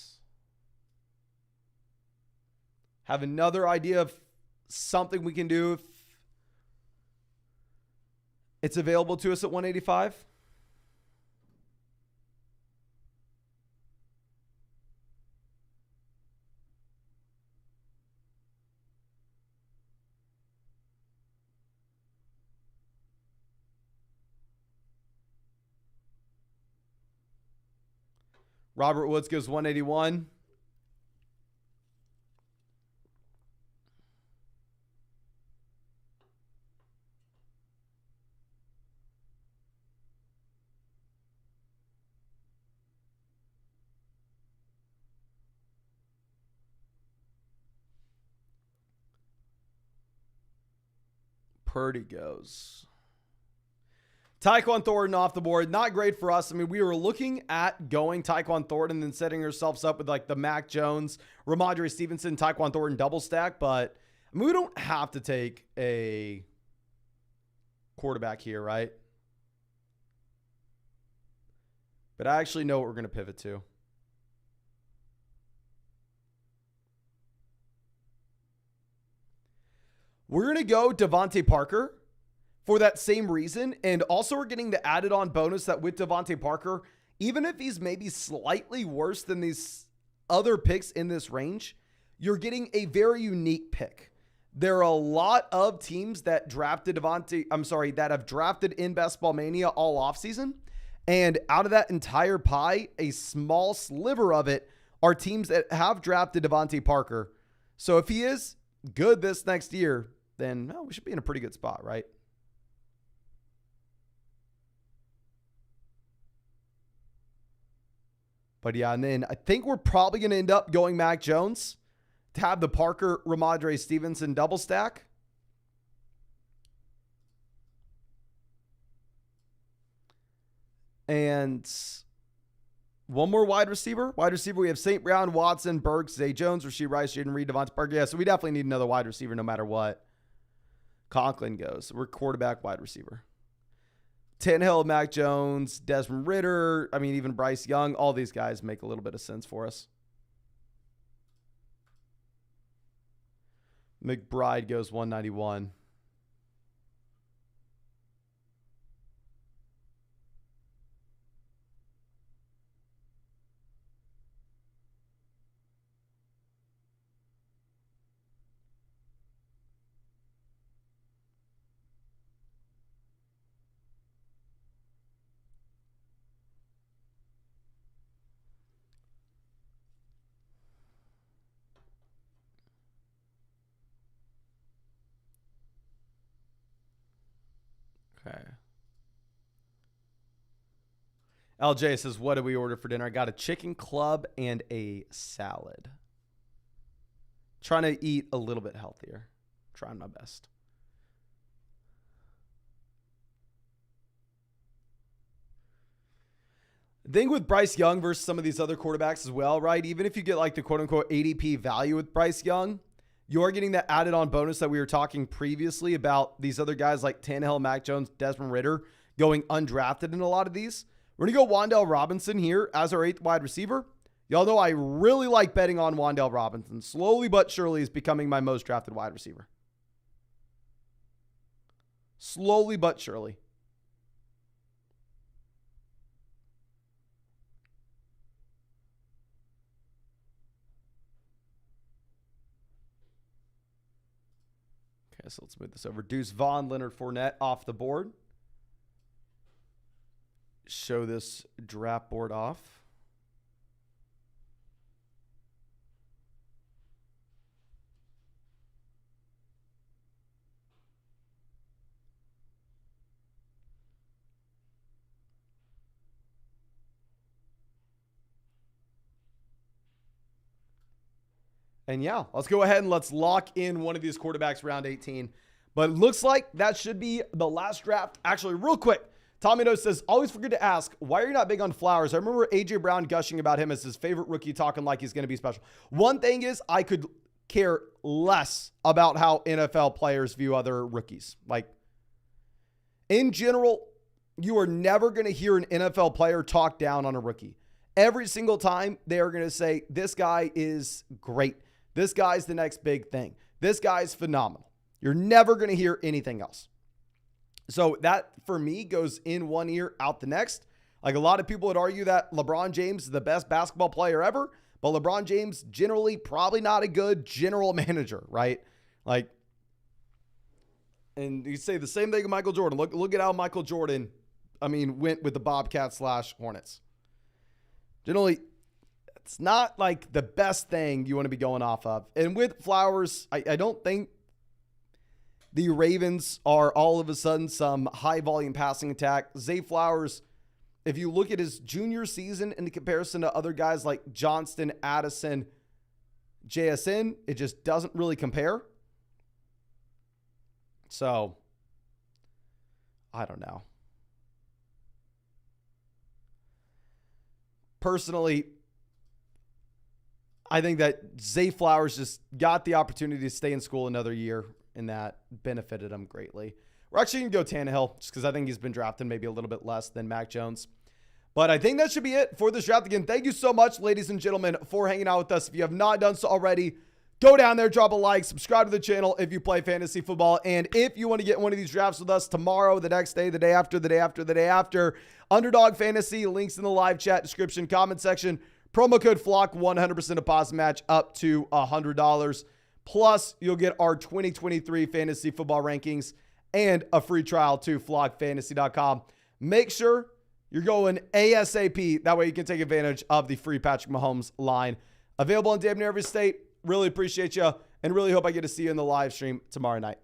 Have another idea of something we can do if it's available to us at 185. Robert Woods goes 181. Purdy goes. Tyquan Thornton off the board. Not great for us. I mean, we were looking at going Tyquan Thornton and then setting ourselves up with like the Mac Jones, Ramondre Stevenson, Tyquan Thornton double stack. But I mean, we don't have to take a quarterback here, right? But I actually know what we're going to pivot to. We're going to go Devontae Parker for that same reason. And also we're getting the added on bonus that with Devontae Parker, even if he's maybe slightly worse than these other picks in this range, you're getting a very unique pick. There are a lot of teams that drafted that have drafted in Best Ball Mania all offseason. And out of that entire pie, a small sliver of it are teams that have drafted Devontae Parker. So if he is good this next year, then we should be in a pretty good spot, right? But yeah, and then I think we're probably going to end up going Mac Jones to have the Parker, Ramondre Stevenson double stack. And one more wide receiver. We have St. Brown, Watson, Burks, Zay Jones, Rashee Rice, Jaden Reed, Devontae Parker. Yeah, so we definitely need another wide receiver no matter what Conklin goes. We're quarterback, wide receiver. Tannehill, Mac Jones, Desmond Ridder. I mean, even Bryce Young. All these guys make a little bit of sense for us. McBride goes 191. Okay. LJ says, what did we order for dinner? I got a chicken club and a salad. Trying to eat a little bit healthier. Trying my best. The thing with Bryce Young versus some of these other quarterbacks as well, right? Even if you get like the quote unquote ADP value with Bryce Young, you're getting that added on bonus that we were talking previously about these other guys like Tannehill, Mac Jones, Desmond Ridder going undrafted in a lot of these. We're going to go Wan'Dale Robinson here as our 8th wide receiver. Y'all know I really like betting on Wan'Dale Robinson. Slowly but surely is becoming my most drafted wide receiver. Slowly but surely. Okay, so let's move this over. Deuce Vaughn, Leonard Fournette off the board. Show this draft board off. And yeah, let's go ahead and let's lock in one of these quarterbacks round 18. But it looks like that should be the last draft. Actually, real quick, Tommy Doe says, always forget to ask, why are you not big on Flowers? I remember A.J. Brown gushing about him as his favorite rookie, talking like he's going to be special. One thing is I could care less about how NFL players view other rookies. Like, in general, you are never going to hear an NFL player talk down on a rookie. Every single time they are going to say, this guy is great. This guy's the next big thing. This guy's phenomenal. You're never going to hear anything else. So that, for me, goes in one ear, out the next. Like, a lot of people would argue that LeBron James is the best basketball player ever, but LeBron James generally probably not a good general manager, right? Like, and you say the same thing of Michael Jordan. Look at how Michael Jordan, went with the Bobcats / Hornets. Generally, It's not like the best thing you want to be going off of. And with Flowers, I don't think the Ravens are all of a sudden some high volume passing attack. Zay Flowers, if you look at his junior season in comparison to other guys like Johnston, Addison, JSN, it just doesn't really compare. So, I don't know. Personally, I think that Zay Flowers just got the opportunity to stay in school another year, and that benefited him greatly. We're actually going to go Tannehill just because I think he's been drafted maybe a little bit less than Mac Jones. But I think that should be it for this draft. Again, thank you so much, ladies and gentlemen, for hanging out with us. If you have not done so already, go down there, drop a like, subscribe to the channel if you play fantasy football. And if you want to get one of these drafts with us tomorrow, the next day, the day after, the day after, the day after, Underdog Fantasy, links in the live chat description, comment section. Promo code FLOCK, 100% deposit match up to $100. Plus, you'll get our 2023 fantasy football rankings and a free trial to flockfantasy.com. Make sure you're going ASAP. That way you can take advantage of the free Patrick Mahomes line. Available in damn near every state. Really appreciate you and really hope I get to see you in the live stream tomorrow night.